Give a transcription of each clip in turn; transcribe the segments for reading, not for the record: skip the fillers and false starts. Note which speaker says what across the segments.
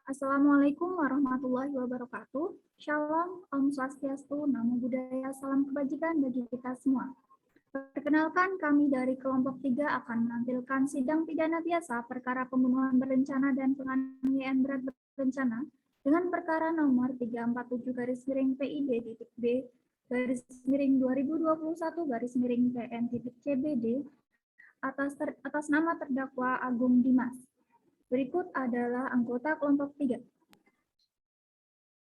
Speaker 1: Assalamualaikum warahmatullahi wabarakatuh. Shalom, Om Swastiastu, Namo Buddhaya, salam kebajikan bagi kita semua. Perkenalkan, kami dari kelompok 3 akan menampilkan sidang pidana biasa perkara pembunuhan berencana dan penganiayaan berat berencana dengan perkara nomor 347/PID.B /2021/PN.CBD atas nama terdakwa Agung Dimas. Berikut adalah anggota kelompok 3.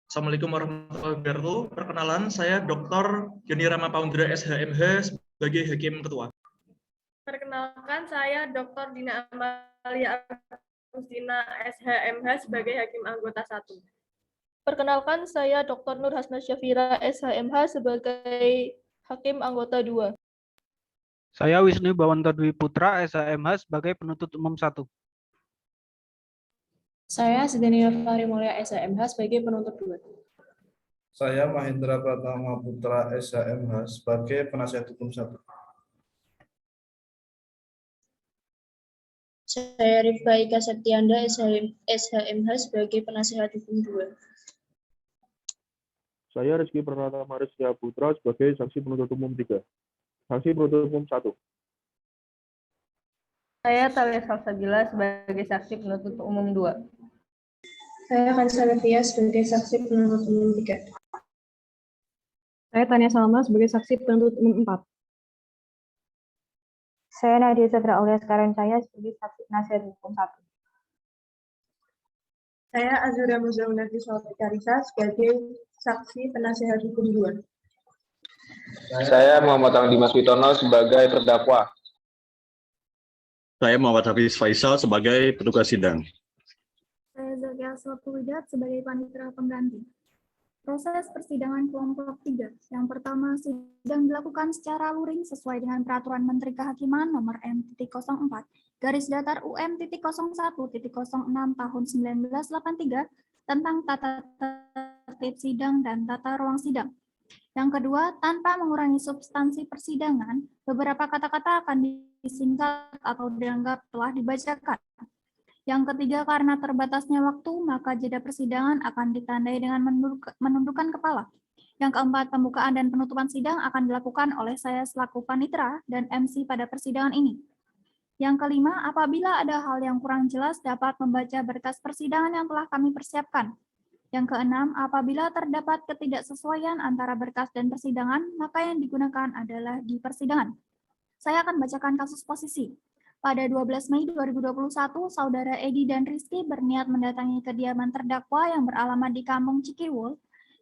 Speaker 2: Assalamualaikum warahmatullahi wabarakatuh. Perkenalan, saya Dr. Yoni Rama Paundra SHMH sebagai Hakim Ketua.
Speaker 3: Perkenalkan, saya Dr. Dina Amalia Agustina SHMH sebagai Hakim Anggota 1. Perkenalkan, saya Dr. Nur Hasna Syafira SHMH sebagai Hakim Anggota 2.
Speaker 4: Saya Wisnu Bawanto Dwi Putra SHMH sebagai penuntut umum 1.
Speaker 5: Saya Sidania Fahri Mulya SHMH sebagai penuntut 2.
Speaker 6: Saya Mahendra Pratama Putra SHMH sebagai penasihat hukum 1.
Speaker 5: Saya Rifka Ika Septianda SHMH sebagai penasihat hukum 2.
Speaker 7: Saya Rizky Pratama Rizky Putra sebagai saksi penuntut umum 3. Saksi penuntut umum 1.
Speaker 3: Saya Talia Salsabila sebagai saksi penuntut umum 2.
Speaker 5: Saya Kansa Levia sebagai saksi penuntut umum 3.
Speaker 8: Saya Tania Salma sebagai saksi penuntut umum 4.
Speaker 9: Saya Nadia Sadra Aulia Skarancaya sebagai saksi penasihat hukum 1.
Speaker 5: Saya Azura Muzaunati Saltikarisa sebagai saksi penasihat hukum 2.
Speaker 10: Saya Muhammad Angdi Mas Witono sebagai terdakwa.
Speaker 11: Saya Muhammad Hafiz Faisal sebagai petugas sidang.
Speaker 1: Saya Zakia Aswatulidat sebagai panitera pengganti. Proses persidangan kelompok 3. Yang pertama, sidang dilakukan secara luring sesuai dengan Peraturan Menteri Kehakiman nomor M.04/Garis-UM.01.06 tahun 1983 tentang tata tertib sidang dan tata ruang sidang. Yang kedua, tanpa mengurangi substansi persidangan, beberapa kata-kata akan disingkat atau dianggap telah dibacakan. Yang ketiga, karena terbatasnya waktu, maka jeda persidangan akan ditandai dengan menundukkan kepala. Yang keempat, pembukaan dan penutupan sidang akan dilakukan oleh saya selaku panitera dan MC pada persidangan ini. Yang kelima, apabila ada hal yang kurang jelas, dapat membaca berkas persidangan yang telah kami persiapkan. Yang keenam, apabila terdapat ketidaksesuaian antara berkas dan persidangan, maka yang digunakan adalah di persidangan. Saya akan bacakan kasus posisi. Pada 12 Mei 2021, Saudara Edi dan Rizky berniat mendatangi kediaman terdakwa yang beralamat di Kampung Cikiwul,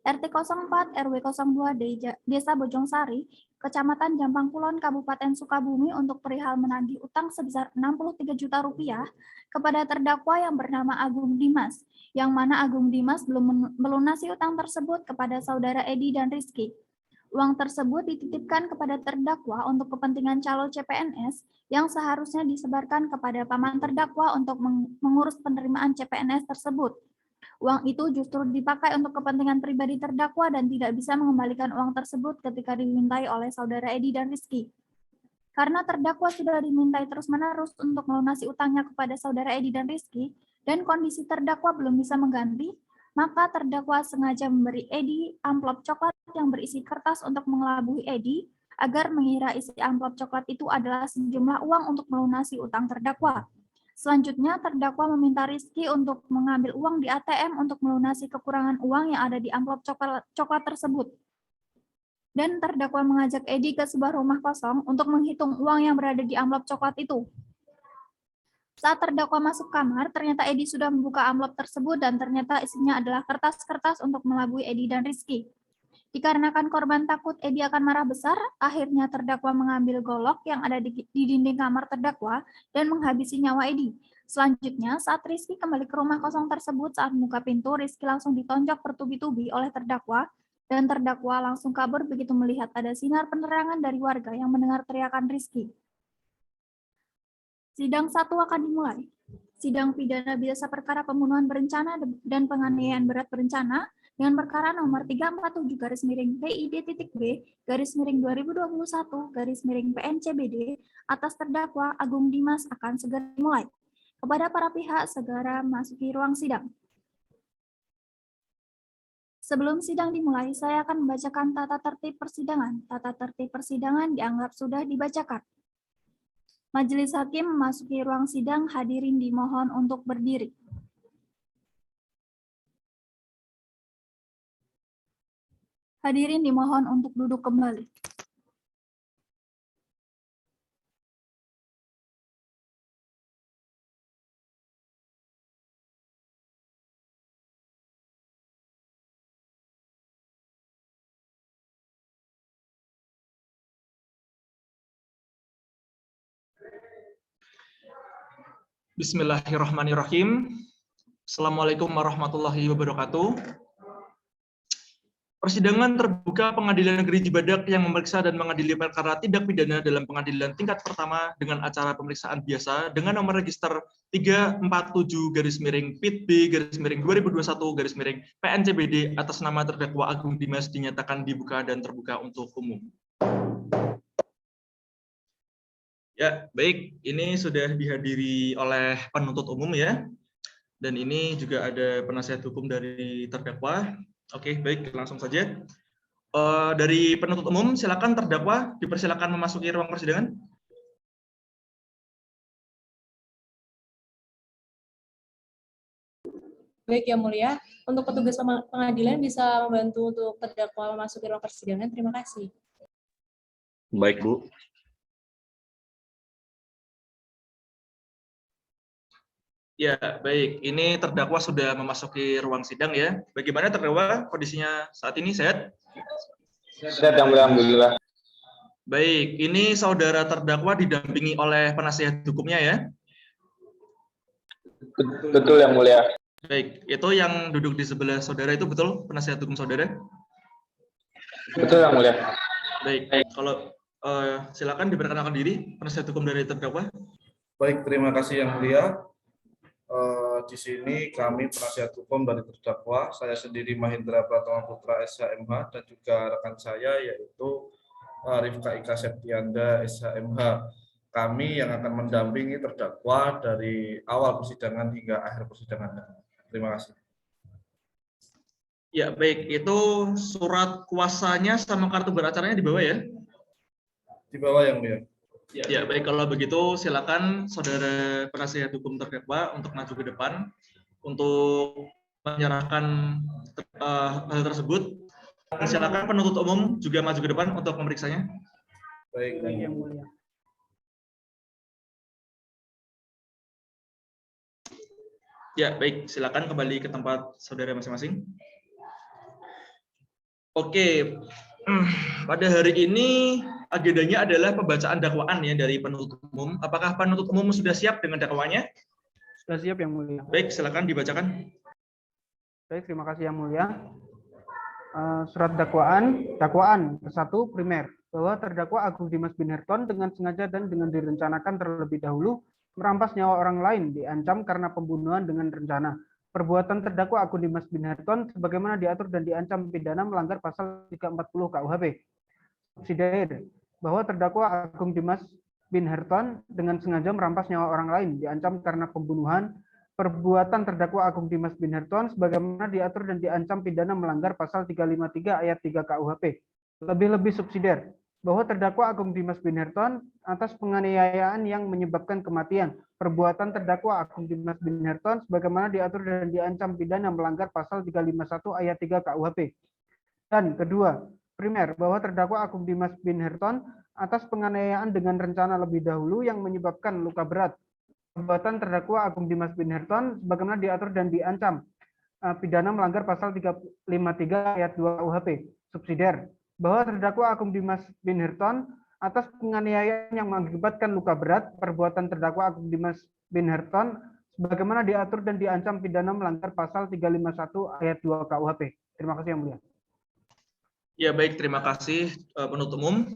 Speaker 1: RT 04 RW 02 Desa Bojongsari, Kecamatan Jampang Kulon, Kabupaten Sukabumi untuk perihal menagih utang sebesar 63 juta rupiah kepada terdakwa yang bernama Agung Dimas, yang mana Agung Dimas belum melunasi utang tersebut kepada Saudara Edi dan Rizky. Uang tersebut dititipkan kepada terdakwa untuk kepentingan calo CPNS yang seharusnya disebarkan kepada paman terdakwa untuk mengurus penerimaan CPNS tersebut. Uang itu justru dipakai untuk kepentingan pribadi terdakwa dan tidak bisa mengembalikan uang tersebut ketika dimintai oleh Saudara Edi dan Rizky. Karena terdakwa sudah dimintai terus-menerus untuk melunasi utangnya kepada Saudara Edi dan Rizky, dan kondisi terdakwa belum bisa mengganti, maka terdakwa sengaja memberi Edi amplop coklat yang berisi kertas untuk mengelabui Edi agar mengira isi amplop coklat itu adalah sejumlah uang untuk melunasi utang terdakwa. Selanjutnya, terdakwa meminta Rizky untuk mengambil uang di ATM untuk melunasi kekurangan uang yang ada di amplop coklat tersebut. Dan terdakwa mengajak Edi ke sebuah rumah kosong untuk menghitung uang yang berada di amplop coklat itu. Saat terdakwa masuk kamar, ternyata Edi sudah membuka amplop tersebut dan ternyata isinya adalah kertas-kertas untuk melabui Edi dan Rizky. Dikarenakan korban takut Edi akan marah besar, akhirnya terdakwa mengambil golok yang ada di dinding kamar terdakwa dan menghabisi nyawa Edi. Selanjutnya, saat Rizky kembali ke rumah kosong tersebut, saat membuka pintu, Rizky langsung ditonjok bertubi-tubi oleh terdakwa dan terdakwa langsung kabur begitu melihat ada sinar penerangan dari warga yang mendengar teriakan Rizky. Sidang 1 akan dimulai. Sidang pidana biasa perkara pembunuhan berencana dan penganiayaan berat berencana dengan perkara nomor 347/PID.B/2021/PN-CBD atas terdakwa Agung Dimas akan segera dimulai. Kepada para pihak segera masuki ruang sidang. Sebelum sidang dimulai, saya akan membacakan tata tertib persidangan. Tata tertib persidangan dianggap sudah dibacakan. Majelis hakim memasuki ruang sidang, hadirin dimohon untuk berdiri. Hadirin dimohon untuk duduk kembali.
Speaker 2: Bismillahirrahmanirrahim. Assalamualaikum warahmatullahi wabarakatuh. Persidangan terbuka Pengadilan Negeri Cibadak yang memeriksa dan mengadili perkara tindak pidana dalam pengadilan tingkat pertama dengan acara pemeriksaan biasa dengan nomor register 347-PIT-2021-PNCBD atas nama terdakwa Agung Dimas dinyatakan dibuka dan terbuka untuk umum. Ya, baik. Ini sudah dihadiri oleh penuntut umum ya. Dan ini juga ada penasihat hukum dari terdakwa. Oke, baik. Langsung saja. Dari penuntut umum, silakan terdakwa dipersilakan memasuki ruang persidangan.
Speaker 12: Baik, Yang Mulia. Untuk petugas pengadilan bisa membantu untuk terdakwa memasuki ruang persidangan. Terima kasih.
Speaker 11: Baik, Bu.
Speaker 2: Ya, baik. Ini terdakwa sudah memasuki ruang sidang ya. Bagaimana terdakwa kondisinya saat ini, sehat?
Speaker 10: Sehat, Yang Mulia, alhamdulillah.
Speaker 2: Baik, ini saudara terdakwa didampingi oleh penasihat hukumnya ya?
Speaker 10: Betul, Yang Mulia.
Speaker 2: Baik, itu yang duduk di sebelah saudara itu betul penasihat hukum saudara?
Speaker 10: Betul, Yang Mulia.
Speaker 2: Baik, kalau silakan diperkenalkan diri penasihat hukum dari terdakwa.
Speaker 6: Baik, terima kasih Yang Mulia. Di sini kami penasihat hukum dari terdakwa, saya sendiri Mahendra Pratama Putra SHMH dan juga rekan saya yaitu Rifka Ika Septianda SHMH. Kami yang akan mendampingi terdakwa dari awal persidangan hingga akhir persidangan. Terima kasih.
Speaker 2: Ya, baik. Itu surat kuasanya sama kartu beracaranya di bawah ya?
Speaker 6: Di bawah Yang Mulia.
Speaker 2: Ya, baik. Kalau begitu, silakan saudara penasihat hukum terdakwa untuk maju ke depan untuk menyerahkan hal tersebut. Dan silakan penuntut umum juga maju ke depan untuk memeriksanya.
Speaker 6: Baik,
Speaker 4: Yang Mulia.
Speaker 2: Ya, baik. Silakan kembali ke tempat saudara masing-masing. Oke. Pada hari ini agendanya adalah pembacaan dakwaan ya dari penuntut umum. Apakah penuntut umum sudah siap dengan dakwaannya?
Speaker 4: Sudah siap, Yang Mulia.
Speaker 2: Baik, silakan dibacakan.
Speaker 4: Baik, terima kasih Yang Mulia. Surat dakwaan ke-1 primer bahwa terdakwa Agung Dimas Binherton dengan sengaja dan dengan direncanakan terlebih dahulu merampas nyawa orang lain diancam karena pembunuhan dengan rencana. Perbuatan terdakwa Agung Dimas Binherton sebagaimana diatur dan diancam pidana melanggar pasal 340 KUHP. Subsidiar bahwa terdakwa Agung Dimas Binherton dengan sengaja merampas nyawa orang lain diancam karena pembunuhan. Perbuatan terdakwa Agung Dimas Binherton sebagaimana diatur dan diancam pidana melanggar pasal 353 ayat 3 KUHP. Lebih-lebih subsidiar bahwa terdakwa Agung Dimas Binherton atas penganiayaan yang menyebabkan kematian. Perbuatan terdakwa Agung Dimas Binherton sebagaimana diatur dan diancam pidana melanggar pasal 351 ayat 3 KUHP. Dan kedua, primer bahwa terdakwa Agung Dimas Binherton atas penganiayaan dengan rencana lebih dahulu yang menyebabkan luka berat. Perbuatan terdakwa Agung Dimas Binherton sebagaimana diatur dan diancam pidana melanggar pasal 353 ayat 2 KUHP. Subsidiar bahwa terdakwa Agung Dimas Binherton atas penganiayaan yang mengakibatkan luka berat. Perbuatan terdakwa Agung Dimas Binherton sebagaimana diatur dan diancam pidana melanggar pasal 351 ayat 2 KUHP. Terima kasih Yang Mulia.
Speaker 2: Ya, baik, terima kasih penuntut umum.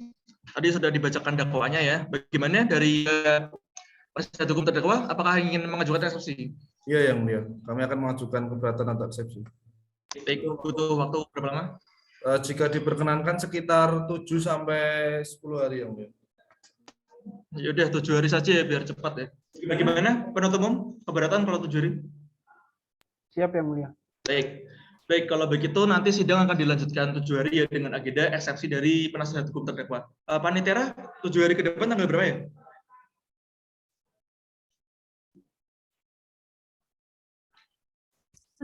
Speaker 2: Tadi sudah dibacakan dakwaannya ya. Bagaimana dari penasihat hukum terdakwa, apakah ingin mengajukan eksepsi?
Speaker 6: Iya Yang Mulia, kami akan mengajukan keberatan atau eksepsi.
Speaker 2: Baik, butuh waktu berapa lama?
Speaker 6: Jika diperkenankan sekitar 7 sampai 10 hari Yang Mulia.
Speaker 2: Ya udah 7 hari saja ya biar cepat ya. Bagaimana penuntut umum? Keberatan kalau 7 hari?
Speaker 4: Siap Yang Mulia.
Speaker 2: Baik. Baik, kalau begitu nanti sidang akan dilanjutkan 7 hari ya dengan agenda eksepsi dari penasihat hukum terdakwa. Panitera, 7 hari ke depan tanggal berapa ya?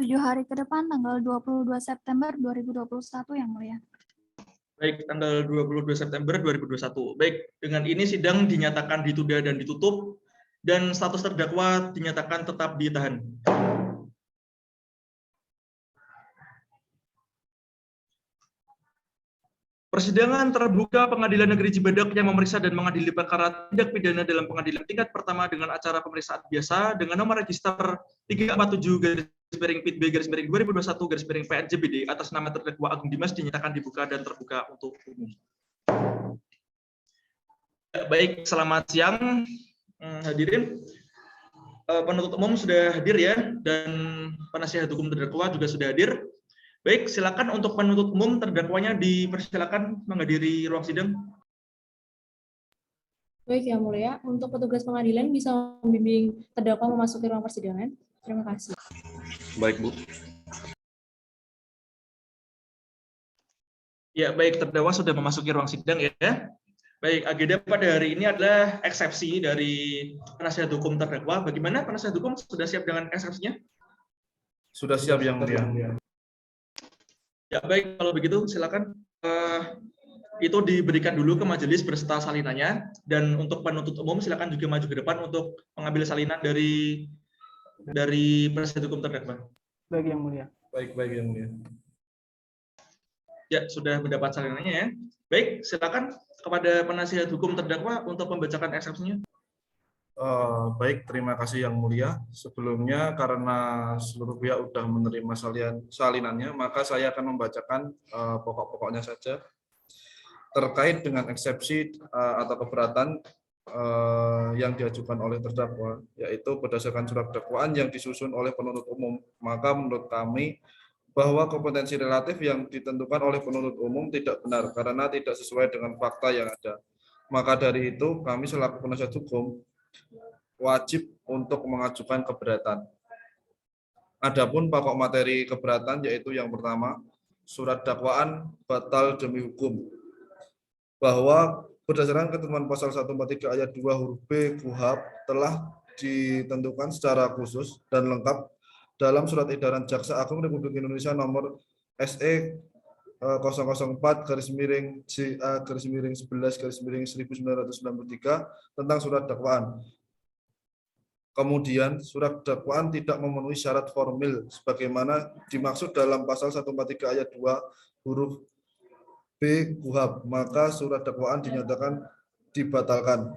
Speaker 1: Tujuh hari ke depan tanggal 22 September 2021 yang mulia.
Speaker 2: Baik, tanggal 22 September 2021. Baik, dengan ini sidang dinyatakan ditunda dan ditutup dan status terdakwa dinyatakan tetap ditahan. Persidangan terbuka Pengadilan Negeri Cibadak yang memeriksa dan mengadili perkara tindak pidana dalam pengadilan tingkat pertama dengan acara pemeriksaan biasa dengan nomor register 347/PB/2021/PNJBD atas nama terdakwa Agung Dimas dinyatakan dibuka dan terbuka untuk umum. Baik, selamat siang hadirin. Penuntut umum sudah hadir ya, dan penasihat hukum terdakwa juga sudah hadir. Baik, silakan untuk penuntut umum terdakwanya dipersilakan menghadiri ruang sidang.
Speaker 12: Baik, Yang Mulia. Untuk petugas pengadilan bisa membimbing terdakwa memasuki ruang persidangan. Terima kasih.
Speaker 11: Baik, Bu.
Speaker 2: Ya, baik, terdakwa sudah memasuki ruang sidang ya. Baik, agenda pada hari ini adalah eksepsi dari penasihat hukum terdakwa. Bagaimana penasihat hukum sudah siap dengan eksepsinya?
Speaker 6: Sudah siap, Yang Mulia.
Speaker 2: Ya, baik, kalau begitu silakan. Itu diberikan dulu ke majelis beserta salinannya, dan untuk penuntut umum silakan juga maju ke depan untuk mengambil salinan dari penasihat hukum terdakwa.
Speaker 4: Baik, Yang Mulia.
Speaker 6: Baik, Yang Mulia.
Speaker 2: Ya, sudah mendapat salinannya ya. Baik, silakan kepada penasihat hukum terdakwa untuk membacakan eksepsinya.
Speaker 6: Baik, terima kasih Yang Mulia. Sebelumnya, karena seluruh pihak sudah menerima salinannya, maka saya akan membacakan pokok-pokoknya saja terkait dengan eksepsi atau keberatan yang diajukan oleh terdakwa, yaitu berdasarkan surat dakwaan yang disusun oleh penuntut umum. Maka menurut kami bahwa kompetensi relatif yang ditentukan oleh penuntut umum tidak benar karena tidak sesuai dengan fakta yang ada. Maka dari itu, kami selaku penasihat hukum wajib untuk mengajukan keberatan. Adapun pokok materi keberatan yaitu yang pertama, surat dakwaan batal demi hukum. Bahwa berdasarkan ketentuan pasal 143 ayat 2 huruf B KUHP telah ditentukan secara khusus dan lengkap dalam surat edaran Jaksa Agung Republik Indonesia nomor SE 004/JA/11/1993 tentang surat dakwaan. Kemudian surat dakwaan tidak memenuhi syarat formil sebagaimana dimaksud dalam pasal 143 ayat 2 huruf B KUHP, maka surat dakwaan dinyatakan dibatalkan.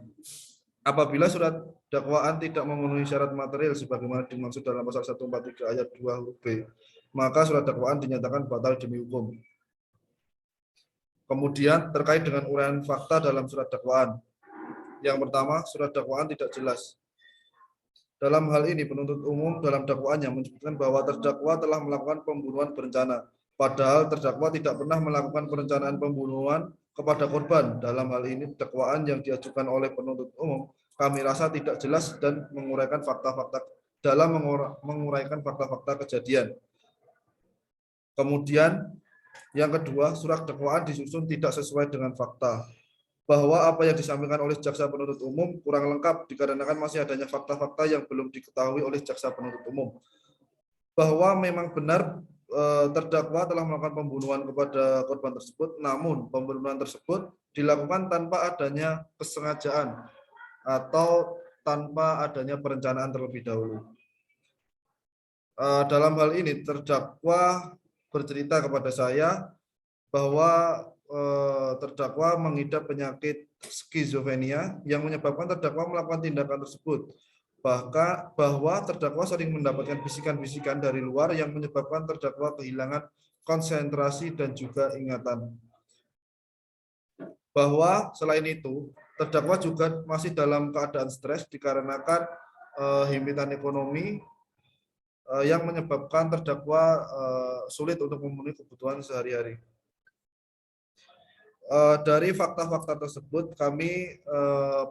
Speaker 6: Apabila surat dakwaan tidak memenuhi syarat material sebagaimana dimaksud dalam pasal 143 ayat 2 huruf B, maka surat dakwaan dinyatakan batal demi hukum. Kemudian terkait dengan uraian fakta dalam surat dakwaan. Yang pertama, surat dakwaan tidak jelas. Dalam hal ini penuntut umum dalam dakwaannya menyebutkan bahwa terdakwa telah melakukan pembunuhan berencana, padahal terdakwa tidak pernah melakukan perencanaan pembunuhan kepada korban. Dalam hal ini dakwaan yang diajukan oleh penuntut umum kami rasa tidak jelas dan menguraikan fakta-fakta menguraikan fakta-fakta kejadian. Kemudian yang kedua, surat dakwaan disusun tidak sesuai dengan fakta. Bahwa apa yang disampaikan oleh jaksa penuntut umum kurang lengkap dikarenakan masih adanya fakta-fakta yang belum diketahui oleh jaksa penuntut umum. Bahwa memang benar terdakwa telah melakukan pembunuhan kepada korban tersebut, namun pembunuhan tersebut dilakukan tanpa adanya kesengajaan atau tanpa adanya perencanaan terlebih dahulu. Dalam hal ini terdakwa bercerita kepada saya bahwa terdakwa mengidap penyakit skizofrenia yang menyebabkan terdakwa melakukan tindakan tersebut. Bahwa terdakwa sering mendapatkan bisikan-bisikan dari luar yang menyebabkan terdakwa kehilangan konsentrasi dan juga ingatan. Bahwa selain itu, terdakwa juga masih dalam keadaan stres dikarenakan himpitan ekonomi yang menyebabkan terdakwa sulit untuk memenuhi kebutuhan sehari-hari. Dari fakta-fakta tersebut, kami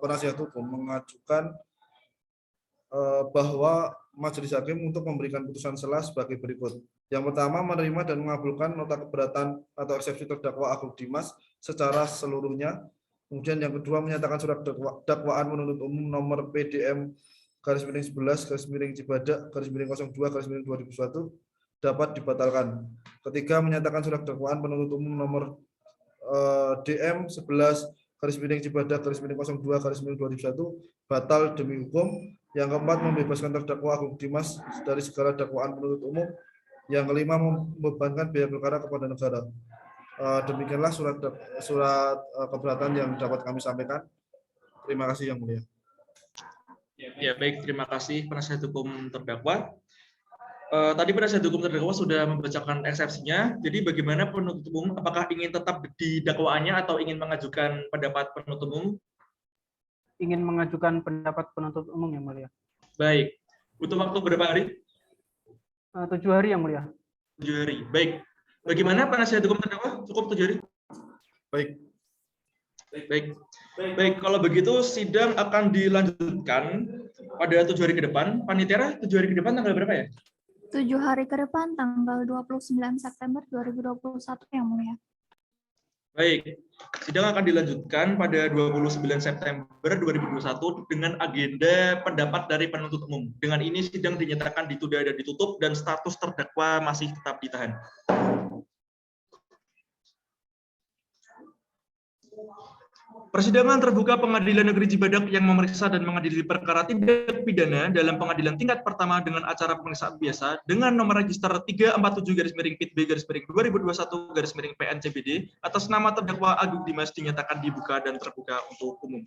Speaker 6: penasihat hukum mengajukan bahwa Majelis Hakim untuk memberikan putusan sela sebagai berikut. Yang pertama, menerima dan mengabulkan nota keberatan atau eksepsi terdakwa Agung Dimas secara seluruhnya. Kemudian yang kedua, menyatakan surat dakwaan penuntut umum nomor PDM /11/Cibadak/02/2001 dapat dibatalkan. Ketiga, menyatakan surat dakwaan penuntut umum nomor DM 11/Cibadak/02/2001 batal demi hukum. Yang keempat, membebaskan terdakwa Agung Dimas dari segala dakwaan penuntut umum. Yang kelima, membebankan biaya perkara kepada negara. Demikianlah surat keberatan yang dapat kami sampaikan. Terima kasih Yang Mulia.
Speaker 2: Ya, baik, terima kasih penasihat hukum terdakwa. Tadi penasihat hukum terdakwa sudah membacakan eksepsinya. Jadi bagaimana penuntut umum, apakah ingin tetap di dakwaannya atau ingin mengajukan pendapat penuntut umum?
Speaker 4: Ingin mengajukan pendapat penuntut umum, Yang Mulia.
Speaker 2: Baik. Butuh waktu berapa hari?
Speaker 4: 7 hari, Yang Mulia.
Speaker 2: 7 hari. Baik. Bagaimana penasihat hukum terdakwa? Cukup 7 hari?
Speaker 6: Baik.
Speaker 2: Baik. Kalau begitu sidang akan dilanjutkan pada 7 hari ke depan. Panitia 7 hari ke depan tanggal berapa ya?
Speaker 1: 7 hari ke depan tanggal 29 September 2021 Yang Mulia.
Speaker 2: Baik, sidang akan dilanjutkan pada 29 September 2021 dengan agenda pendapat dari penuntut umum. Dengan ini sidang dinyatakan ditunda dan ditutup dan status terdakwa masih tetap ditahan. Persidangan terbuka Pengadilan Negeri Cibadak yang memeriksa dan mengadili perkara tindak pidana dalam pengadilan tingkat pertama dengan acara pemeriksaan biasa dengan nomor register 347-PIT-B/2021-PN-CBD atas nama terdakwa Agung Dimas dinyatakan dibuka dan terbuka untuk umum.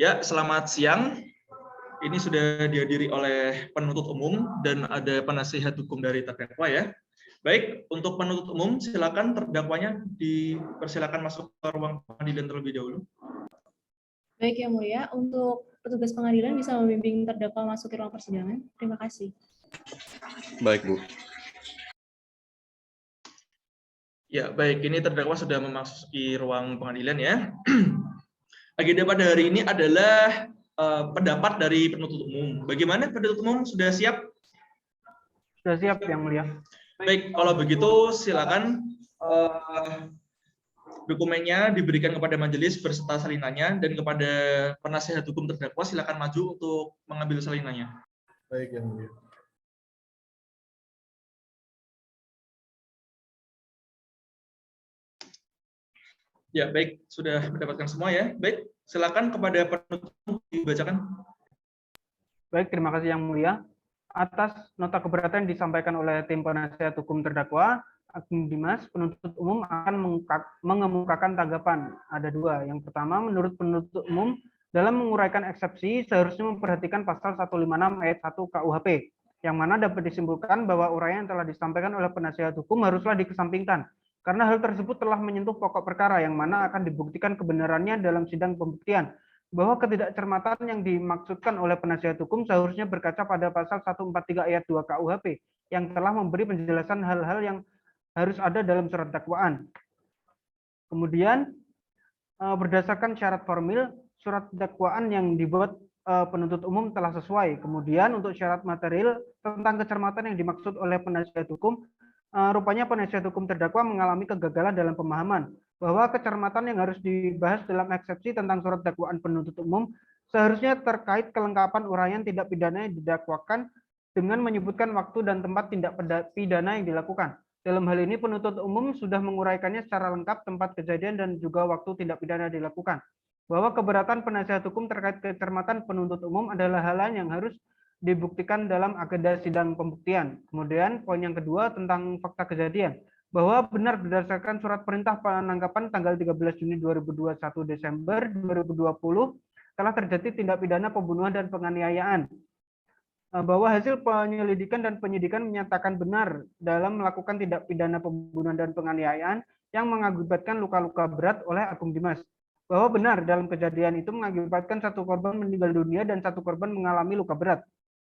Speaker 2: Ya, selamat siang. Ini sudah dihadiri oleh penuntut umum dan ada penasihat hukum dari terdakwa ya. Baik, untuk penuntut umum, silakan terdakwanya dipersilakan masuk ke ruang pengadilan terlebih dahulu.
Speaker 12: Baik Yang Mulia, untuk petugas pengadilan bisa membimbing terdakwa masuk ke ruang persidangan. Terima kasih.
Speaker 11: Baik, Bu.
Speaker 2: Ya, baik. Ini terdakwa sudah memasuki ruang pengadilan ya. Agenda pada hari ini adalah pendapat dari penuntut umum. Bagaimana penuntut umum sudah siap?
Speaker 4: Sudah siap, Yang Mulia.
Speaker 2: Baik, kalau begitu silakan dokumennya diberikan kepada majelis berserta salinannya dan kepada penasihat hukum terdakwa silakan maju untuk mengambil salinannya.
Speaker 6: Baik, Yang Mulia.
Speaker 2: Ya, baik, sudah mendapatkan semua ya. Baik, silakan kepada penuntut umum dibacakan.
Speaker 4: Baik, terima kasih Yang Mulia. Atas nota keberatan yang disampaikan oleh tim penasihat hukum terdakwa, Agung Dimas, penuntut umum akan mengemukakan tanggapan. Ada 2. Yang pertama, menurut penuntut umum, dalam menguraikan eksepsi, seharusnya memperhatikan pasal 156 ayat 1 KUHP, yang mana dapat disimpulkan bahwa uraian yang telah disampaikan oleh penasihat hukum haruslah dikesampingkan, karena hal tersebut telah menyentuh pokok perkara, yang mana akan dibuktikan kebenarannya dalam sidang pembuktian, bahwa ketidakcermatan yang dimaksudkan oleh penasihat hukum seharusnya berkaca pada pasal 143 ayat 2 KUHP yang telah memberi penjelasan hal-hal yang harus ada dalam surat dakwaan. Kemudian berdasarkan syarat formil, surat dakwaan yang dibuat penuntut umum telah sesuai. Kemudian untuk syarat material tentang kecermatan yang dimaksud oleh penasihat hukum, rupanya penasihat hukum terdakwa mengalami kegagalan dalam pemahaman bahwa kecermatan yang harus dibahas dalam eksepsi tentang surat dakwaan penuntut umum seharusnya terkait kelengkapan uraian tindak pidana yang didakwakan dengan menyebutkan waktu dan tempat tindak pidana yang dilakukan. Dalam hal ini penuntut umum sudah menguraikannya secara lengkap tempat kejadian dan juga waktu tindak pidana yang dilakukan. Bahwa keberatan penasihat hukum terkait kecermatan penuntut umum adalah hal yang harus dibuktikan dalam agenda sidang pembuktian. Kemudian poin yang kedua tentang fakta kejadian, bahwa benar berdasarkan surat perintah penangkapan tanggal 13 Juni 2021 Desember 2020 telah terjadi tindak pidana pembunuhan dan penganiayaan. Bahwa hasil penyelidikan dan penyidikan menyatakan benar dalam melakukan tindak pidana pembunuhan dan penganiayaan yang mengakibatkan luka-luka berat oleh Agung Dimas. Bahwa benar dalam kejadian itu mengakibatkan 1 korban meninggal dunia dan 1 korban mengalami luka berat.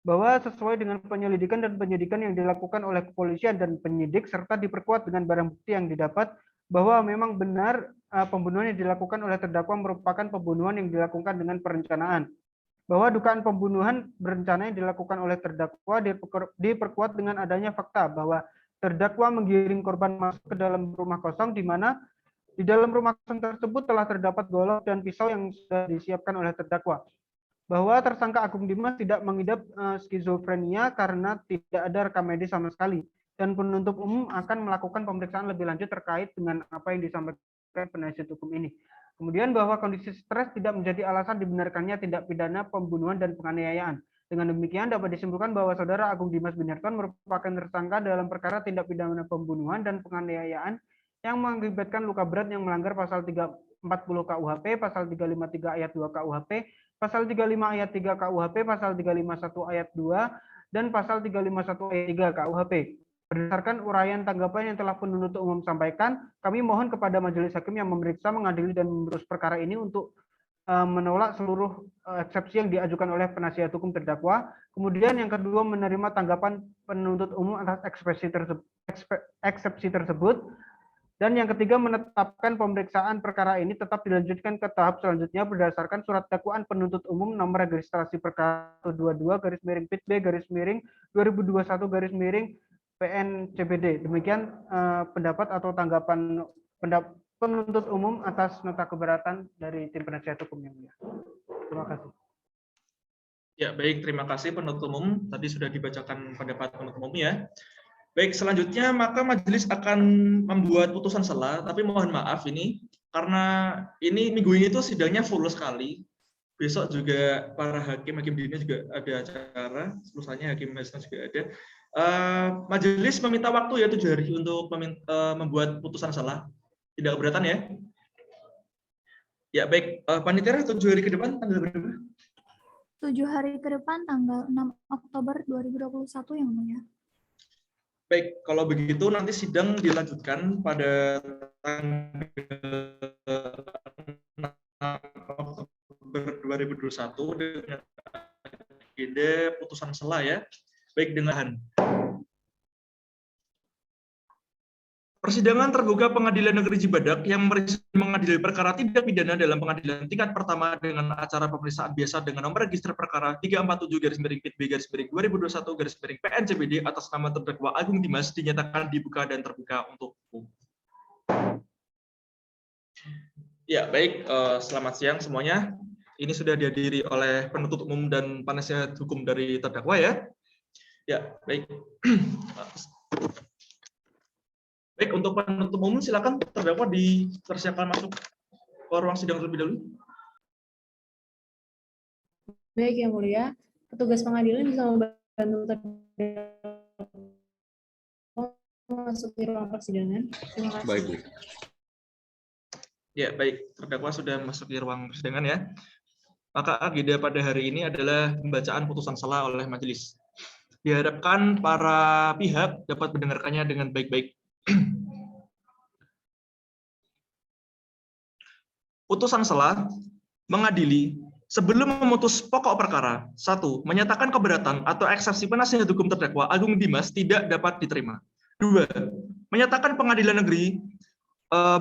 Speaker 4: Bahwa sesuai dengan penyelidikan dan penyidikan yang dilakukan oleh kepolisian dan penyidik serta diperkuat dengan barang bukti yang didapat, bahwa memang benar pembunuhan yang dilakukan oleh terdakwa merupakan pembunuhan yang dilakukan dengan perencanaan. bahwa dugaan pembunuhan berencana yang dilakukan oleh terdakwa diperkuat dengan adanya fakta bahwa terdakwa menggiring korban masuk ke dalam rumah kosong di mana di dalam rumah kosong tersebut telah terdapat golok dan pisau yang sudah disiapkan oleh terdakwa. Bahwa tersangka Agung Dimas tidak mengidap skizofrenia karena tidak ada rekam medis sama sekali. Dan penuntut umum akan melakukan pemeriksaan lebih lanjut terkait dengan apa yang disampaikan penasihat hukum ini. Kemudian bahwa kondisi stres tidak menjadi alasan dibenarkannya tindak pidana pembunuhan dan penganiayaan. Dengan demikian dapat disimpulkan bahwa saudara Agung Dimas Binarton merupakan tersangka dalam perkara tindak pidana pembunuhan dan penganiayaan yang mengakibatkan luka berat yang melanggar pasal 340 KUHP, pasal 353 ayat 2 KUHP, pasal 35 ayat 3 KUHP, pasal 351 ayat 2, dan pasal 351 ayat 3 KUHP. Berdasarkan uraian tanggapan yang telah penuntut umum sampaikan, kami mohon kepada majelis hakim yang memeriksa, mengadili, dan mengurus perkara ini untuk menolak seluruh eksepsi yang diajukan oleh penasihat hukum terdakwa. Kemudian yang kedua, menerima tanggapan penuntut umum atas eksepsi tersebut. Dan yang ketiga, menetapkan pemeriksaan perkara ini tetap dilanjutkan ke tahap selanjutnya berdasarkan surat dakwaan penuntut umum nomor registrasi perkara 22/PIT/2021/ PN-CBD. Demikian pendapat atau tanggapan penuntut umum atas nota keberatan dari tim penasihat hukum yang mulia. Terima kasih.
Speaker 2: Ya, baik, terima kasih penuntut umum. Tadi sudah dibacakan pendapat penuntut umum ya. Baik, selanjutnya maka majelis akan membuat putusan sela, tapi mohon maaf ini karena ini minggu ini tuh sidangnya full sekali. Besok juga para hakim dunia juga ada acara, lusannya hakim magister juga ada. Majelis meminta waktu ya 7 hari untuk membuat putusan sela. Tidak keberatan ya? Ya baik, panitia 7 hari ke depan tanggal berapa?
Speaker 1: 7 hari ke depan tanggal 6 Oktober 2021 yang mulia.
Speaker 2: Baik, kalau begitu nanti sidang dilanjutkan pada tanggal 6 Oktober 2021 dengan agenda putusan sela ya. Baik, dengan persidangan terbuka Pengadilan Negeri Cibadak yang mengadili perkara tindak pidana dalam pengadilan tingkat pertama dengan acara pemeriksaan biasa dengan nomor register perkara 347/PIT/B/2021/PN-CBD atas nama terdakwa Agung Dimas dinyatakan dibuka dan terbuka untuk umum. Ya, baik, selamat siang semuanya. Ini sudah dihadiri oleh penuntut umum dan penasihat hukum dari terdakwa ya. Ya, baik. Baik, untuk penuntut umum silakan terdakwa dipersiapkan masuk ke ruang sidang terlebih dahulu.
Speaker 12: Baik, Yang Mulia, petugas pengadilan bisa membantu terdakwa masuk ke ruang persidangan. Terima kasih.
Speaker 11: Baik, Bu.
Speaker 2: Ya, baik, terdakwa sudah masuk di ruang persidangan ya. Maka agenda pada hari ini adalah pembacaan putusan sela oleh majelis. Diharapkan para pihak dapat mendengarkannya dengan baik-baik. Putusan sela mengadili sebelum memutus pokok perkara. 1. Menyatakan keberatan atau eksepsi penasihat hukum terdakwa Agung Dimas tidak dapat diterima. 2. Menyatakan pengadilan negeri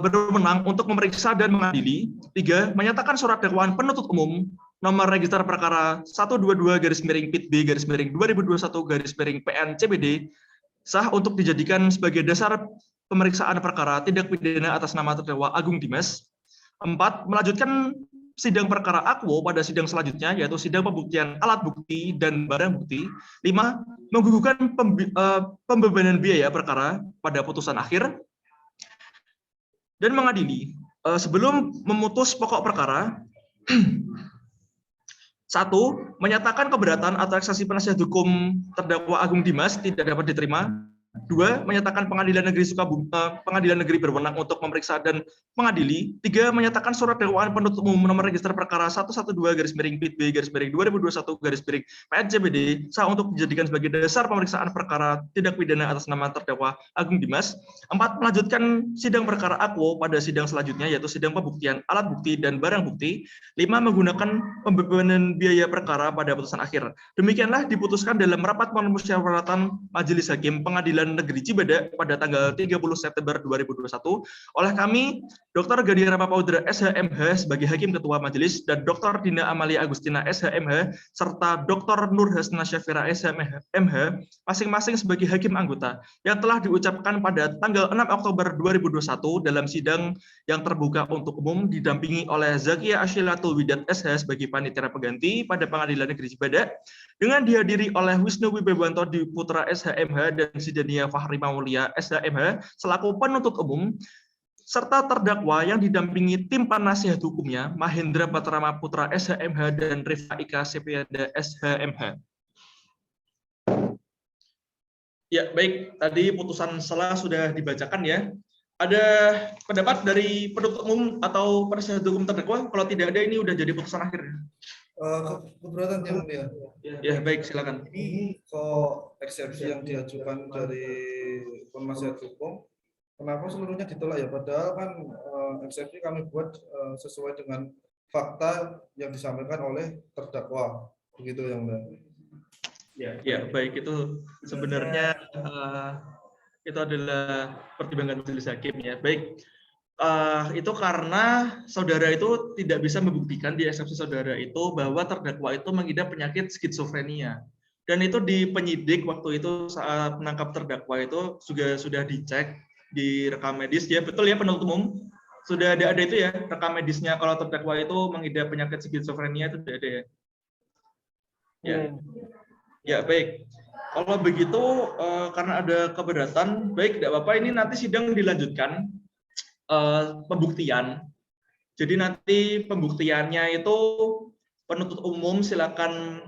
Speaker 2: berwenang untuk memeriksa dan mengadili. 3. Menyatakan surat dakwaan penuntut umum nomor register perkara 122/PIT/2021/PN-CBD sah untuk dijadikan sebagai dasar pemeriksaan perkara tindak pidana atas nama terdakwa Agung Dimas. 4. Melanjutkan sidang perkara akwo pada sidang selanjutnya, yaitu sidang pembuktian alat bukti dan barang bukti. 5. Menggugurkan pembebanan biaya perkara pada putusan akhir. Dan mengadili sebelum memutus pokok perkara. 1. Menyatakan keberatan atau eksepsi penasihat hukum terdakwa Agung Dimas tidak dapat diterima. 2. Menyatakan pengadilan negeri berwenang untuk memeriksa dan mengadili. 3. Menyatakan surat dakwaan penuntut umum nomor register perkara 112/PIT/B/2021/PN-CBD sah untuk dijadikan sebagai dasar pemeriksaan perkara tindak pidana atas nama terdakwa Agung Dimas. 4. Melanjutkan sidang perkara akwo pada sidang selanjutnya, yaitu sidang pembuktian alat bukti dan barang bukti. 5. Menggunakan pembebanan biaya perkara pada putusan akhir. Demikianlah diputuskan dalam rapat permusyawaratan Majelis Hakim Pengadilan Pengadilan Negeri Cibadak pada tanggal 30 September 2021 oleh kami, Dr. Gani Ramapaudra SHMH sebagai Hakim Ketua Majelis dan Dr. Dina Amalia Agustina SHMH serta Dr. Nur Hasna Syafira SHMH masing-masing sebagai Hakim Anggota yang telah diucapkan pada tanggal 6 Oktober 2021 dalam sidang yang terbuka untuk umum didampingi oleh Zakia Ashilatul Widat SH sebagai Panitera Pengganti pada Pengadilan Negeri Cibadak dengan dihadiri oleh Wisnu Wibewanto Putra SHMH dan Sidania Fahri Maulia SHMH selaku penuntut umum serta terdakwa yang didampingi tim penasihat hukumnya Mahendra Patrama Putra SHMH dan Rifa Ika Sepiada SHMH. Ya, baik. Tadi putusan sela sudah dibacakan ya. Ada pendapat dari penuntut umum atau penasihat hukum terdakwa? Kalau tidak ada, ini udah jadi putusan akhir.
Speaker 6: Keberatan yang mulia.
Speaker 2: Ya, baik, silakan.
Speaker 6: Ini kok eksepsi yang diajukan dari penasihat hukum, kenapa seluruhnya ditolak ya? Padahal kan eksepsi kami buat sesuai dengan fakta yang disampaikan oleh terdakwa, begitu yang mulia.
Speaker 2: Ya, baik, itu sebenarnya itu adalah pertimbangan majelis hakim ya. Baik, itu karena saudara itu tidak bisa membuktikan di eksepsi saudara itu bahwa terdakwa itu mengidap penyakit skizofrenia. Dan itu di penyidik waktu itu saat menangkap terdakwa itu juga sudah dicek di rekam medis ya, betul ya penuntut umum? Sudah ada itu ya rekam medisnya kalau terdakwa itu mengidap penyakit skizofrenia itu sudah ada ya. Ya, baik. Kalau begitu, karena ada keberatan, baik, tidak apa-apa, ini nanti sidang dilanjutkan pembuktian. Jadi nanti pembuktiannya itu penuntut umum silakan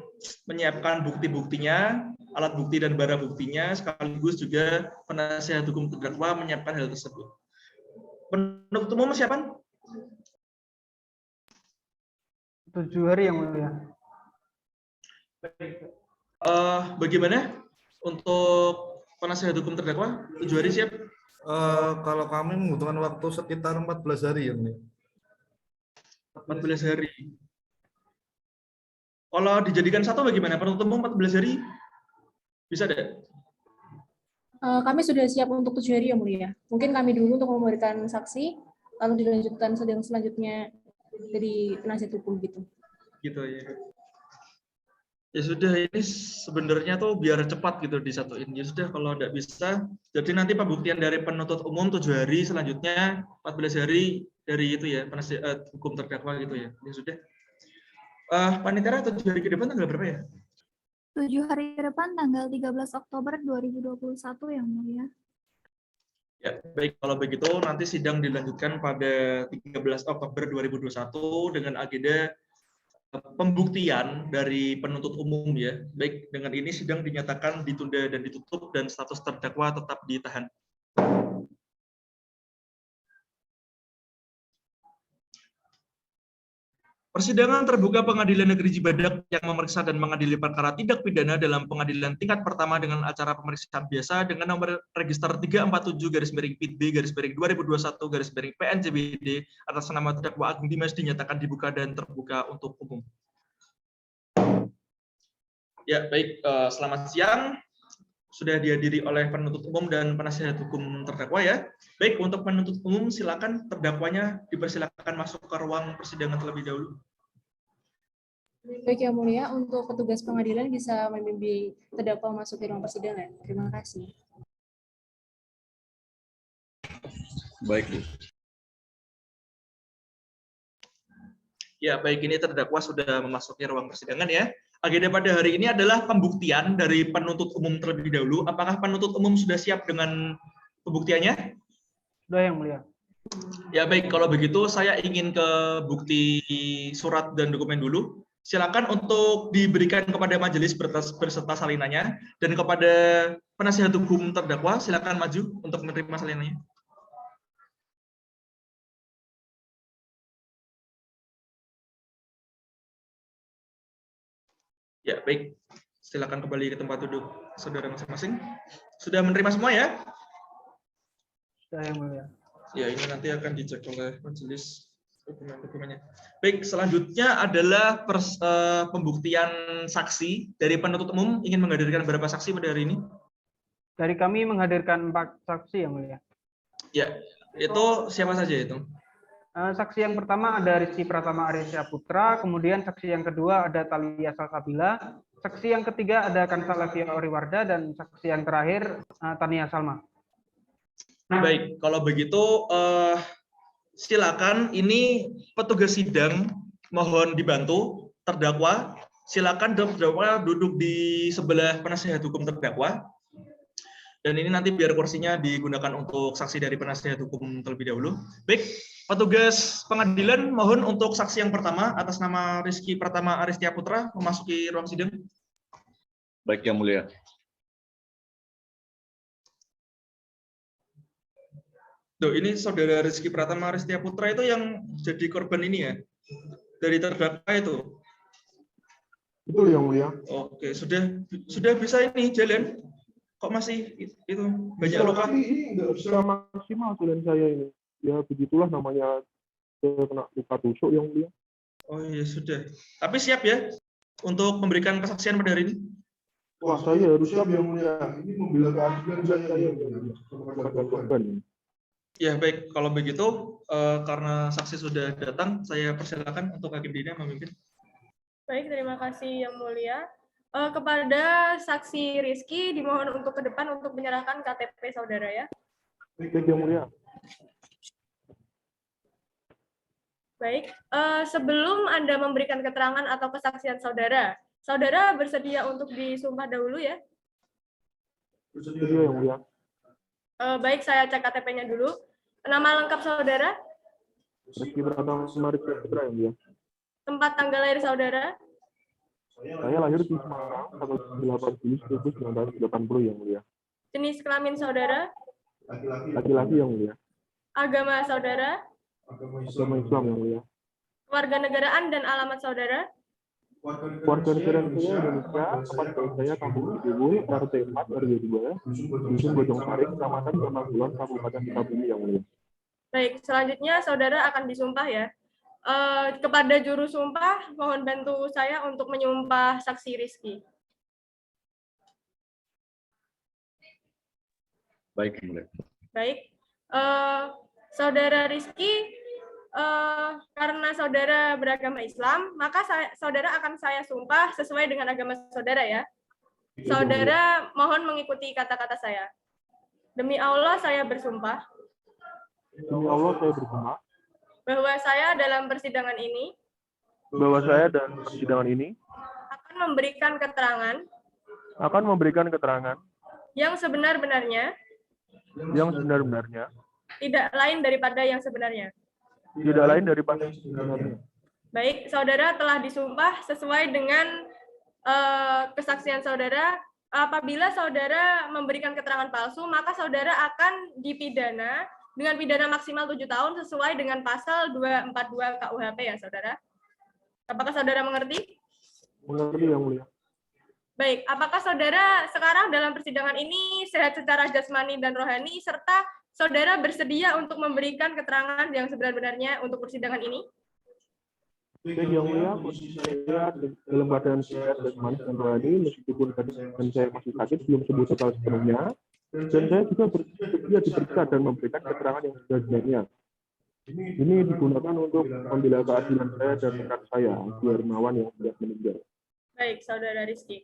Speaker 2: menyiapkan bukti-buktinya, alat bukti dan barang buktinya, sekaligus juga penasihat hukum terdakwa menyiapkan hal tersebut. Penuntut umum siapa?
Speaker 4: 7 hari yang mulia.
Speaker 2: Bagaimana untuk penasihat hukum terdakwa? 7 hari siap?
Speaker 6: Kalau kami membutuhkan waktu sekitar 14 hari ya, Nih.
Speaker 2: 14 hari. Kalau dijadikan satu bagaimana? Penuntut umum 14 hari? Bisa ada?
Speaker 12: Kami sudah siap untuk 7 hari yang mulia. Mungkin kami dulu untuk memberikan saksi, lalu dilanjutkan sidang selanjutnya dari penasihat hukum gitu.
Speaker 2: Gitu ya. Ya sudah, ini sebenarnya tuh biar cepat gitu disatuin. Ya sudah, kalau tidak bisa, jadi nanti pembuktian dari penuntut umum 7 hari, selanjutnya 14 hari dari itu ya, penasihat hukum terdakwa gitu ya. Ya sudah. Panitera 7 hari ke depan tanggal berapa ya?
Speaker 1: 7 hari ke depan tanggal 13 Oktober 2021 yang mulia.
Speaker 2: Ya, baik, kalau begitu nanti sidang dilanjutkan pada 13 Oktober 2021 dengan agenda pembuktian dari penuntut umum ya. Baik, dengan ini sidang dinyatakan ditunda dan ditutup dan status terdakwa tetap ditahan. Persidangan terbuka Pengadilan Negeri Cibadak yang memeriksa dan mengadili perkara tindak pidana dalam pengadilan tingkat pertama dengan acara pemeriksaan biasa dengan nomor register 347/PIB/2021/PNJBD atas nama terdakwa Agung Dimas dinyatakan dibuka dan terbuka untuk umum. Ya, baik, selamat siang. Sudah dihadiri oleh penuntut umum dan penasihat hukum terdakwa ya. Baik, untuk penuntut umum silakan terdakwanya dipersilakan masuk ke ruang persidangan terlebih dahulu.
Speaker 12: Baik yang mulia, untuk petugas pengadilan bisa membimbing terdakwa masuk ke ruang persidangan. Terima kasih.
Speaker 11: Baik, Bu.
Speaker 2: Ya, baik, ini terdakwa sudah memasuki ruang persidangan ya. Agenda pada hari ini adalah pembuktian dari penuntut umum terlebih dahulu. Apakah penuntut umum sudah siap dengan pembuktiannya?
Speaker 4: Sudah yang mulia.
Speaker 2: Ya, baik, kalau begitu saya ingin ke bukti surat dan dokumen dulu. Silakan untuk diberikan kepada majelis berserta salinannya, dan kepada penasihat hukum terdakwa silakan maju untuk menerima salinannya. Ya, baik. Silakan kembali ke tempat duduk saudara masing-masing. Sudah menerima semua ya?
Speaker 4: Sudah yang mulia.
Speaker 2: Ya, ini nanti akan dicek oleh majelis dokumen-dokumennya. Baik, selanjutnya adalah pembuktian saksi dari penuntut umum. Ingin menghadirkan beberapa saksi pada hari ini?
Speaker 4: Dari kami menghadirkan 4 saksi yang mulia.
Speaker 2: Ya, itu siapa saja itu?
Speaker 4: Saksi yang pertama ada Rizky Pratama Arya Putra, kemudian saksi yang kedua ada Thalia Salsabila, saksi yang ketiga ada Kansalevia Oriwarda, dan saksi yang terakhir Tania Salma.
Speaker 2: Baik, kalau begitu silakan, ini petugas sidang mohon dibantu terdakwa. Silakan terdakwa duduk di sebelah penasihat hukum terdakwa. Dan ini nanti biar kursinya digunakan untuk saksi dari penasihat hukum terlebih dahulu. Baik, petugas pengadilan mohon untuk saksi yang pertama atas nama Rizky Pratama Aristia Putra memasuki ruang sidang.
Speaker 11: Baik, Yang Mulia.
Speaker 2: Duh, ini saudara Rizky Pratama Aristia Putra itu yang jadi korban ini ya? Dari terdakwa itu?
Speaker 7: Betul, Yang Mulia.
Speaker 2: Oke, sudah bisa ini jalan? Kok masih itu banyak luka?
Speaker 7: Tapi ini nggak bisa maksimal jalan saya ini. Ya begitulah namanya kena luka tusuk, Yang Mulia.
Speaker 2: Oh iya sudah. Tapi siap ya untuk memberikan kesaksian pada hari ini?
Speaker 7: Wah, saya harus siap, Yang Mulia. Ini membela keadilan saya. Korban.
Speaker 2: Ya baik, kalau begitu karena saksi sudah datang, saya persilakan untuk Hakim Dina memimpin.
Speaker 3: Baik, terima kasih Yang Mulia. Kepada saksi Rizky dimohon untuk ke depan untuk menyerahkan KTP saudara ya.
Speaker 7: Baik, Yang Mulia.
Speaker 3: Baik, sebelum Anda memberikan keterangan atau kesaksian saudara, saudara bersedia untuk disumpah dahulu ya?
Speaker 7: Bersedia, Yang Mulia.
Speaker 3: Baik, saya cek KTP-nya dulu. Nama lengkap saudara?
Speaker 7: Rizky Pratama Aristia Putra, Yang Mulia.
Speaker 3: Tempat tanggal lahir saudara?
Speaker 7: Saya lahir di Semarang tanggal 8 Juli 1980, Yang Mulia.
Speaker 3: Jenis kelamin saudara?
Speaker 7: Laki-laki, Yang Mulia.
Speaker 3: Agama saudara?
Speaker 7: Agama Islam, Yang Mulia.
Speaker 3: Kewarganegaraan dan alamat saudara?
Speaker 7: Warga negara saya Indonesia, tempat tinggal saya Kampung Cibubur, RT 4 RW 2, Dusun Bojong Sari, Kecamatan Kemagulan, Kabupaten Sukabumi, Yang Mulia.
Speaker 3: Baik, selanjutnya saudara akan disumpah ya. Kepada juru sumpah, mohon bantu saya untuk menyumpah saksi Rizky.
Speaker 11: Baik, Yang Mulia.
Speaker 3: Baik, saudara Rizky, karena saudara beragama Islam, maka saudara akan saya sumpah sesuai dengan agama saudara ya. Saudara mohon mengikuti kata-kata saya. Demi Allah saya bersumpah.
Speaker 7: Demi Allah saya bersumpah.
Speaker 3: Bahwa saya dalam persidangan ini.
Speaker 7: Bahwa saya dalam persidangan ini.
Speaker 3: Akan memberikan keterangan.
Speaker 7: Akan memberikan keterangan.
Speaker 3: Yang sebenar-benarnya.
Speaker 7: Yang sebenar-benarnya.
Speaker 3: Tidak lain daripada yang sebenarnya.
Speaker 7: Tidak lain daripada yang sebenarnya.
Speaker 3: Baik, saudara telah disumpah sesuai dengan kesaksian saudara. Apabila saudara memberikan keterangan palsu, maka saudara akan dipidana dengan pidana maksimal 7 tahun sesuai dengan pasal 242 KUHP ya, saudara. Apakah saudara mengerti?
Speaker 7: Mengerti, Yang Mulia.
Speaker 3: Baik, apakah saudara sekarang dalam persidangan ini sehat secara jasmani dan rohani, serta saudara bersedia untuk memberikan keterangan yang sebenar-benarnya untuk persidangan ini?
Speaker 7: Baik, Yang Mulia, posisi saya dalam keadaan sehat jasmani dan rohani, meskipun badan saya masih sakit, belum sembuh total sepenuhnya, dan saya juga bersedia diperiksa dan memberikan keterangan yang sebenarnya. Ini digunakan untuk membela keadilan saya dan rekan saya, Andi Hermawan yang sudah meninggal.
Speaker 3: Baik, saudara Rizky.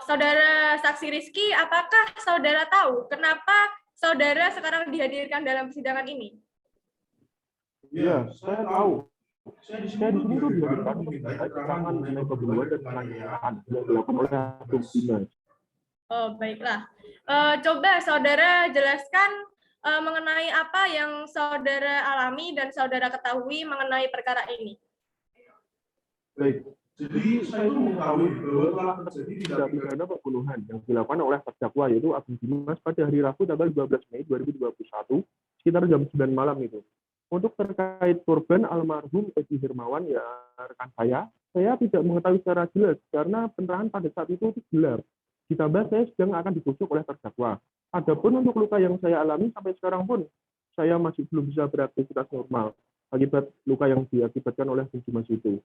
Speaker 3: Saudara saksi Rizky, apakah saudara tahu kenapa saudara sekarang dihadirkan dalam persidangan ini?
Speaker 7: Iya, saya tahu. Saya di sini tuh dihadirkan keterangan mengenai pembunuhan dan penganiayaan yang dilakukan oleh Hakim Dina.
Speaker 3: Oh, baiklah. Coba saudara jelaskan mengenai apa yang saudara alami dan saudara ketahui mengenai perkara ini.
Speaker 7: Baik. Jadi saya mengetahui bahwa telah terjadi tindak pidana pembunuhan yang dilakukan oleh terdakwa yaitu Agung Dimas pada hari Rabu tanggal 12 Mei 2021 sekitar jam 9 malam itu. Untuk terkait korban almarhum Edi Hermawan ya rekan saya tidak mengetahui secara jelas karena penerangan pada saat itu gelap. Ditambah saya sedang akan ditusuk oleh terdakwa. Adapun untuk luka yang saya alami sampai sekarang pun saya masih belum bisa beraktivitas normal akibat luka yang diakibatkan oleh Agung Dimas itu.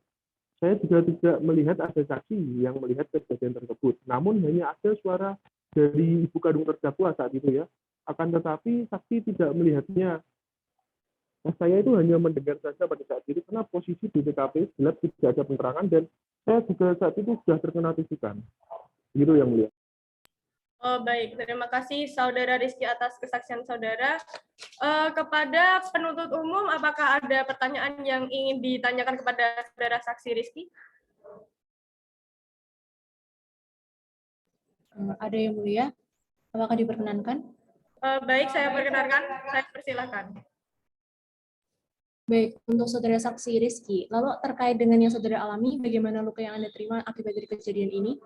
Speaker 7: Saya juga tidak melihat ada saksi yang melihat kejadian tersebut. Namun hanya ada suara dari ibu kandung terdakwa saat itu ya. Akan tetapi saksi tidak melihatnya. Nah, saya itu hanya mendengar saja pada saat itu karena posisi di TKP gelap, tidak ada penerangan, dan saya juga saat itu sudah terkena tusukan. Gitu yang mulia.
Speaker 3: Oh, baik, terima kasih Saudara Rizky atas kesaksian Saudara. Kepada penuntut umum, apakah ada pertanyaan yang ingin ditanyakan kepada Saudara Saksi Rizky?
Speaker 12: Ada yang mulia? Apakah diperkenankan?
Speaker 3: Baik, saya perkenalkan, saya persilahkan.
Speaker 12: Baik, untuk Saudara Saksi Rizky, lalu terkait dengan yang Saudara alami, bagaimana luka yang Anda terima akibat dari kejadian ini?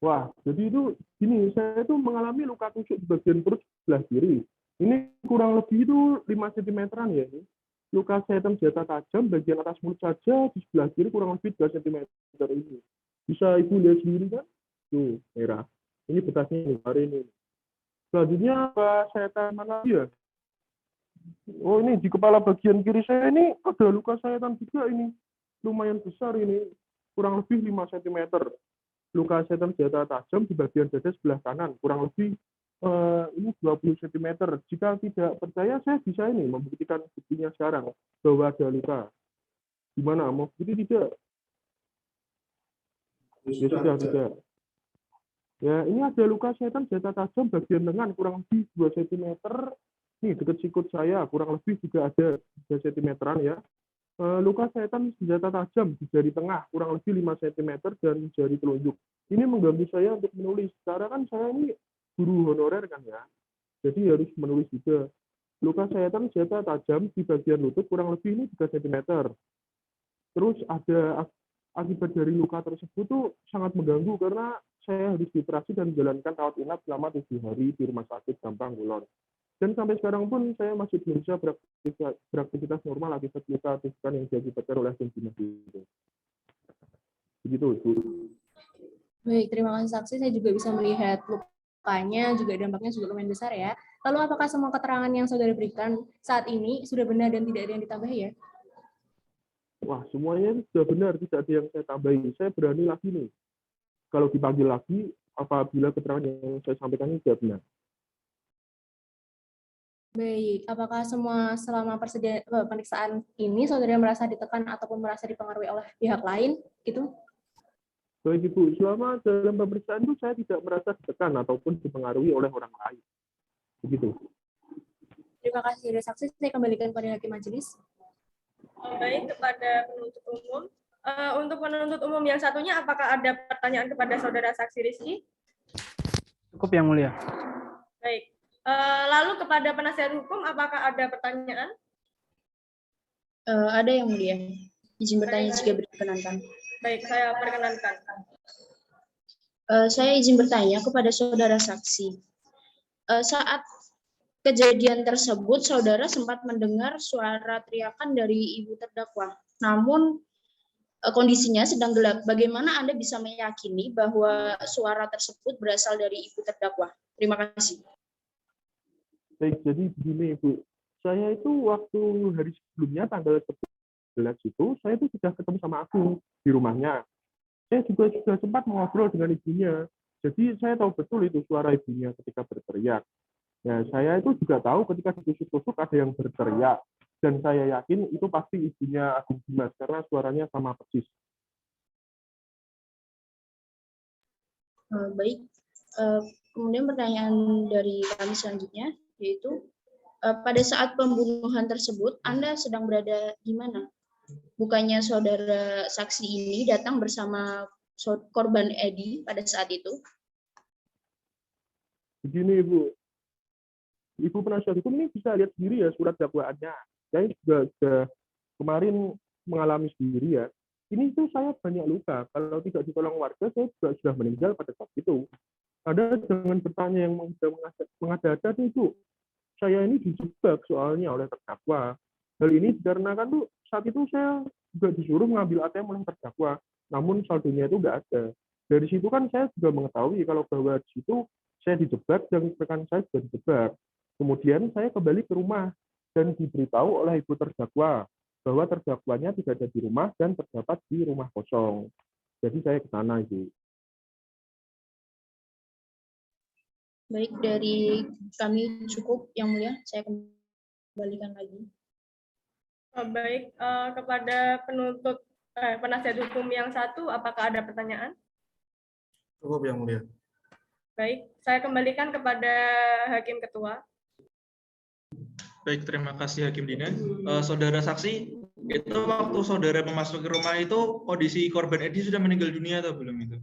Speaker 7: Wah, jadi itu gini, saya itu mengalami luka tusuk di bagian perut sebelah kiri. Ini kurang lebih itu 5 cm-an ya. Ini. Luka sayatan senjata tajam bagian atas mulut saja di sebelah kiri kurang lebih 2 cm ini. Bisa Ibu lihat sendiri kan? Tuh, merah. Ini betasnya ini, hari ini. Selanjutnya, luka sayatan mana lagi ya? Oh, ini di kepala bagian kiri saya ini ada luka sayatan juga ini. Lumayan besar ini, kurang lebih 5 cm. Luka sayatan senjata tajam di bagian dada sebelah kanan, kurang lebih ini 20 cm. Jika tidak percaya, saya bisa ini membuktikan buktinya sekarang bahwa ada luka. Gimana? Mau bukti tidak? Ya sudah, tidak. Ya, ini ada luka sayatan senjata tajam bagian lengan, kurang lebih 2 cm. Nih, dekat sikut saya, kurang lebih juga ada 3 cm-an ya. Luka sayatan senjata tajam di jari tengah kurang lebih 5 cm dan jari telunjuk. Ini mengganggu saya untuk menulis. Karena kan saya ini guru honorer kan ya. Jadi harus menulis juga. Luka sayatan senjata tajam di bagian lutut kurang lebih ini 3 cm. Terus ada akibat dari luka tersebut tuh sangat mengganggu karena saya harus dioperasi dan menjalankan rawat inap selama 7 hari di Rumah Sakit Gampang Kulon. Dan sampai sekarang pun saya masih belum bisa beraktivitas normal akibat luka tusukan yang diakibatkan oleh benzina itu. Begitu, Bu.
Speaker 12: Baik, terima kasih saksi. Saya juga bisa melihat lukanya, juga dampaknya juga lumayan besar ya. Lalu apakah semua keterangan yang Saudara berikan saat ini sudah benar dan tidak ada yang ditambahi ya?
Speaker 7: Wah, semuanya sudah benar, tidak ada yang saya tambahi. Saya berani lagi nih. Kalau dipanggil lagi, apabila keterangan yang saya sampaikan ini sudah benar.
Speaker 12: Baik, apakah semua selama pemeriksaan ini Saudara merasa ditekan ataupun merasa dipengaruhi oleh pihak lain gitu?
Speaker 7: Baik Ibu, selama dalam pemeriksaan itu saya tidak merasa ditekan ataupun dipengaruhi oleh orang lain. Begitu.
Speaker 12: Terima kasih dari saksi, saya kembalikan kepada hakim majelis.
Speaker 3: Baik, kepada penuntut umum. Untuk penuntut umum yang satunya, apakah ada pertanyaan kepada Saudara Saksi Rizky?
Speaker 4: Cukup yang mulia.
Speaker 3: Baik. Lalu kepada penasihat hukum, apakah ada pertanyaan?
Speaker 13: Ada yang mulia. Izin bertanya jika diperkenankan.
Speaker 3: Baik, saya perkenankan.
Speaker 13: Saya izin bertanya kepada saudara saksi. Saat kejadian tersebut, saudara sempat mendengar suara teriakan dari ibu terdakwa. Namun kondisinya sedang gelap. Bagaimana Anda bisa meyakini bahwa suara tersebut berasal dari ibu terdakwa? Terima kasih.
Speaker 7: Baik, jadi begini Ibu. Saya itu waktu hari sebelumnya tanggal 11 itu, saya itu sudah ketemu sama aku di rumahnya. Saya juga sudah sempat mengobrol dengan ibunya. Jadi saya tahu betul itu suara ibunya ketika berteriak. Ya, saya itu juga tahu ketika ditusuk-tusuk ada yang berteriak. Dan saya yakin itu pasti ibunya Agung Dimas, karena suaranya sama persis.
Speaker 13: Baik. Kemudian pertanyaan dari kami selanjutnya, yaitu pada saat pembunuhan tersebut, Anda sedang berada di mana? Bukannya saudara saksi ini datang bersama korban Edi pada saat itu?
Speaker 7: Begini Ibu, Ibu penasihat hukum ini bisa lihat sendiri ya surat dakwaannya. Saya juga sudah kemarin mengalami sendiri ya. Ini tuh saya banyak luka. Kalau tidak ditolong warga, saya juga sudah meninggal pada saat itu. Anda jangan bertanya yang mengada-ada itu. Saya ini dijebak soalnya oleh terdakwa. Hal ini dikarenakan tuh saat itu saya juga disuruh mengambil ATM oleh terdakwa, namun saldonya itu nggak ada. Dari situ kan saya juga mengetahui kalau bahwa di situ saya dijebak dan rekan saya juga dijebak. Kemudian saya kembali ke rumah dan diberitahu oleh ibu terdakwa bahwa terdakwanya tidak ada di rumah dan terdapat di rumah kosong. Jadi saya ke sana Ibu.
Speaker 13: Baik, dari kami cukup, Yang Mulia. Saya kembalikan lagi.
Speaker 3: Baik, kepada penuntut penasihat hukum yang satu, apakah ada pertanyaan?
Speaker 6: Cukup, Yang Mulia.
Speaker 3: Baik, saya kembalikan kepada Hakim Ketua.
Speaker 2: Baik, terima kasih Hakim Dina. Saudara saksi, itu waktu saudara memasuki rumah itu kondisi korban Edi sudah meninggal dunia atau belum itu?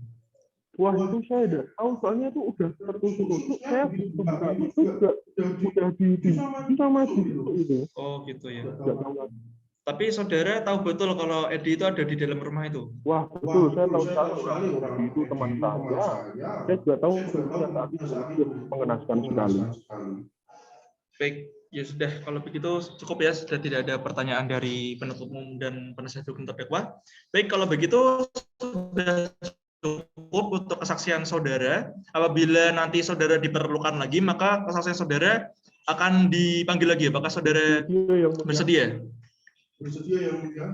Speaker 7: Wah, itu saya udah tahu, soalnya itu udah tertusuk-tusuk, saya buka itu udah di sama itu.
Speaker 2: Oh gitu ya.
Speaker 7: Nggak tahu lagi.
Speaker 2: Tapi saudara tahu betul kalau Edi itu ada di dalam rumah itu?
Speaker 7: Wah, betul, saya tahu sekali Edi itu teman saya. Saya juga tahu kondisinya saat itu mengenaskan sekali.
Speaker 2: Baik, ya sudah, kalau begitu cukup ya, sudah tidak ada pertanyaan dari penuntut umum dan penasihat hukum terdakwa. Baik, kalau begitu sudah cukup untuk kesaksian saudara. Apabila nanti saudara diperlukan lagi, maka kesaksian saudara akan dipanggil lagi. Apakah saudara bersedia?
Speaker 14: Bersedia, Yang Mulia.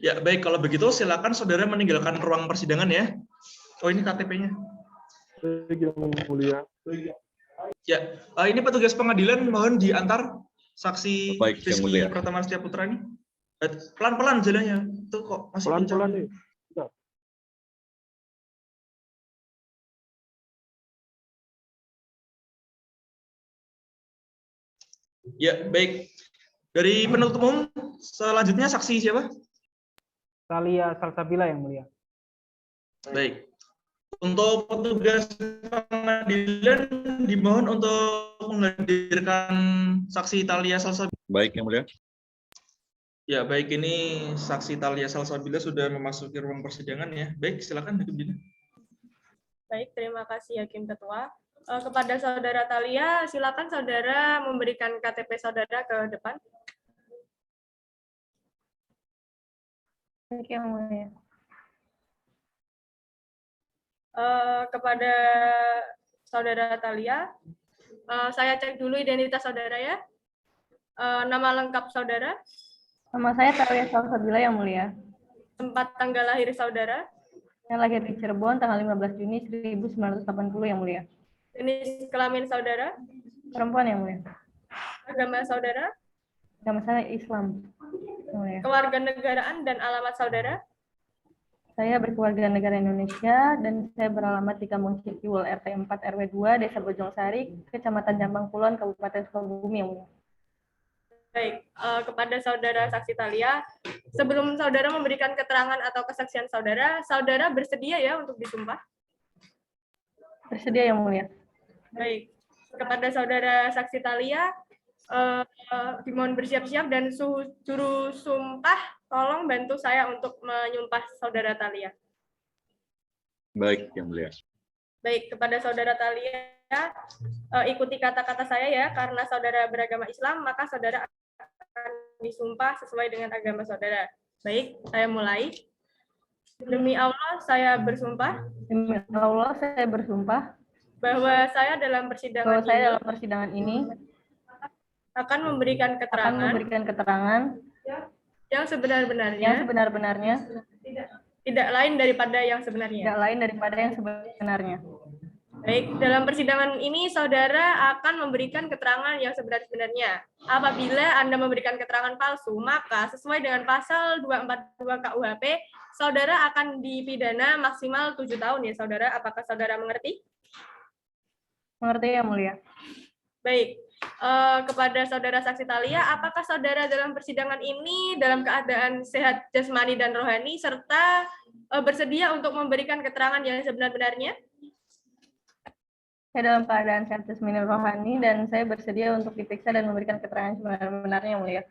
Speaker 2: Ya, baik, kalau begitu silakan saudara meninggalkan ruang persidangan ya. Oh, ini KTP-nya.
Speaker 7: Baik, Yang Mulia.
Speaker 2: Ya, ini petugas pengadilan mohon diantar saksi
Speaker 11: Baik, Yang
Speaker 2: Rizky
Speaker 11: Mulia.
Speaker 2: Pratama Setia Putra ini. Pelan-pelan jalannya. Itu kok masih
Speaker 7: Pelan-pelan nih.
Speaker 2: Ya, baik. Dari penuntut umum, selanjutnya saksi siapa?
Speaker 4: Thalia Salsabila, Yang Mulia.
Speaker 2: Baik. Untuk petugas pengadilan dimohon untuk menghadirkan saksi Thalia Salsabila.
Speaker 11: Baik, Yang Mulia.
Speaker 2: Ya, baik, ini saksi Thalia Salsabila sudah memasuki ruang persidangan ya. Baik, silakan Hakim Dina.
Speaker 3: Baik, terima kasih Hakim Ketua. Kepada Saudara Thalia, silakan Saudara memberikan KTP Saudara ke depan.
Speaker 9: Baik, Yang Mulia.
Speaker 3: Kepada Saudara Thalia, saya cek dulu identitas Saudara ya. Nama lengkap Saudara.
Speaker 9: Nama saya Thalia Salsabila, Yang Mulia.
Speaker 3: Tempat tanggal lahir Saudara.
Speaker 9: Yang lahir di Cirebon tanggal 15 Juni 1980, Yang Mulia.
Speaker 3: Jenis kelamin Saudara.
Speaker 9: Perempuan, Yang Mulia.
Speaker 3: Agama Saudara.
Speaker 9: Agama saya Islam, Yang Mulia.
Speaker 3: Kewarganegaraan dan alamat Saudara.
Speaker 9: Saya berkeluarga negara Indonesia dan saya beralamat di Kampung Cikiwul RT 4 RW 2 Desa Bojongsari, Kecamatan Jambang Kulon, Kabupaten Sukabumi, Yang Mulia.
Speaker 3: Baik, kepada Saudara Saksi Thalia, sebelum Saudara memberikan keterangan atau kesaksian Saudara, Saudara bersedia ya untuk disumpah?
Speaker 9: Bersedia, Yang Mulia.
Speaker 3: Baik, kepada Saudara Saksi Thalia, dimohon bersiap-siap dan juru sumpah, tolong bantu saya untuk menyumpah Saudara Thalia.
Speaker 11: Baik, Yang Mulia.
Speaker 3: Baik, kepada Saudara Thalia, ikuti kata-kata saya ya, karena Saudara beragama Islam, maka Saudara akan disumpah sesuai dengan agama Saudara. Baik, saya mulai. Demi Allah, saya bersumpah.
Speaker 9: Demi Allah, saya bersumpah.
Speaker 3: Bahwa saya dalam
Speaker 9: persidangan ini
Speaker 3: akan memberikan keterangan yang sebenar-benarnya, tidak lain daripada yang sebenarnya. Baik, dalam persidangan ini Saudara akan memberikan keterangan yang sebenar-benarnya. Apabila Anda memberikan keterangan palsu, maka sesuai dengan pasal 242 KUHP, Saudara akan dipidana maksimal 7 tahun ya Saudara. Apakah Saudara mengerti?
Speaker 9: Mengerti, Yang Mulia.
Speaker 3: Baik, kepada Saudara Saksi Thalia, apakah Saudara dalam persidangan ini dalam keadaan sehat jasmani dan rohani, serta bersedia untuk memberikan keterangan yang sebenar-benarnya?
Speaker 9: Saya dalam keadaan sehat jasmani dan rohani, dan saya bersedia untuk diperiksa dan memberikan keterangan sebenar-benarnya, Yang Mulia.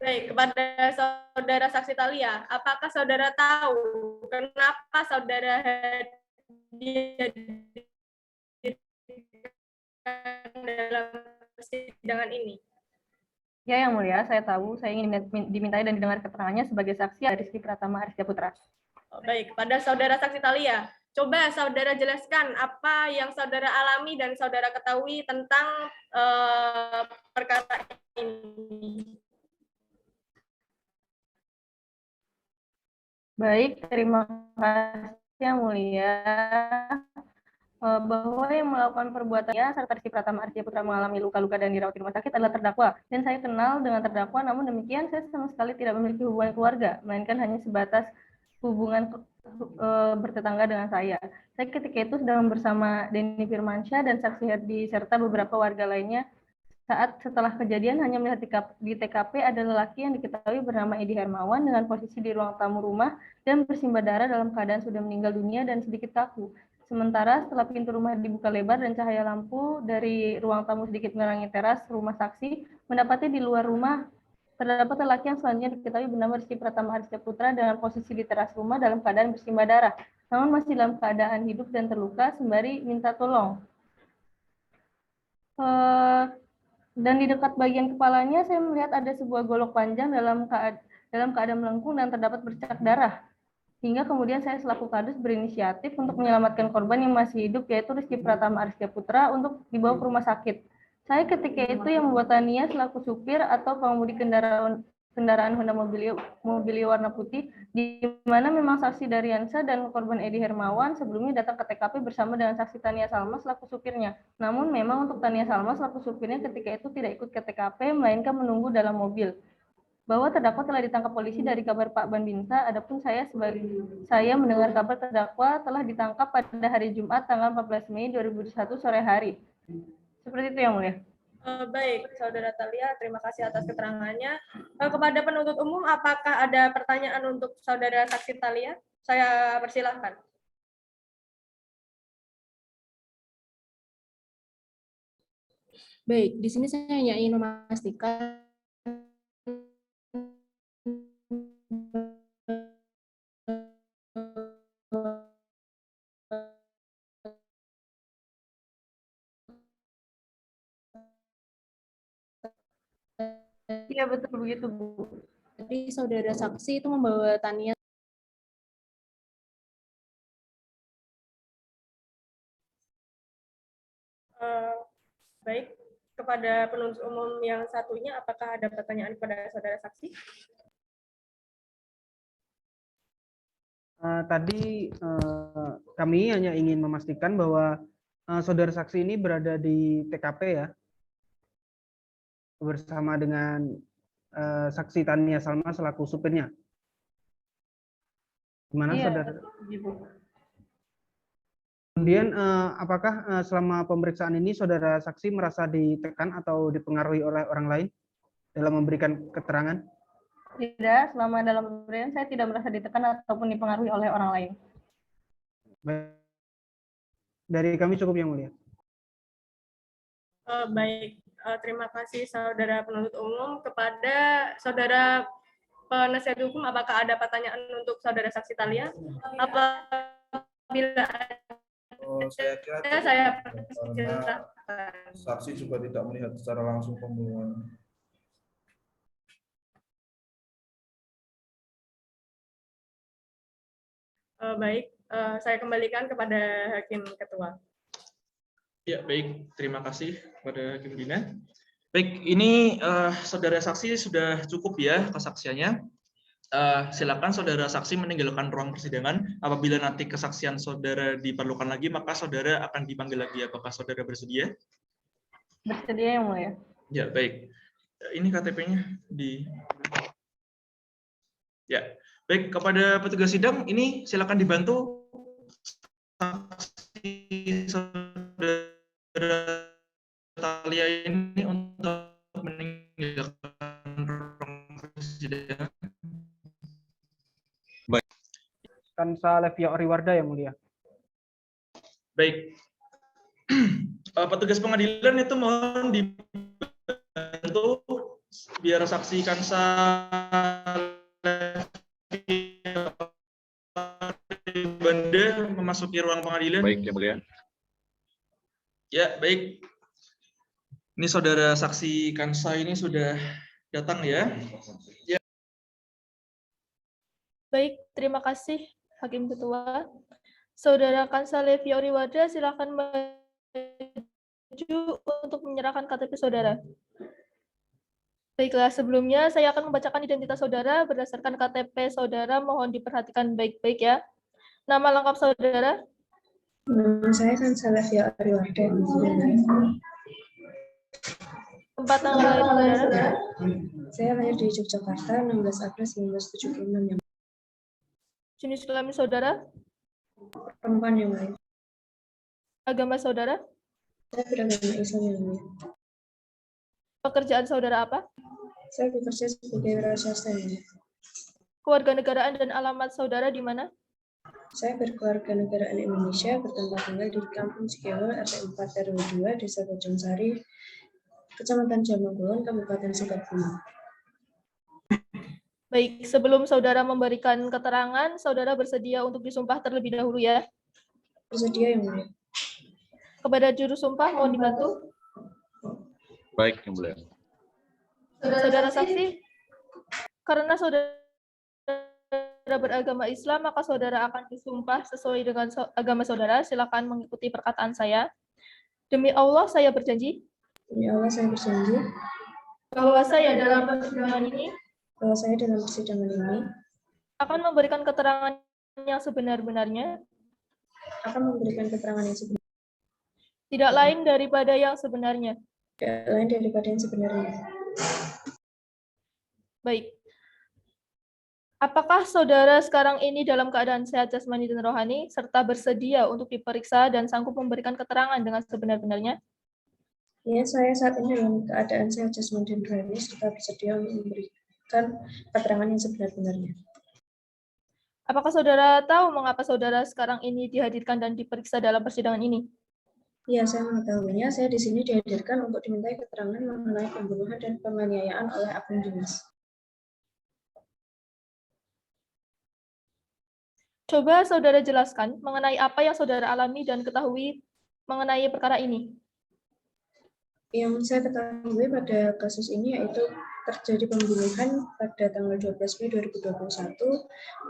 Speaker 3: Baik, kepada Saudara Saksi Thalia, apakah Saudara tahu kenapa Saudara dalam persidangan ini?
Speaker 9: Ya, Yang Mulia, saya tahu. Saya ingin dimintai dan didengar keterangannya sebagai saksi Rizky Pratama Setia Putra.
Speaker 3: Baik, pada Saudara Saksi Thalia, coba Saudara jelaskan apa yang Saudara alami dan Saudara ketahui tentang perkara ini.
Speaker 9: Baik, terima kasih Yang Mulia. bahwa yang melakukan perbuatannya serta Rizky Pratama Arja Putra mengalami luka-luka dan dirawat di rumah sakit adalah terdakwa. Dan saya kenal dengan terdakwa, namun demikian saya sama sekali tidak memiliki hubungan keluarga, melainkan hanya sebatas hubungan bertetangga dengan saya. Saya ketika itu sedang bersama Denny Firmansyah dan saksi Herdi serta beberapa warga lainnya. Saat setelah kejadian hanya melihat di TKP ada lelaki yang diketahui bernama Edi Hermawan dengan posisi di ruang tamu rumah dan bersimbah darah dalam keadaan sudah meninggal dunia dan sedikit kaku. Sementara setelah pintu rumah dibuka lebar dan cahaya lampu dari ruang tamu sedikit menerangi teras rumah saksi, mendapati di luar rumah terdapat lelaki yang selanjutnya diketahui bernama Rizky Pratama Arja Putra dengan posisi di teras rumah dalam keadaan bersimbah darah, namun masih dalam keadaan hidup dan terluka sembari minta tolong. Dan di dekat bagian kepalanya saya melihat ada sebuah golok panjang dalam keadaan melengkung dan terdapat bercak darah. Hingga kemudian saya selaku kadus berinisiatif untuk menyelamatkan korban yang masih hidup, yaitu Rizky Pratama Arja Putra, untuk dibawa ke rumah sakit. Saya ketika itu yang membuat Tania selaku supir atau pengemudi kendaraan Honda Mobilio warna putih, di mana memang saksi Daryansa dan korban Edi Hermawan sebelumnya datang ke TKP bersama dengan saksi Tania Salma selaku supirnya. Namun memang untuk Tania Salma selaku supirnya ketika itu tidak ikut ke TKP, melainkan menunggu dalam mobil. Bahwa terdakwa telah ditangkap polisi dari kabar Pak Banbinsa, adapun saya mendengar kabar terdakwa telah ditangkap pada hari Jumat tanggal 14 Mei 2021 sore hari. Seperti itu yang mulia.
Speaker 3: Baik, Saudara Thalia, terima kasih atas keterangannya. Kepada penuntut umum, apakah ada pertanyaan untuk Saudara Saksi Thalia? Saya persilahkan.
Speaker 12: Baik, di sini saya hanya ingin memastikan
Speaker 9: Iya betul begitu, Bu.
Speaker 12: Jadi saudara saksi itu membawa Tania.
Speaker 3: Baik, kepada penuntut umum yang satunya, apakah ada pertanyaan kepada saudara saksi?
Speaker 4: Tadi kami hanya ingin memastikan bahwa saudara saksi ini berada di TKP ya, bersama dengan saksi Tania Salma selaku supirnya. Gimana saudara? Kemudian apakah selama pemeriksaan ini saudara saksi merasa ditekan atau dipengaruhi oleh orang lain dalam memberikan keterangan?
Speaker 9: Tidak, selama dalam pemberian saya tidak merasa ditekan ataupun dipengaruhi oleh orang lain.
Speaker 4: Dari kami cukup yang mulia.
Speaker 3: Baik, terima kasih saudara penuntut umum. Kepada saudara penasihat hukum, apakah ada pertanyaan untuk saudara saksi Thalia? Apabila
Speaker 6: saya kira
Speaker 3: saya
Speaker 6: karena saksi juga tidak melihat secara langsung pembunuhan.
Speaker 3: Baik, saya kembalikan kepada Hakim Ketua.
Speaker 2: Ya, baik. Terima kasih kepada Hakim Dina. Baik, ini saudara saksi sudah cukup ya kesaksiannya. Silakan saudara saksi meninggalkan ruang persidangan. Apabila nanti kesaksian saudara diperlukan lagi, maka saudara akan dipanggil lagi. Apakah saudara bersedia?
Speaker 9: Bersedia yang mulia.
Speaker 2: Ya, baik. Ini KTP-nya di. Ya, baik. Kepada petugas sidang, ini silakan dibantu saksi saudara Thalia ini untuk meninggalkan ruang persidangan.
Speaker 4: Baik. Kansa Levia Oriwarda yang mulia.
Speaker 2: Baik. Petugas pengadilan itu mohon dibantu biar saksi Kansa Banda memasuki ruang pengadilan.
Speaker 11: Baik, yang mulia.
Speaker 2: Ya, baik. Ini saudara saksi Kansa ini sudah datang ya. Ya.
Speaker 3: Baik, terima kasih Hakim Ketua. Saudara Kansa Levia Oriwarda, silakan maju untuk menyerahkan KTP saudara. Baiklah, sebelumnya saya akan membacakan identitas saudara berdasarkan KTP saudara. Mohon diperhatikan baik-baik ya. Nama lengkap saudara?
Speaker 5: Nama saya kan Salafia Ariwarda.
Speaker 3: Tempat tanggal lahir saudara?
Speaker 5: Saya lahir di Yogyakarta 16 April 1976.
Speaker 3: Jenis kelamin saudara?
Speaker 5: Perempuan yang lain.
Speaker 3: Agama saudara?
Speaker 5: Saya beragama Islam yang lain.
Speaker 3: Pekerjaan saudara apa?
Speaker 5: Saya bekerja sebagai wira swasta.
Speaker 3: Kewarganegaraan dan alamat saudara di mana?
Speaker 5: Saya berkewarganegaraan Indonesia, bertempat tinggal di Kampung Cikewel, RT 4 RW 2, Desa Bojongsari, Kecamatan Jamangkulon, Kabupaten Sukabumi.
Speaker 3: Baik, sebelum saudara memberikan keterangan, saudara bersedia untuk disumpah terlebih dahulu ya?
Speaker 5: Bersedia yang mulia.
Speaker 3: Kepada juru sumpah, mohon dibantu.
Speaker 11: Baik, yang mulia.
Speaker 3: Saudara saksi, karena saudara beragama Islam, maka saudara akan disumpah sesuai dengan agama saudara. Silakan mengikuti perkataan saya. Demi Allah, saya berjanji.
Speaker 5: Demi Allah, saya berjanji.
Speaker 3: Bahwa saya dalam persidangan ini akan memberikan keterangan yang sebenar-benarnya. Tidak lain daripada yang sebenarnya. Baik. Apakah saudara sekarang ini dalam keadaan sehat jasmani dan rohani, serta bersedia untuk diperiksa dan sanggup memberikan keterangan dengan sebenar-benarnya?
Speaker 5: Ya, saya saat ini dalam keadaan sehat jasmani dan rohani, serta bersedia untuk memberikan keterangan yang sebenar-benarnya.
Speaker 3: Apakah saudara tahu mengapa saudara sekarang ini dihadirkan dan diperiksa dalam persidangan ini?
Speaker 5: Ya, saya mengetahuinya. Saya di sini dihadirkan untuk dimintai keterangan mengenai pembunuhan dan penganiayaan oleh Agung Dimas.
Speaker 3: Coba saudara jelaskan mengenai apa yang saudara alami dan ketahui mengenai perkara ini.
Speaker 5: Yang saya ketahui pada kasus ini yaitu terjadi pembunuhan pada tanggal 12 Mei 2021,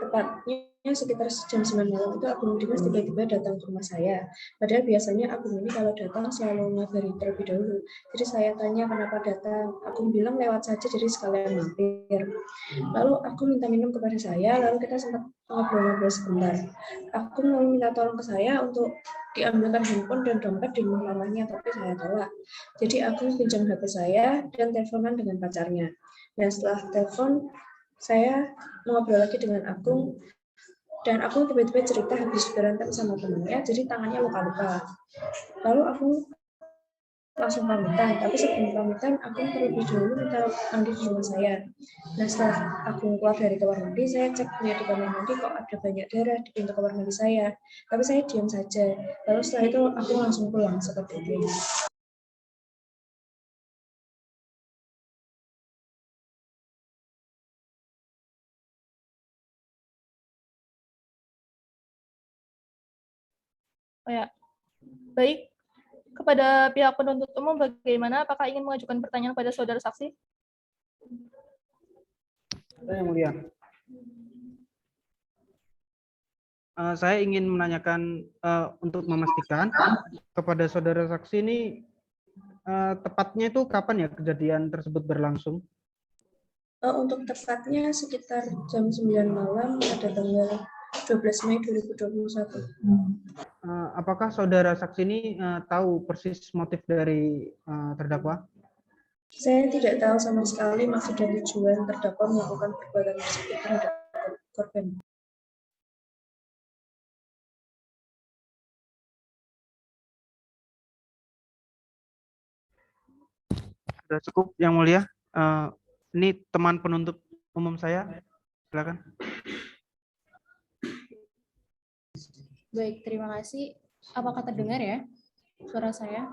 Speaker 5: tepatnya sekitar jam 9 malam itu Agung Dimas tiba-tiba datang ke rumah saya. Padahal biasanya Agung ini kalau datang selalu ngabari terlebih dahulu. Jadi saya tanya kenapa datang, Agung bilang lewat saja jadi sekalian mampir. Lalu Agung minta minum kepada saya, lalu kita sempat ngobrol-ngobrol sebentar. Agung lalu minta tolong ke saya untuk diambilkan handphone dan dompet di rumah mamanya, tapi saya tolak. Jadi Agung pinjam HP saya dan teleponan dengan pacarnya. Dan setelah telepon, saya ngobrol lagi dengan Agung, dan Agung tiba-tiba cerita habis berantem sama temannya, jadi tangannya luka-luka. Lalu Agung langsung pamitan, tapi sebelum pamitan, Agung terlebih dahulu minta mandi di rumah saya. Nah, setelah Agung keluar dari kamar mandi, saya cek lihat di kamar mandi kok ada banyak darah di pintu kamar mandi saya. Tapi saya diam saja. Lalu setelah itu Agung langsung pulang seperti itu.
Speaker 3: Oh ya, baik. Kepada pihak penuntut umum bagaimana? Apakah ingin mengajukan pertanyaan pada saudara saksi?
Speaker 4: Yang mulia. Saya ingin menanyakan untuk memastikan kepada saudara saksi ini tepatnya itu kapan ya kejadian tersebut berlangsung?
Speaker 5: Untuk tepatnya sekitar jam 9 malam pada tanggal 12 Mei 2021.
Speaker 4: Apakah saudara saksi ini tahu persis motif dari terdakwa?
Speaker 5: Saya tidak tahu sama sekali maksud dan tujuan terdakwa melakukan perbuatan tersebut terhadap korban.
Speaker 4: Sudah cukup, Yang Mulia. Ini teman penuntut umum saya. Silakan.
Speaker 12: Baik, terima kasih. Apakah terdengar ya suara saya?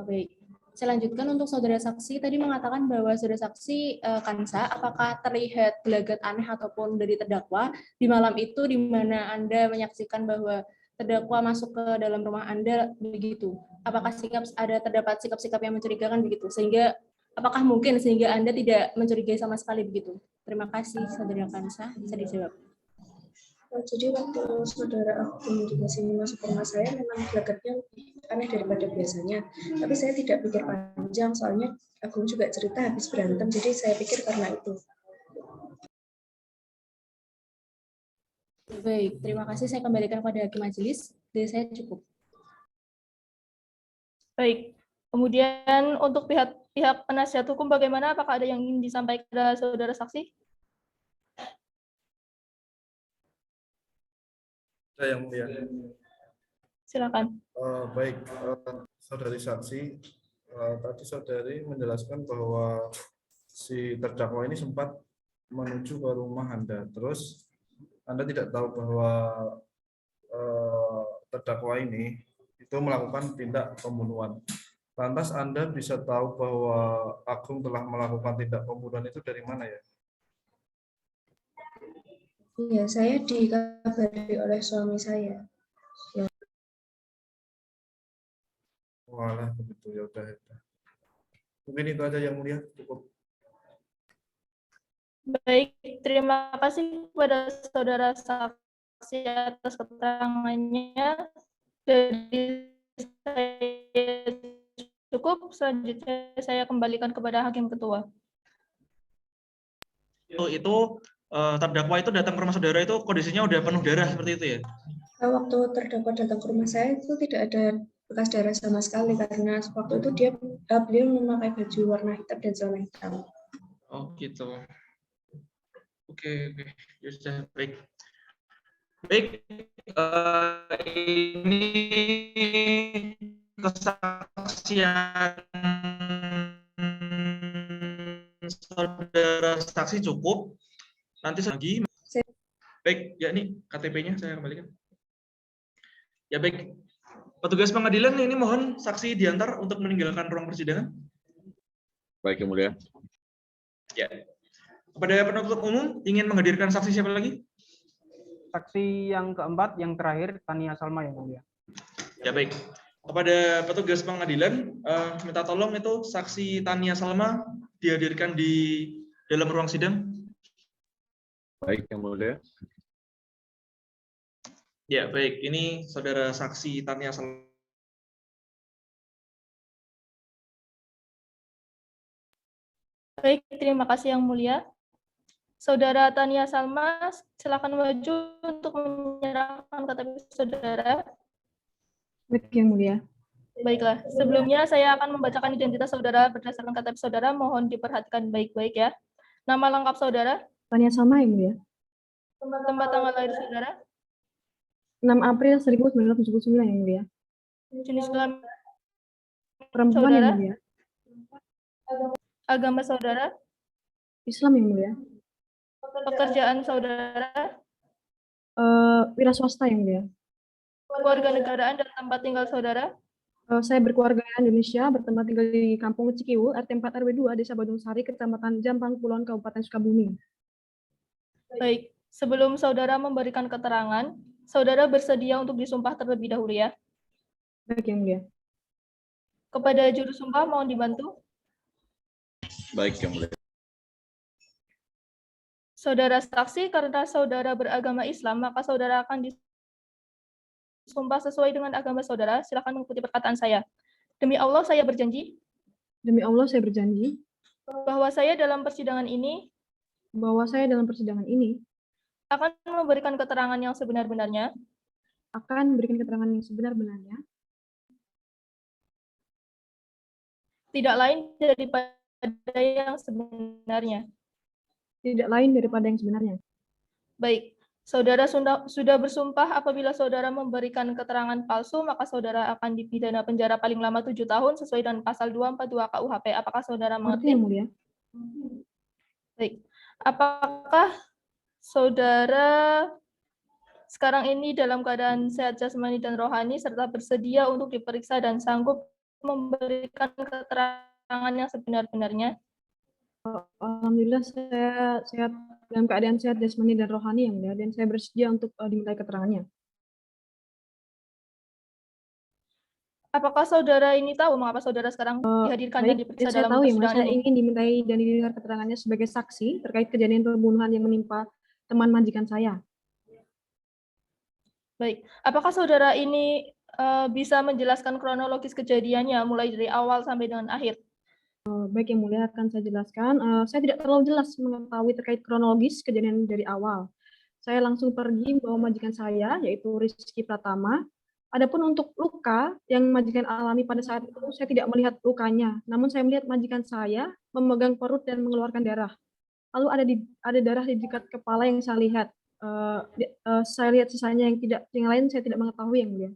Speaker 12: Baik. Saya lanjutkan untuk saudara saksi. Tadi mengatakan bahwa saudara saksi Kansa, apakah terlihat gelagat aneh ataupun dari terdakwa di malam itu di mana Anda menyaksikan bahwa terdakwa masuk ke dalam rumah Anda begitu? Apakah terdapat sikap-sikap yang mencurigakan begitu? Sehingga apakah mungkin sehingga Anda tidak mencurigai sama sekali begitu? Terima kasih saudara Kansa. Bisa dijawab.
Speaker 5: Jadi waktu saudara Agung Dimas ini masuk ke rumah saya memang gelagatnya aneh daripada biasanya. Tapi saya tidak pikir panjang, soalnya Agung juga cerita habis berantem, jadi saya pikir karena itu.
Speaker 12: Baik, terima kasih. Saya kembalikan kepada hakim majelis. Dari saya cukup.
Speaker 3: Baik. Kemudian untuk pihak penasihat hukum bagaimana? Apakah ada yang ingin disampaikan kepada saudara saksi?
Speaker 6: Saya yang mulia.
Speaker 3: Silakan.
Speaker 6: Baik, saudari saksi, tadi saudari menjelaskan bahwa si terdakwa ini sempat menuju ke rumah Anda. Terus Anda tidak tahu bahwa terdakwa ini itu melakukan tindak pembunuhan. Lantas Anda bisa tahu bahwa Agung telah melakukan tindak pembunuhan itu dari mana ya?
Speaker 5: Iya, saya dikabari oleh suami saya. Ya.
Speaker 6: Walah, begitu ya udah. Mungkin itu aja yang mulia, cukup.
Speaker 3: Baik, terima kasih kepada saudara saksi atas keterangannya. Dari saya cukup, selanjutnya saya kembalikan kepada hakim ketua.
Speaker 2: Itu terdakwa itu datang ke rumah saudara itu kondisinya udah penuh darah seperti itu ya?
Speaker 5: Waktu terdakwa datang ke rumah saya itu tidak ada bekas darah sama sekali karena waktu itu beliau memakai baju warna hitam dan celana hitam.
Speaker 2: Oh gitu. Oke. Ya sudah, baik. Baik, ini kesaksian saudara saksi cukup. Nanti lagi. Baik, ya ini KTP-nya saya kembalikan. Ya baik, petugas pengadilan ini mohon saksi diantar untuk meninggalkan ruang persidangan.
Speaker 11: Baik, yang mulia.
Speaker 2: Ya. Kepada penuntut umum ingin menghadirkan saksi siapa lagi?
Speaker 4: Saksi yang keempat, yang terakhir, Tania Salma yang mulia.
Speaker 2: Ya baik. Kepada petugas pengadilan, minta tolong itu saksi Tania Salma dihadirkan di dalam ruang sidang.
Speaker 11: Baik, yang mulia.
Speaker 2: Ya baik, ini saudara saksi Tania Salma.
Speaker 3: Baik, terima kasih yang mulia. Saudara Tania Salma, silakan maju untuk menyerahkan KTP saudara.
Speaker 8: Baik, yang mulia.
Speaker 3: Baiklah, sebelumnya saya akan membacakan identitas saudara berdasarkan KTP saudara. Mohon diperhatikan baik-baik ya. Nama lengkap saudara?
Speaker 8: Tania Salma, yang mulia.
Speaker 3: Tempat tanggal lahir saudara?
Speaker 8: 6 April 1979, yang mulia.
Speaker 3: Jenis kelamin
Speaker 8: Perempuan,
Speaker 3: saudara?
Speaker 8: yang mulia.
Speaker 3: Agama saudara?
Speaker 8: Islam, yang mulia.
Speaker 3: Pekerjaan saudara?
Speaker 8: Wira swasta, yang mulia.
Speaker 3: Keluarga negaraan dan tempat tinggal saudara?
Speaker 8: Saya berkeluarga Indonesia, bertempat tinggal di Kampung Cikiwu, RT 4 RW 2, Desa Badung Sari, Kecamatan Jampang Kulon, Kabupaten Sukabumi.
Speaker 3: Baik, sebelum saudara memberikan keterangan, saudara bersedia untuk disumpah terlebih dahulu ya.
Speaker 8: Baik, yang mulia.
Speaker 3: Kepada juru sumpah mohon dibantu.
Speaker 11: Baik, yang mulia.
Speaker 3: Saudara saksi, karena saudara beragama Islam, maka saudara akan disumpah sesuai dengan agama saudara. Silakan mengikuti perkataan saya. Demi Allah saya berjanji.
Speaker 8: Demi Allah saya berjanji.
Speaker 3: Bahwa saya dalam persidangan ini.
Speaker 8: Bahwa saya dalam persidangan ini.
Speaker 3: Akan memberikan keterangan yang sebenar-benarnya.
Speaker 8: Akan memberikan keterangan yang sebenar-benarnya.
Speaker 3: Tidak lain daripada yang sebenarnya.
Speaker 8: Tidak lain daripada yang sebenarnya.
Speaker 3: Baik, saudara sudah bersumpah apabila saudara memberikan keterangan palsu, maka saudara akan dipidana penjara paling lama 7 tahun sesuai dengan pasal 242 KUHP. Apakah saudara mengerti?
Speaker 8: Yang mulia.
Speaker 3: Baik, apakah saudara sekarang ini dalam keadaan sehat jasmani dan rohani serta bersedia untuk diperiksa dan sanggup memberikan keterangan yang sebenar-benarnya?
Speaker 8: Alhamdulillah saya sehat, dalam keadaan sehat jasmani dan rohani, yang mulia, dan saya bersedia untuk dimintai keterangannya.
Speaker 3: Apakah saudara ini tahu mengapa saudara sekarang dihadirkan dan diperiksa dalam
Speaker 8: persidangan ini?
Speaker 3: persidangan
Speaker 8: Saya ingin dimintai dan didengar keterangannya sebagai saksi terkait kejadian pembunuhan yang menimpa teman majikan saya.
Speaker 3: Baik, apakah saudara ini bisa menjelaskan kronologis kejadiannya mulai dari awal sampai dengan akhir?
Speaker 8: Baik, yang mulia, akan saya jelaskan. Saya tidak terlalu jelas mengetahui terkait kronologis kejadian dari awal. Saya langsung pergi membawa majikan saya, yaitu Rizky Pratama. Adapun untuk luka yang majikan alami pada saat itu, saya tidak melihat lukanya. Namun saya melihat majikan saya memegang perut dan mengeluarkan darah. Lalu ada darah di dekat kepala yang saya lihat. Saya lihat sisanya yang lain saya tidak mengetahui, yang mulia.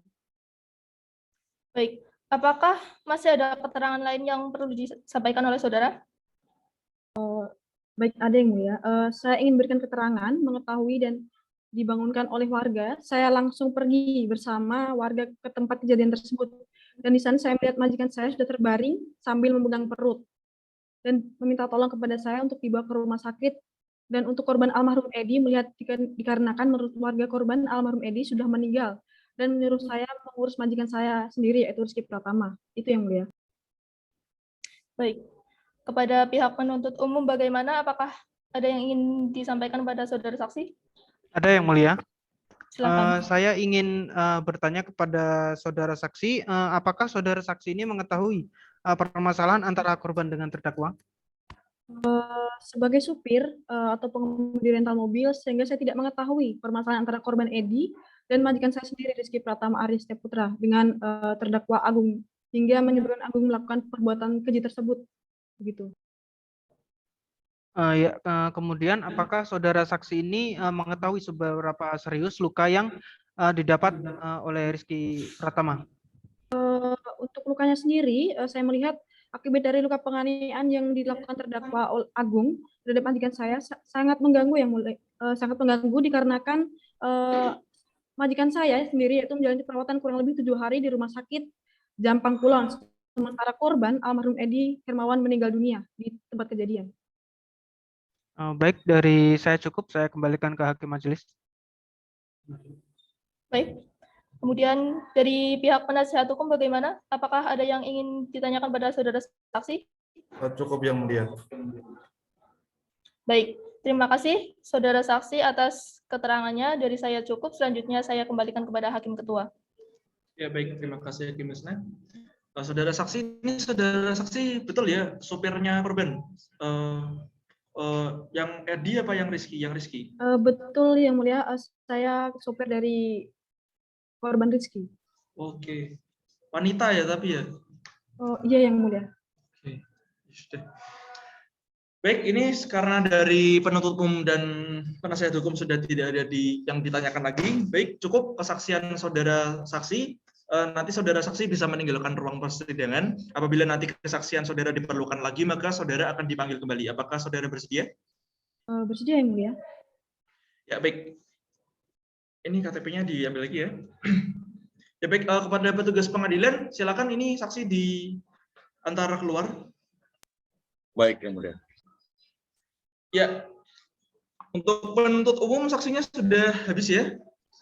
Speaker 3: Baik, apakah masih ada keterangan lain yang perlu disampaikan oleh saudara?
Speaker 8: Baik, ada yang mulia. Saya ingin berikan keterangan, mengetahui dan dibangunkan oleh warga. Saya langsung pergi bersama warga ke tempat kejadian tersebut. Dan di sana saya melihat majikan saya sudah terbaring sambil memegang perut dan meminta tolong kepada saya untuk dibawa ke rumah sakit. Dan untuk korban almarhum Edi, melihat dikarenakan menurut warga korban almarhum Edi sudah meninggal dan menyuruh saya mengurus majikan saya sendiri, yaitu Rizky Pratama. Itu yang mulia.
Speaker 3: Baik. Kepada pihak penuntut umum bagaimana? Apakah ada yang ingin disampaikan pada saudara saksi?
Speaker 4: Ada yang mulia.
Speaker 3: Silakan.
Speaker 4: Saya ingin bertanya kepada saudara saksi, apakah saudara saksi ini mengetahui permasalahan antara korban dengan terdakwa?
Speaker 8: Sebagai supir atau pengemudi rental mobil, sehingga saya tidak mengetahui permasalahan antara korban Edi dan majikan saya sendiri Rizky Pratama Arista Putra dengan terdakwa Agung, hingga menyebabkan Agung melakukan perbuatan keji tersebut. Begitu.
Speaker 4: Kemudian apakah saudara saksi ini mengetahui seberapa serius luka yang didapat oleh Rizky Pratama?
Speaker 8: Untuk lukanya sendiri, saya melihat akibat dari luka penganiayaan yang dilakukan terdakwa Agung terhadap majikan saya sangat mengganggu, yang mulai sangat mengganggu dikarenakan majikan saya sendiri yaitu menjalani perawatan kurang lebih 7 hari di rumah sakit Jampang Kulon, sementara korban almarhum Edi Hermawan meninggal dunia di tempat kejadian.
Speaker 4: Baik, dari saya cukup, saya kembalikan ke hakim majelis.
Speaker 3: Baik. Kemudian dari pihak penasihat hukum bagaimana? Apakah ada yang ingin ditanyakan pada saudara saksi?
Speaker 6: Cukup, yang mulia.
Speaker 3: Baik, terima kasih saudara saksi atas keterangannya. Dari saya cukup, selanjutnya saya kembalikan kepada hakim ketua.
Speaker 2: Ya baik, terima kasih Hakim Misna. Saudara saksi, ini saudara saksi betul ya supirnya korban? Yang Edi apa yang Rizky? Yang Rizky?
Speaker 8: Betul yang mulia, saya supir dari korban Rizky.
Speaker 2: Oke, wanita ya tapi ya?
Speaker 8: Oh iya yang mulia.
Speaker 2: Oke. Baik, ini karena dari penuntut umum dan penasihat hukum sudah tidak ada yang ditanyakan lagi. Baik, cukup kesaksian saudara saksi. Nanti saudara saksi bisa meninggalkan ruang persidangan. Apabila nanti kesaksian saudara diperlukan lagi, maka saudara akan dipanggil kembali. Apakah saudara bersedia?
Speaker 8: Bersedia yang mulia.
Speaker 2: Ya baik. Ini KTP-nya diambil lagi ya. Ya baik, kepada petugas pengadilan, silakan ini saksi di antara keluar.
Speaker 11: Baik, yang mulia.
Speaker 2: Ya, untuk penuntut umum saksinya sudah habis ya?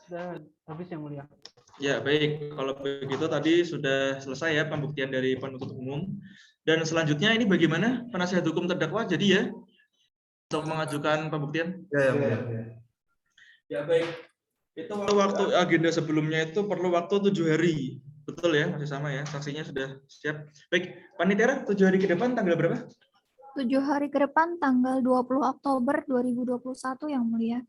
Speaker 4: Sudah habis yang mulia.
Speaker 2: Ya baik, kalau begitu tadi sudah selesai ya pembuktian dari penuntut umum. Dan selanjutnya ini bagaimana penasihat hukum terdakwa jadi ya untuk mengajukan pembuktian? Ya baik, itu waktu agenda sebelumnya itu perlu waktu 7 hari. Betul ya, masih sama ya, saksinya sudah siap. Baik, Panitia 7 hari ke depan tanggal berapa?
Speaker 1: 7 hari ke depan tanggal 20 Oktober 2021 yang mulia.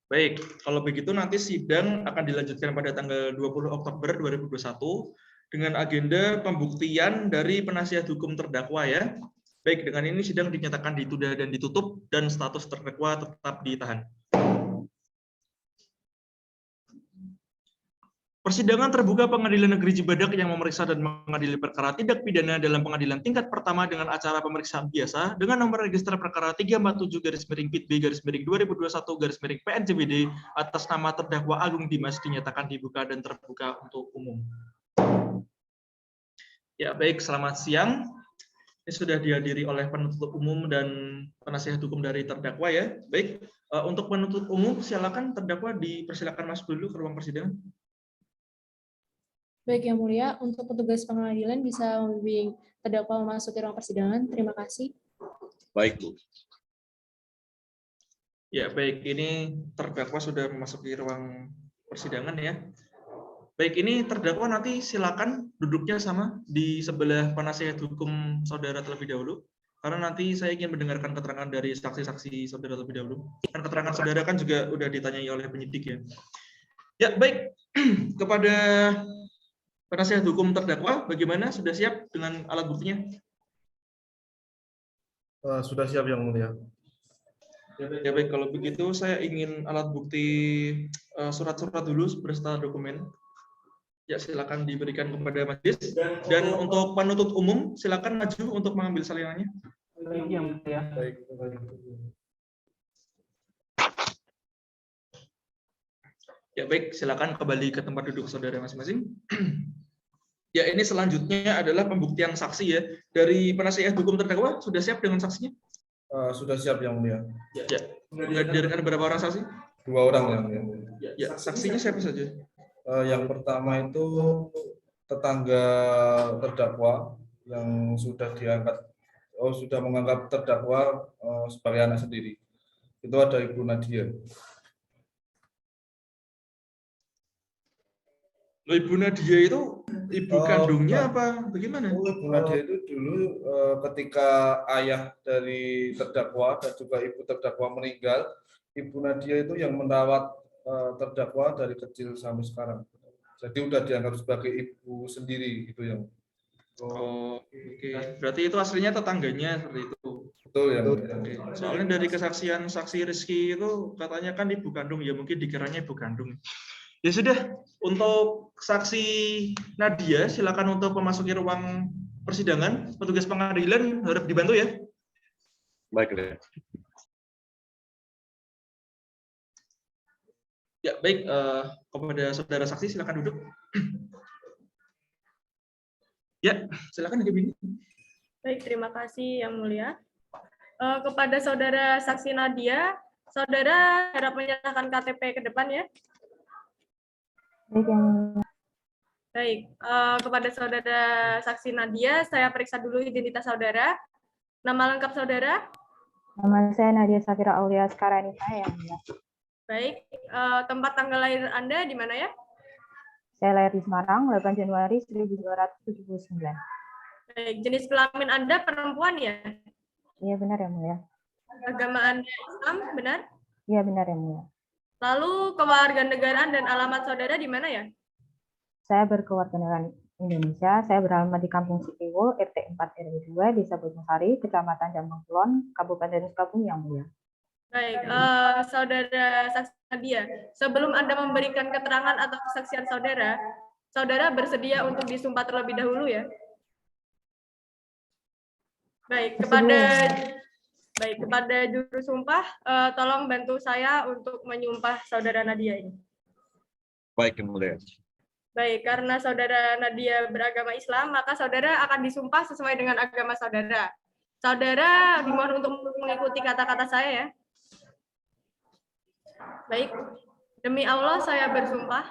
Speaker 2: Baik, kalau begitu nanti sidang akan dilanjutkan pada tanggal 20 Oktober 2021 dengan agenda pembuktian dari penasihat hukum terdakwa ya. Baik, dengan ini sidang dinyatakan ditunda dan ditutup dan status terdakwa tetap ditahan. Persidangan terbuka Pengadilan Negeri Cibadak yang memeriksa dan mengadili perkara tindak pidana dalam pengadilan tingkat pertama dengan acara pemeriksaan biasa dengan nomor register perkara 347-PIT-2021-PN-CBD atas nama terdakwa Agung Dimas dinyatakan dibuka dan terbuka untuk umum. Ya baik, selamat siang. Ini sudah dihadiri oleh penuntut umum dan penasihat hukum dari terdakwa ya. Baik, untuk penuntut umum silakan terdakwa dipersilakan masuk dulu ke ruang persidangan.
Speaker 12: Baik yang mulia, untuk petugas pengadilan bisa membimbing terdakwa memasuki ruang persidangan. Terima kasih.
Speaker 11: Baik, Bu.
Speaker 2: Ya, baik. Ini terdakwa sudah memasuki ruang persidangan ya. Baik, ini terdakwa nanti silakan duduknya sama di sebelah penasihat hukum saudara terlebih dahulu. karena nanti saya ingin mendengarkan keterangan dari saksi-saksi saudara terlebih dahulu. Kan keterangan saudara kan juga udah ditanyai oleh penyidik ya. Ya, baik. Kepada penasihat hukum terdakwa, bagaimana? Sudah siap dengan alat buktinya?
Speaker 6: Sudah siap Yang Mulia.
Speaker 2: Ya baik, kalau begitu saya ingin alat bukti surat-surat dulu beserta dokumen. Ya, silakan diberikan kepada majelis. Dan untuk penuntut umum, silakan maju untuk mengambil salinannya.
Speaker 4: Baik, Yang Mulia.
Speaker 2: Ya baik, silakan kembali ke tempat duduk saudara masing-masing. Ya, ini selanjutnya adalah pembuktian saksi ya. Dari penasihat hukum terdakwa, sudah siap dengan saksinya?
Speaker 6: Sudah siap Yang Mulia.
Speaker 2: Ya. Menghadirkan berapa orang saksi?
Speaker 6: 2 orang Yang Mulia.
Speaker 2: Ya, saksinya siapa saja?
Speaker 6: Yang pertama itu tetangga terdakwa yang sudah diangkat, sudah menganggap terdakwa sebagai anak sendiri. Itu ada Ibu Nadia.
Speaker 2: Ibu Nadia itu ibu kandungnya apa bagaimana?
Speaker 6: Ibu Nadia itu dulu ketika ayah dari terdakwa dan juga ibu terdakwa meninggal, Ibu Nadia itu yang merawat terdakwa dari kecil sampai sekarang. Jadi udah dianggap sebagai ibu sendiri gitu yang.
Speaker 2: Oke. Berarti itu aslinya tetangganya seperti itu.
Speaker 6: Betul ya.
Speaker 2: Soalnya dari kesaksian saksi Rizky itu katanya kan ibu kandung, ya mungkin dikiranya ibu kandung. Ya sudah, untuk saksi Nadia silakan untuk memasuki ruang persidangan. Petugas pengadilan harap dibantu ya.
Speaker 11: Baik.
Speaker 2: Ya baik, kepada saudara saksi silakan duduk. Ya, silakan Hakim Bini.
Speaker 3: Baik, terima kasih Yang Mulia. Kepada saudara saksi Nadia, saudara harap menyerahkan KTP ke depan ya. Baik, kepada saudara saksi Nadia, saya periksa dulu identitas saudara. Nama lengkap saudara?
Speaker 15: Nama saya Nadia Safira Aulia Skaranita ya.
Speaker 3: Baik, tempat tanggal lahir Anda di mana ya?
Speaker 15: Saya lahir di Semarang, 8 Januari 1279.
Speaker 3: Baik, jenis kelamin Anda perempuan ya?
Speaker 15: Iya benar ya Mulia.
Speaker 3: Agama Anda Islam, benar?
Speaker 15: Iya benar ya Mulia.
Speaker 3: Lalu kewarganegaraan dan alamat saudara di mana ya?
Speaker 15: Saya berkewarganegaraan Indonesia. Saya beralamat di Kampung Sitiwo, RT 4 RW 2, Desa Bojongsari, Kecamatan Jambang Kulon, Kabupaten Sukabumi yang Mulia.
Speaker 3: Baik, saudara saksi Nadia, sebelum Anda memberikan keterangan atau kesaksian saudara, saudara bersedia untuk disumpah terlebih dahulu ya? Baik, kepada juru sumpah, tolong bantu saya untuk menyumpah saudara Nadia ini.
Speaker 11: Baik, Yang Mulia.
Speaker 3: Baik, karena saudara Nadia beragama Islam, maka saudara akan disumpah sesuai dengan agama saudara. Saudara dimohon untuk mengikuti kata-kata saya ya. Baik, demi Allah saya bersumpah.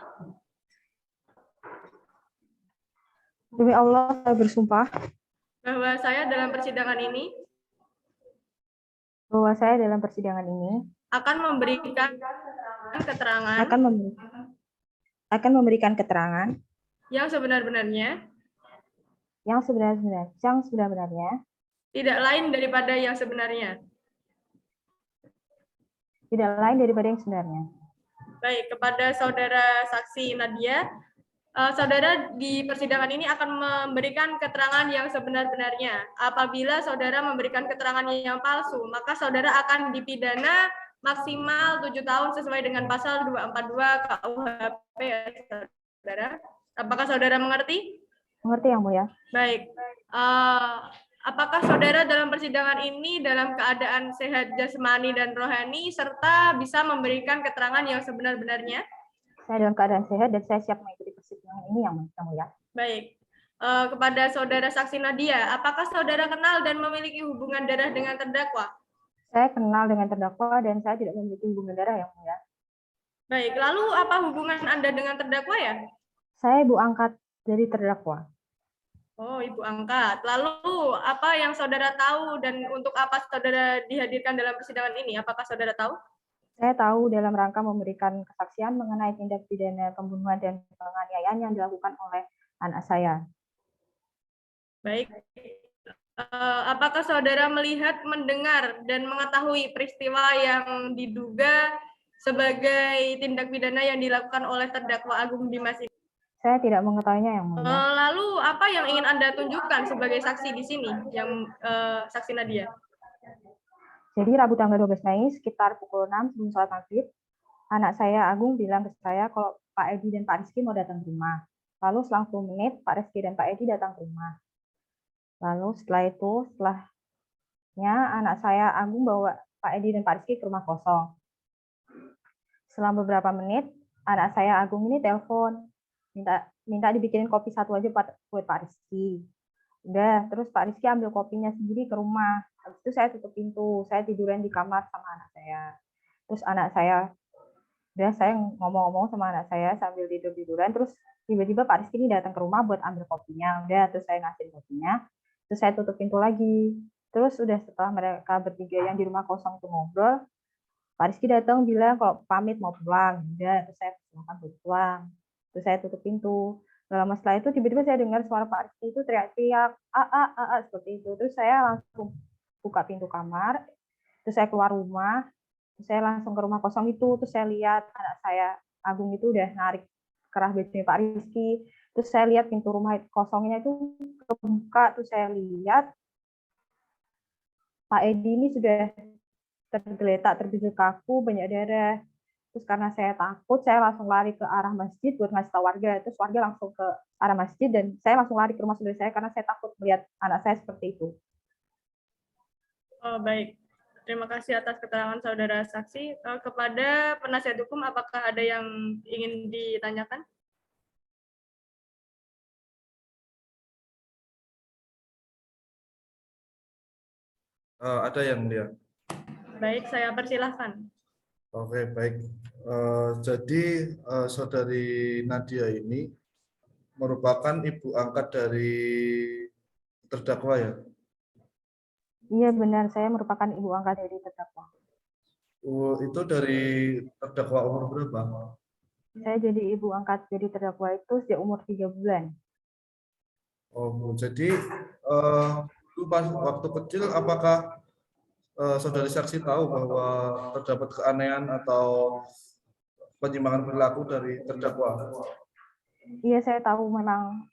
Speaker 15: Demi Allah saya bersumpah.
Speaker 3: Bahwa saya dalam persidangan ini.
Speaker 15: Bahwa saya dalam persidangan ini.
Speaker 3: Akan memberikan keterangan.
Speaker 15: Akan memberikan keterangan.
Speaker 3: Yang sebenar-benarnya.
Speaker 15: Yang sebenar-benarnya.
Speaker 3: Tidak lain daripada yang sebenarnya.
Speaker 15: Tidak lain daripada yang sebenarnya.
Speaker 3: Baik, kepada saudara saksi Nadia, saudara di persidangan ini akan memberikan keterangan yang sebenar-benarnya. Apabila saudara memberikan keterangan yang palsu, maka saudara akan dipidana maksimal 7 tahun sesuai dengan pasal 242 KUHP ya, saudara. Apakah saudara mengerti?
Speaker 15: Mengerti yang Mulia.
Speaker 3: Baik. Apakah saudara dalam persidangan ini dalam keadaan sehat jasmani dan rohani serta bisa memberikan keterangan yang sebenar-benarnya?
Speaker 15: Saya dalam keadaan sehat dan saya siap mengikuti persidangan ini yang Mulia.
Speaker 3: Baik. Kepada saudara saksi Nadia, apakah saudara kenal dan memiliki hubungan darah dengan terdakwa?
Speaker 15: Saya kenal dengan terdakwa dan saya tidak memiliki hubungan darah yang Mulia.
Speaker 3: Baik. Lalu apa hubungan Anda dengan terdakwa ya?
Speaker 15: Saya ibu angkat dari terdakwa.
Speaker 3: Oh, ibu angkat. Lalu apa yang saudara tahu dan untuk apa saudara dihadirkan dalam persidangan ini? Apakah saudara tahu?
Speaker 15: Saya tahu dalam rangka memberikan kesaksian mengenai tindak pidana pembunuhan dan penganiayaan yang dilakukan oleh anak saya.
Speaker 3: Baik. Apakah saudara melihat, mendengar, dan mengetahui peristiwa yang diduga sebagai tindak pidana yang dilakukan oleh terdakwa Agung Dimas ini?
Speaker 15: Saya tidak mengetahuinya, Yang Mulia.
Speaker 3: Lalu apa yang ingin Anda tunjukkan sebagai saksi di sini, yang saksi Nadia?
Speaker 15: Jadi Rabu tanggal 12 Mei sekitar pukul 6 sebelum sholat maghrib, anak saya Agung bilang ke saya kalau Pak Edi dan Pak Rizky mau datang ke rumah. Lalu selang 10 menit Pak Rizky dan Pak Edi datang ke rumah. Lalu setelahnya anak saya Agung bawa Pak Edi dan Pak Rizky ke rumah kosong. Selang beberapa menit anak saya Agung ini telepon minta dibikinin kopi satu aja buat Pak Rizky. Udah, terus Pak Rizky ambil kopinya sendiri ke rumah. Habis itu saya tutup pintu, saya tiduran di kamar sama anak saya. Terus anak saya, udah saya ngomong-ngomong sama anak saya sambil tiduran, terus tiba-tiba Pak Rizky ini datang ke rumah buat ambil kopinya. Udah, terus saya ngasih kopinya, terus saya tutup pintu lagi. Terus udah setelah mereka bertiga yang di rumah kosong itu ngobrol, Pak Rizky datang bilang kalau pamit mau pulang. Udah, terus saya silakan pulang. Terus saya tutup pintu. Lama setelah itu tiba-tiba saya dengar suara Pak Rizky itu teriak-teriak seperti itu. Terus saya langsung buka pintu kamar, terus saya keluar rumah, terus saya langsung ke rumah kosong itu, terus saya lihat anak saya Agung itu udah narik kerah bajunya Pak Rizky. Terus saya lihat pintu rumah kosongnya itu kebuka, terus saya lihat Pak Edi ini sudah tergeletak, terbujur kaku, banyak darah. Terus karena saya takut, saya langsung lari ke arah masjid buat ngasih tahu warga. Terus warga langsung ke arah masjid dan saya langsung lari ke rumah saudara saya karena saya takut melihat anak saya seperti itu.
Speaker 3: Oh, baik. Terima kasih atas keterangan saudara saksi. Kepada penasihat hukum, apakah ada yang ingin ditanyakan?
Speaker 6: Ada yang Mulia.
Speaker 3: Baik, saya persilahkan.
Speaker 6: Oke, baik. Jadi saudari Nadia ini merupakan ibu angkat dari terdakwa ya?
Speaker 15: Iya benar, saya merupakan ibu angkat dari terdakwa.
Speaker 6: Itu dari terdakwa umur berapa?
Speaker 15: Saya jadi ibu angkat dari terdakwa itu sejak umur 3 bulan.
Speaker 6: Oh, Bu. Jadi dulu pas waktu kecil apakah saudari saksi tahu bahwa terdapat keanehan atau penyimpangan perilaku dari terdakwa?
Speaker 15: Iya, saya tahu memang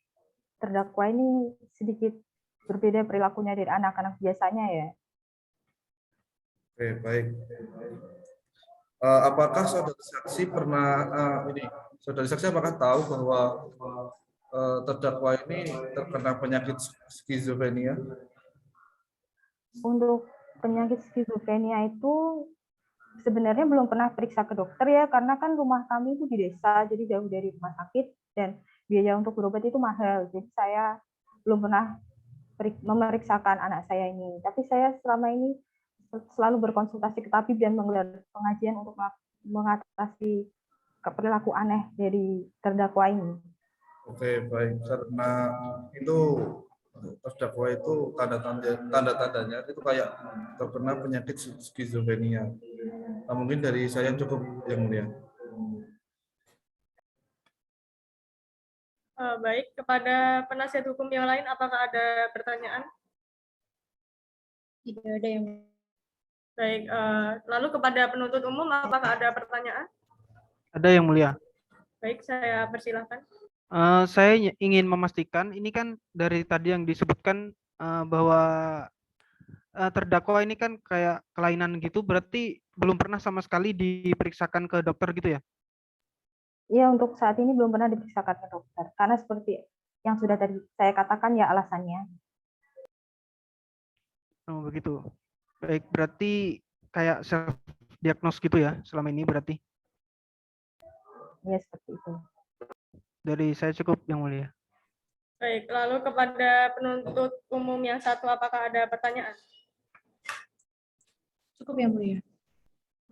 Speaker 15: terdakwa ini sedikit berbeda perilakunya dari anak-anak biasanya ya.
Speaker 6: Oke, baik. Apakah saudari saksi pernah saudari saksi apakah tahu bahwa terdakwa ini terkena penyakit skizofrenia?
Speaker 15: Untuk penyakit skizofrenia itu sebenarnya belum pernah periksa ke dokter ya, karena kan rumah kami itu di desa, jadi jauh dari rumah sakit dan biaya untuk berobat itu mahal. Jadi saya belum pernah memeriksakan anak saya ini. Tapi saya selama ini selalu berkonsultasi ke tabib dan menggelar pengajian untuk mengatasi perilaku aneh dari terdakwa ini.
Speaker 6: Oke, baik. Karena itu terdakwa itu tanda-tandanya itu kayak terkena penyakit skizofrenia. Nah, mungkin dari saya cukup, Yang Mulia.
Speaker 3: Baik, kepada penasihat hukum yang lain, apakah ada pertanyaan?
Speaker 12: Tidak ada yang.
Speaker 3: Baik, lalu kepada penuntut umum, apakah ada pertanyaan?
Speaker 4: Ada, Yang Mulia.
Speaker 3: Baik, saya persilahkan.
Speaker 4: Saya ingin memastikan, ini kan dari tadi yang disebutkan bahwa terdakwa ini kan kayak kelainan gitu, berarti belum pernah sama sekali diperiksakan ke dokter gitu ya?
Speaker 15: Iya, untuk saat ini belum pernah diperiksakan ke dokter, karena seperti yang sudah tadi saya katakan ya alasannya.
Speaker 4: Oh, begitu. Baik, berarti kayak self-diagnose gitu ya selama ini berarti?
Speaker 15: Iya, seperti itu.
Speaker 4: Dari saya cukup, Yang Mulia.
Speaker 3: Baik, lalu kepada penuntut umum yang satu, apakah ada pertanyaan?
Speaker 12: Cukup, Yang Mulia.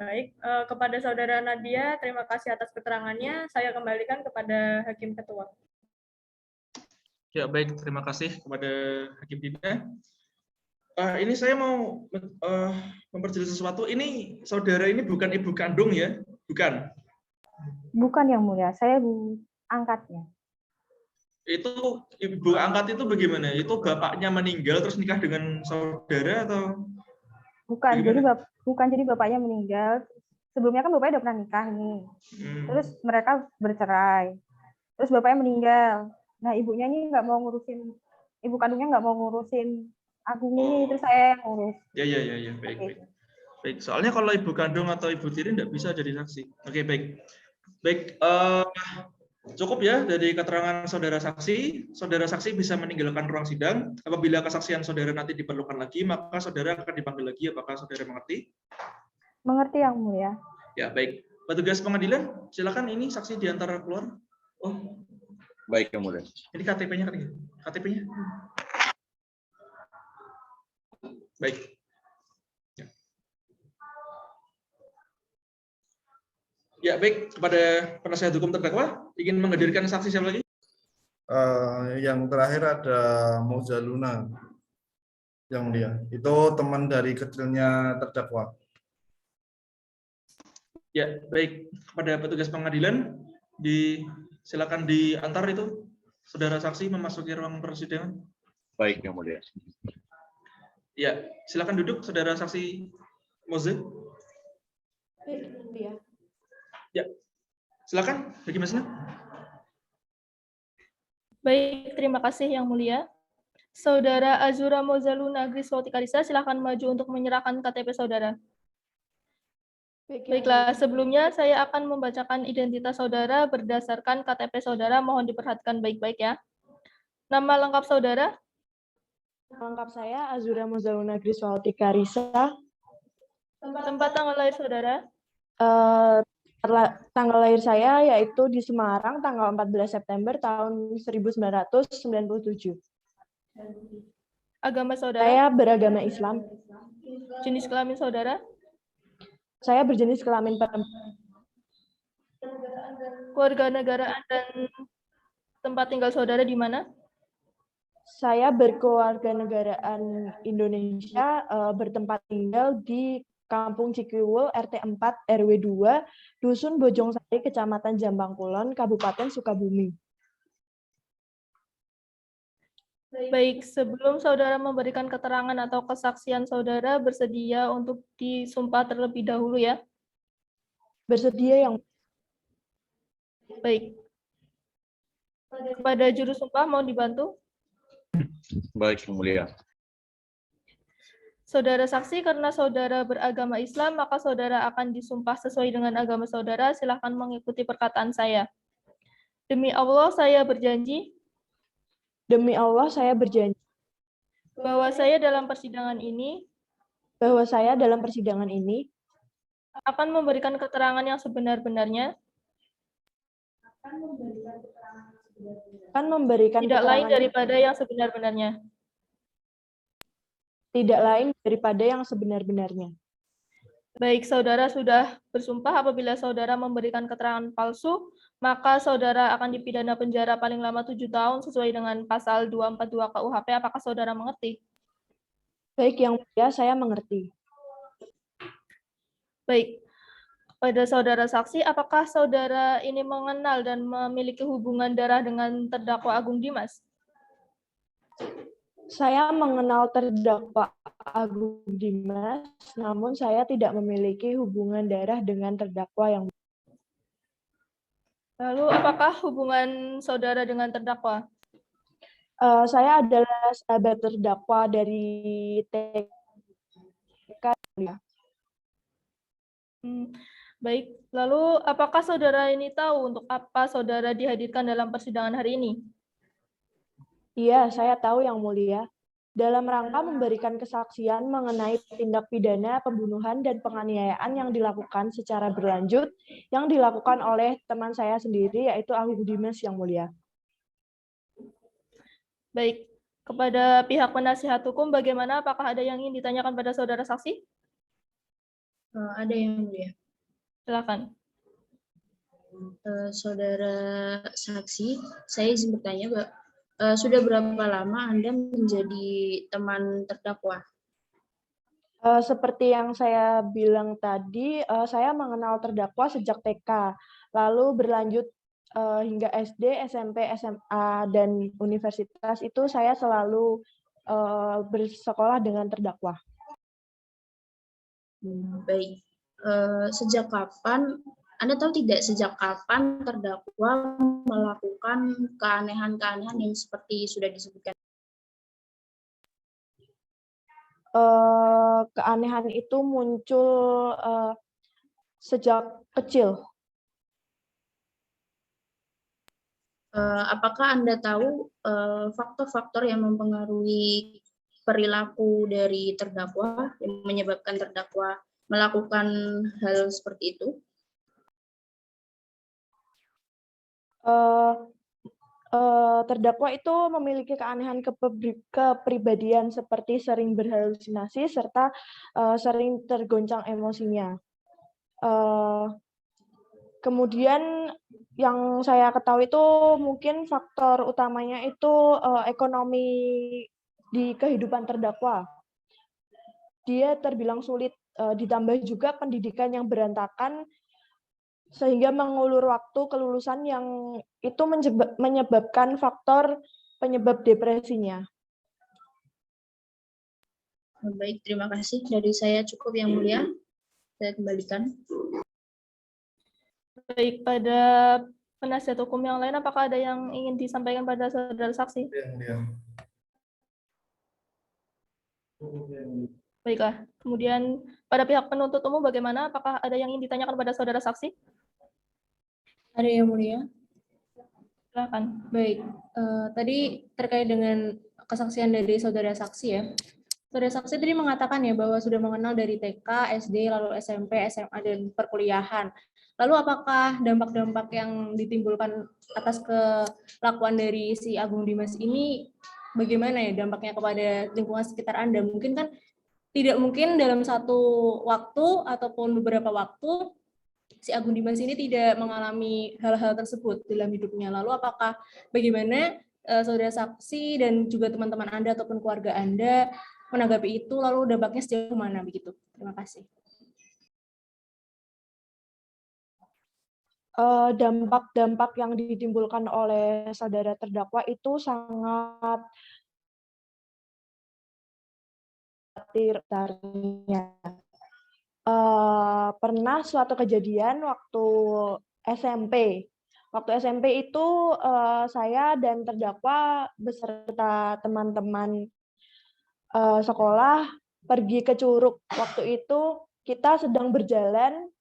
Speaker 3: Baik, kepada saudara Nadia, terima kasih atas keterangannya. Saya kembalikan kepada Hakim Ketua.
Speaker 2: Ya, baik. Terima kasih kepada Hakim Dina. Ini saya mau memperjelas sesuatu. Ini saudara ini bukan ibu kandung ya? Bukan?
Speaker 15: Bukan, Yang Mulia. Saya ibu angkatnya.
Speaker 2: Itu ibu angkat itu bagaimana? Itu bapaknya meninggal terus nikah dengan saudara atau
Speaker 15: Bukan,
Speaker 2: bagaimana?
Speaker 15: jadi bapaknya meninggal. Sebelumnya kan bapaknya udah pernah nikah nih. Terus mereka bercerai. Terus bapaknya meninggal. Nah, ibunya ini nggak mau ngurusin, ibu kandungnya nggak mau ngurusin Agung ini, terus saya yang ngurus.
Speaker 2: Ya, baik, baik. Baik, soalnya kalau ibu kandung atau ibu tiri tidak bisa jadi saksi. Oke, baik. Baik, cukup ya dari keterangan saudara saksi. Saudara saksi bisa meninggalkan ruang sidang. Apabila kesaksian saudara nanti diperlukan lagi, maka saudara akan dipanggil lagi. Apakah saudara mengerti?
Speaker 15: Mengerti Yang Mulia.
Speaker 2: Ya, baik. Petugas pengadilan, silakan ini saksi diantar keluar. Oh,
Speaker 11: Baik, Yang Mulia.
Speaker 2: ini KTP-nya kan? KTP-nya. Baik. Ya, baik. Kepada penasihat hukum terdakwa, ingin menghadirkan saksi siapa lagi?
Speaker 6: Yang terakhir ada Moza Luna, Yang Mulia. Itu teman dari kecilnya terdakwa.
Speaker 2: Ya, baik. Kepada petugas pengadilan, silakan diantar itu saudara saksi memasuki ruang persidangan.
Speaker 11: Baik, Yang Mulia.
Speaker 2: Ya, silakan duduk saudara saksi Moza. Ya, silakan bagi Mas Ina.
Speaker 3: Baik, terima kasih Yang Mulia. Saudara Azura Mozaluna Griswati Karisa, silakan maju untuk menyerahkan KTP saudara. Baiklah, sebelumnya saya akan membacakan identitas saudara berdasarkan KTP saudara. Mohon diperhatikan baik-baik ya. Nama lengkap saudara?
Speaker 16: Nama lengkap saya Azura Mozaluna Griswati Karisa.
Speaker 3: Tempat tanggal lahir saudara?
Speaker 16: Tanggal lahir saya yaitu di Semarang, tanggal 14 September tahun 1997.
Speaker 3: Agama saudara?
Speaker 16: Saya beragama Islam.
Speaker 3: Jenis kelamin saudara?
Speaker 16: Saya berjenis kelamin perempuan.
Speaker 3: Kewarganegaraan dan tempat tinggal saudara di mana?
Speaker 16: Saya berkewarganegaraan Indonesia, bertempat tinggal di Kampung Cikiwul, RT 4, RW 2, Dusun Bojongsari, Kecamatan Jambang Kulon, Kabupaten Sukabumi.
Speaker 3: Baik, sebelum saudara memberikan keterangan atau kesaksian, saudara bersedia untuk disumpah terlebih dahulu ya?
Speaker 16: Bersedia Yang.
Speaker 3: Baik. Kepada juru sumpah mohon dibantu.
Speaker 11: Baik, Yang Mulia.
Speaker 3: Saudara saksi, karena saudara beragama Islam, maka saudara akan disumpah sesuai dengan agama saudara. Silakan mengikuti perkataan saya. Demi Allah, saya berjanji.
Speaker 16: Demi Allah, saya berjanji.
Speaker 3: Bahwa saya dalam persidangan ini.
Speaker 16: Bahwa saya dalam persidangan ini.
Speaker 3: Akan memberikan keterangan yang sebenar-benarnya.
Speaker 16: Akan memberikan
Speaker 3: tidak lain daripada yang sebenar-benarnya.
Speaker 16: Tidak lain daripada yang sebenar-benarnya.
Speaker 3: Baik, saudara sudah bersumpah apabila saudara memberikan keterangan palsu, maka saudara akan dipidana penjara paling lama 7 tahun sesuai dengan pasal 242 KUHP. Apakah saudara mengerti?
Speaker 16: Baik, Yang Mulia, saya mengerti.
Speaker 3: Baik. Pada saudara saksi, apakah saudara ini mengenal dan memiliki hubungan darah dengan terdakwa Agung Dimas?
Speaker 16: Saya mengenal terdakwa Agung Dimas, namun saya tidak memiliki hubungan darah dengan terdakwa yang.
Speaker 3: Lalu, apakah hubungan saudara dengan terdakwa?
Speaker 16: Saya adalah sahabat terdakwa dari TK.
Speaker 3: Baik, lalu apakah saudara ini tahu untuk apa saudara dihadirkan dalam persidangan hari ini?
Speaker 16: Iya, saya tahu Yang Mulia. Dalam rangka memberikan kesaksian mengenai tindak pidana pembunuhan dan penganiayaan yang dilakukan secara berlanjut, yang dilakukan oleh teman saya sendiri, yaitu Agung Dimas, Yang Mulia.
Speaker 3: Baik, kepada pihak penasihat hukum, bagaimana? Apakah ada yang ingin ditanyakan pada saudara saksi?
Speaker 5: Ada Yang Mulia.
Speaker 3: Silakan.
Speaker 5: Saudara saksi, saya izin bertanya, Mbak. Sudah berapa lama Anda menjadi teman terdakwa?
Speaker 16: Seperti yang saya bilang tadi, saya mengenal terdakwa sejak TK, lalu berlanjut hingga SD, SMP, SMA, dan universitas itu saya selalu bersekolah dengan terdakwa.
Speaker 13: Baik. Sejak kapan, Anda tahu tidak sejak kapan terdakwa melakukan keanehan-keanehan yang seperti sudah disebutkan?
Speaker 16: Keanehan itu muncul sejak kecil.
Speaker 13: Apakah Anda tahu faktor-faktor yang mempengaruhi perilaku dari terdakwa yang menyebabkan terdakwa melakukan hal seperti itu?
Speaker 16: Terdakwa itu memiliki keanehan kepribadian seperti sering berhalusinasi serta sering tergoncang emosinya. Kemudian yang saya ketahui itu mungkin faktor utamanya itu ekonomi di kehidupan terdakwa. Dia terbilang sulit, ditambah juga pendidikan yang berantakan sehingga mengulur waktu kelulusan yang itu menyebabkan faktor penyebab depresinya.
Speaker 13: Baik, terima kasih. Dari saya cukup, Yang Mulia. Saya kembalikan.
Speaker 3: Baik, pada penasihat hukum yang lain, apakah ada yang ingin disampaikan pada saudara saksi? Baiklah. Kemudian pada pihak penuntut umum bagaimana? Apakah ada yang ingin ditanyakan pada saudara saksi?
Speaker 13: Ada Yang Mulia.
Speaker 3: Silakan.
Speaker 13: Baik, tadi terkait dengan kesaksian dari saudara saksi ya. Saudara saksi tadi mengatakan ya bahwa sudah mengenal dari TK, SD, lalu SMP, SMA, dan perkuliahan. Lalu apakah dampak-dampak yang ditimbulkan atas kelakuan dari si Agung Dimas ini bagaimana ya dampaknya kepada lingkungan sekitar Anda? Mungkin kan tidak mungkin dalam satu waktu ataupun beberapa waktu si Agung Dimas ini tidak mengalami hal-hal tersebut dalam hidupnya. Lalu apakah bagaimana saudara saksi dan juga teman-teman Anda ataupun keluarga Anda menanggapi itu, lalu dampaknya sejauh mana begitu? Terima kasih.
Speaker 16: Dampak-dampak yang ditimbulkan oleh saudara terdakwa itu sangat khawatirnya. Pernah suatu kejadian waktu SMP. Waktu SMP itu saya dan terdakwa beserta teman-teman sekolah pergi ke Curug. Waktu itu kita sedang berjalan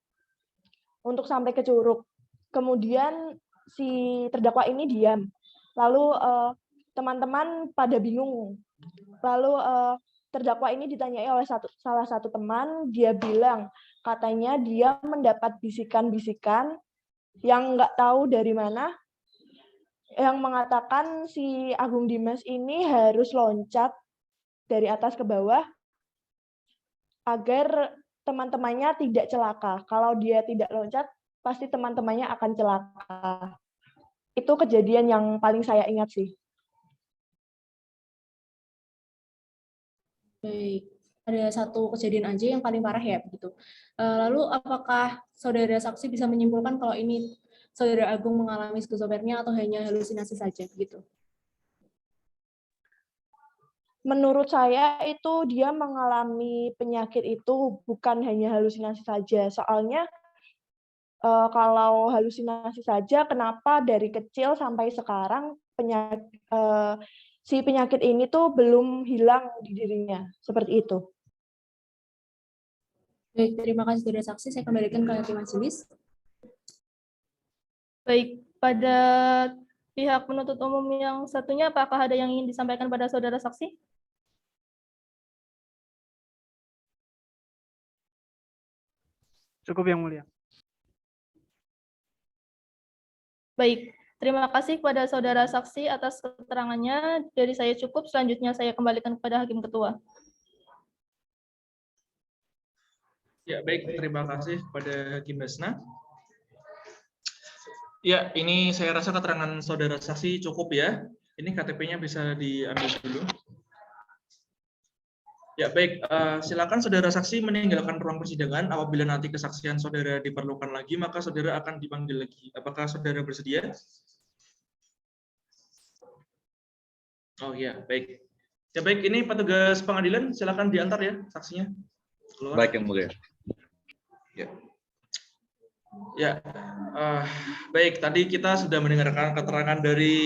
Speaker 16: untuk sampai ke Curug. Kemudian si terdakwa ini diam. Lalu teman-teman pada bingung. Lalu terdakwa ini ditanyai oleh salah satu teman, dia bilang katanya dia mendapat bisikan-bisikan yang nggak tahu dari mana, yang mengatakan si Agung Dimas ini harus loncat dari atas ke bawah agar teman-temannya tidak celaka. Kalau dia tidak loncat, pasti teman-temannya akan celaka. Itu kejadian yang paling saya ingat sih.
Speaker 13: Baik, ada satu kejadian aja yang paling parah ya begitu. Lalu apakah saudara saksi bisa menyimpulkan kalau ini saudara Agung mengalami skizofrenia atau hanya halusinasi saja begitu?
Speaker 16: Menurut saya itu dia mengalami penyakit itu bukan hanya halusinasi saja. Soalnya kalau halusinasi saja, kenapa dari kecil sampai sekarang si penyakit ini tuh belum hilang di dirinya, seperti itu.
Speaker 13: Baik, terima kasih saudara saksi. Saya kembalikan ke hakim majelis.
Speaker 3: Baik, pada pihak penuntut umum yang satunya, apakah ada yang ingin disampaikan pada saudara saksi?
Speaker 4: Cukup Yang Mulia.
Speaker 3: Baik, terima kasih kepada saudara saksi atas keterangannya. Dari saya cukup, selanjutnya saya kembalikan kepada Hakim Ketua.
Speaker 2: Ya, baik. Terima kasih kepada Hakim Basna. Ya, ini saya rasa keterangan saudara saksi cukup ya. Ini KTP-nya bisa diambil dulu. Ya, baik. Silakan saudara saksi meninggalkan ruang persidangan. Apabila nanti kesaksian saudara diperlukan lagi, maka saudara akan dipanggil lagi. Apakah saudara bersedia? Oh ya, baik. Ya, baik. Ini petugas pengadilan, silakan diantar ya saksinya. Keluar.
Speaker 11: Baik, Yang Mulia.
Speaker 2: Ya. Ya, baik. Tadi kita sudah mendengarkan keterangan dari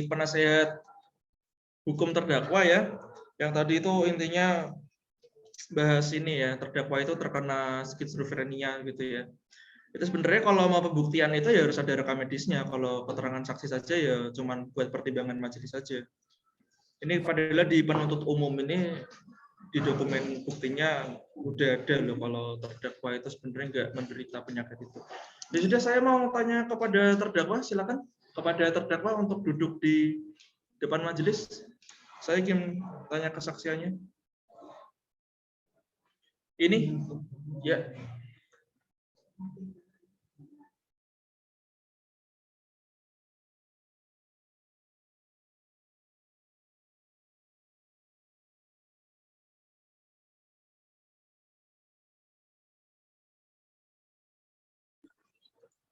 Speaker 2: penasehat hukum terdakwa ya. Yang tadi itu intinya bahas ini ya, terdakwa itu terkena skizofrenia gitu ya. Itu sebenarnya kalau mau pembuktian itu ya harus ada rekam medisnya. Kalau keterangan saksi saja ya cuman buat pertimbangan majelis saja. Ini padahal di penuntut umum ini di dokumen buktinya udah ada loh kalau terdakwa itu sebenarnya nggak menderita penyakit itu. Ya sudah, saya mau tanya kepada terdakwa, silakan kepada terdakwa untuk duduk di depan majelis. Saya ingin tanya kesaksiannya. Ini, ya.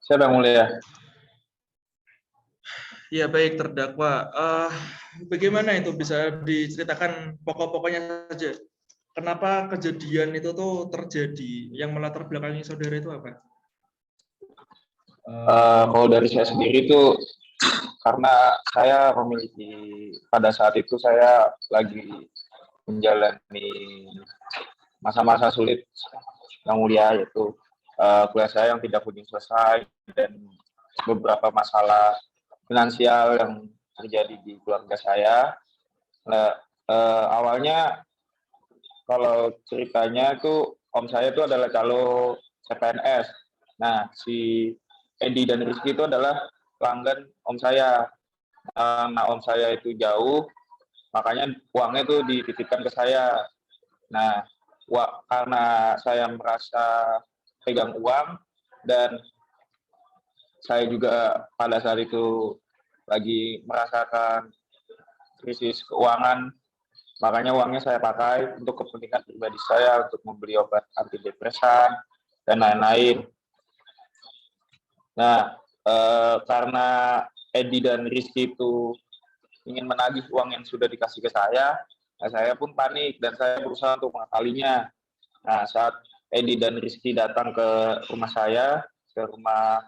Speaker 10: Siapa Yang Mulia?
Speaker 2: Ya, baik terdakwa. Bagaimana itu bisa diceritakan pokok-pokoknya saja? Kenapa kejadian itu tuh terjadi? Yang melatar belakangi saudara itu apa?
Speaker 10: Kalau dari saya sendiri itu karena saya memiliki pada saat itu saya lagi menjalani masa-masa sulit Yang Mulia, yaitu kuliah saya yang tidak kunjung selesai dan beberapa masalah finansial yang terjadi di keluarga saya. Nah, awalnya kalau ceritanya itu om saya itu adalah calon CPNS. Nah, si Edi dan Rizky itu adalah pelanggan om saya. Nah, om saya itu jauh, makanya uangnya itu dititipkan ke saya. Nah, karena saya merasa pegang uang dan saya juga pada saat itu lagi merasakan krisis keuangan, makanya uangnya saya pakai untuk kepentingan pribadi saya, untuk membeli obat antidepresan dan lain-lain. Nah, karena Edi dan Rizky itu ingin menagih uang yang sudah dikasih ke saya pun panik dan saya berusaha untuk mengakalinya. Nah, saat Edi dan Rizky datang ke rumah saya, ke rumah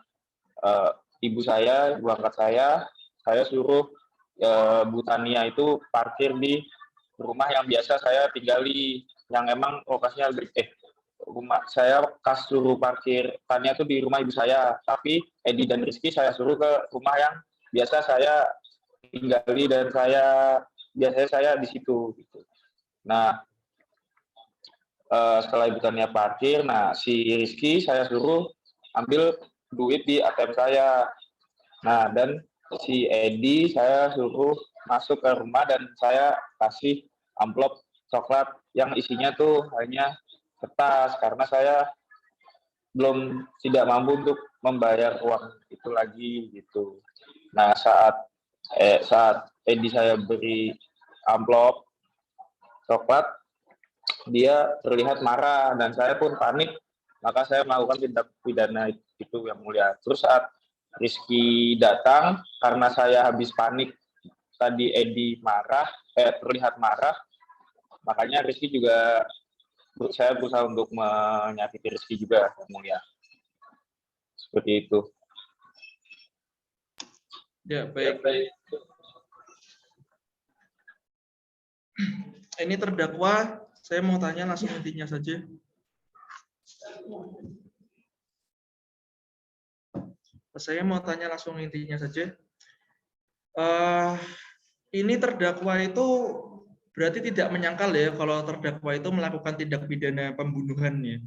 Speaker 10: ibu saya, ibu angkat saya suruh Bu Tania itu parkir di rumah yang biasa saya tinggali, yang emang lokasinya rumah saya suruh parkir Tania itu di rumah ibu saya, tapi Edi dan Rizky saya suruh ke rumah yang biasa saya tinggali dan biasanya saya di situ. Nah, setelah ibu Tania parkir, nah si Rizky saya suruh ambil duit di ATM saya. Nah, dan si Edi saya suruh masuk ke rumah dan saya kasih amplop coklat yang isinya tuh hanya kertas karena saya belum tidak mampu untuk membayar uang itu lagi gitu. Nah, saat Edi saya beri amplop coklat, dia terlihat marah dan saya pun panik, maka saya melakukan tindak pidana itu Yang Mulia. Terus saat Rizky datang, karena saya habis panik tadi Edi terlihat marah, makanya Rizky juga saya berusaha untuk menyakiti Rizky juga Yang Mulia. Seperti itu.
Speaker 2: Ya, baik. Ini terdakwa, saya mau tanya langsung intinya saja. Saya mau tanya langsung intinya saja. Ini terdakwa itu berarti tidak menyangkal ya kalau terdakwa itu melakukan tindak pidana pembunuhan ya.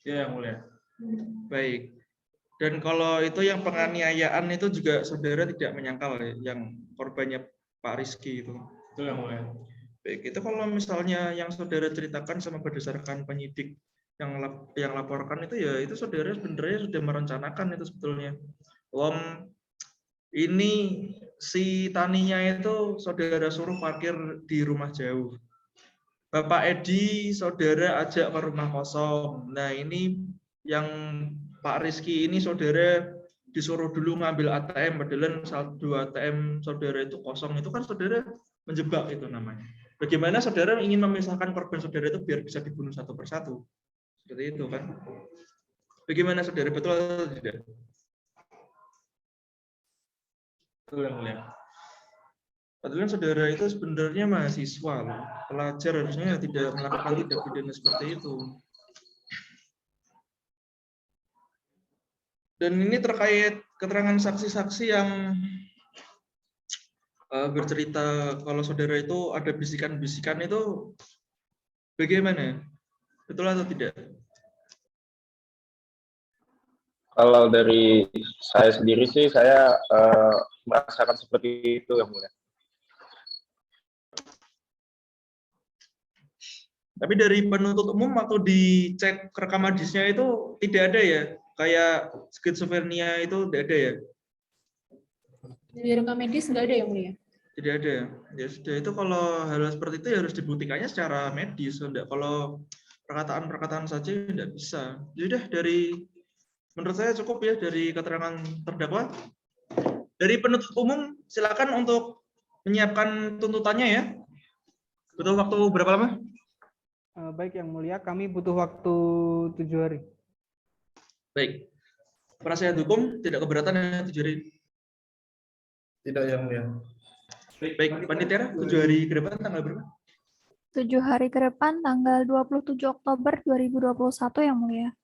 Speaker 2: Ya, Yang Mulia. Baik. Dan kalau itu yang penganiayaan itu juga saudara tidak menyangkal ya, yang korbannya Pak Rizky itu. Itu Yang Mulia. Baik, itu kalau misalnya yang saudara ceritakan sama berdasarkan penyidik yang laporkan itu ya itu saudara sebenarnya sudah merencanakan itu sebetulnya. Ini si Taninya itu saudara suruh parkir di rumah jauh. Bapak Edi, saudara ajak ke rumah kosong. Nah, ini yang Pak Rizky ini saudara disuruh dulu ngambil ATM, padahal saldo ATM saudara itu kosong. Itu kan saudara menjebak itu namanya. Bagaimana saudara ingin memisahkan korban saudara itu biar bisa dibunuh satu persatu? Seperti itu kan? Bagaimana saudara, betul atau tidak? Betul yang mulia. Padahal saudara itu sebenarnya mahasiswa, loh. Pelajar harusnya tidak melakukan tindak pidana seperti itu. Dan ini terkait keterangan saksi-saksi yang bercerita kalau saudara itu ada bisikan-bisikan itu bagaimana? Betul atau tidak?
Speaker 10: Kalau dari saya sendiri sih, saya merasakan seperti itu yang mulia.
Speaker 2: Tapi dari penuntut umum waktu dicek rekam medisnya itu tidak ada ya, kayak skizofrenia itu tidak ada ya?
Speaker 12: Di rekam medis nggak ada yang mulia.
Speaker 2: Tidak ada. Ya sudah, itu kalau hal seperti itu ya harus dibuktikannya secara medis. Enggak, kalau perkataan-perkataan saja tidak bisa. Sudah, dari menurut saya cukup ya dari keterangan terdakwa. Dari penuntut umum silakan untuk menyiapkan tuntutannya ya. Butuh waktu berapa lama?
Speaker 4: Baik yang mulia, kami butuh waktu 7 hari.
Speaker 2: Baik. Penasihat hukum tidak keberatan ya 7 hari?
Speaker 6: Tidak yang mulia.
Speaker 2: Baik, panitia 7 hari ke depan tanggal berapa?
Speaker 1: 7 hari ke depan tanggal 27 Oktober 2021 yang mulia.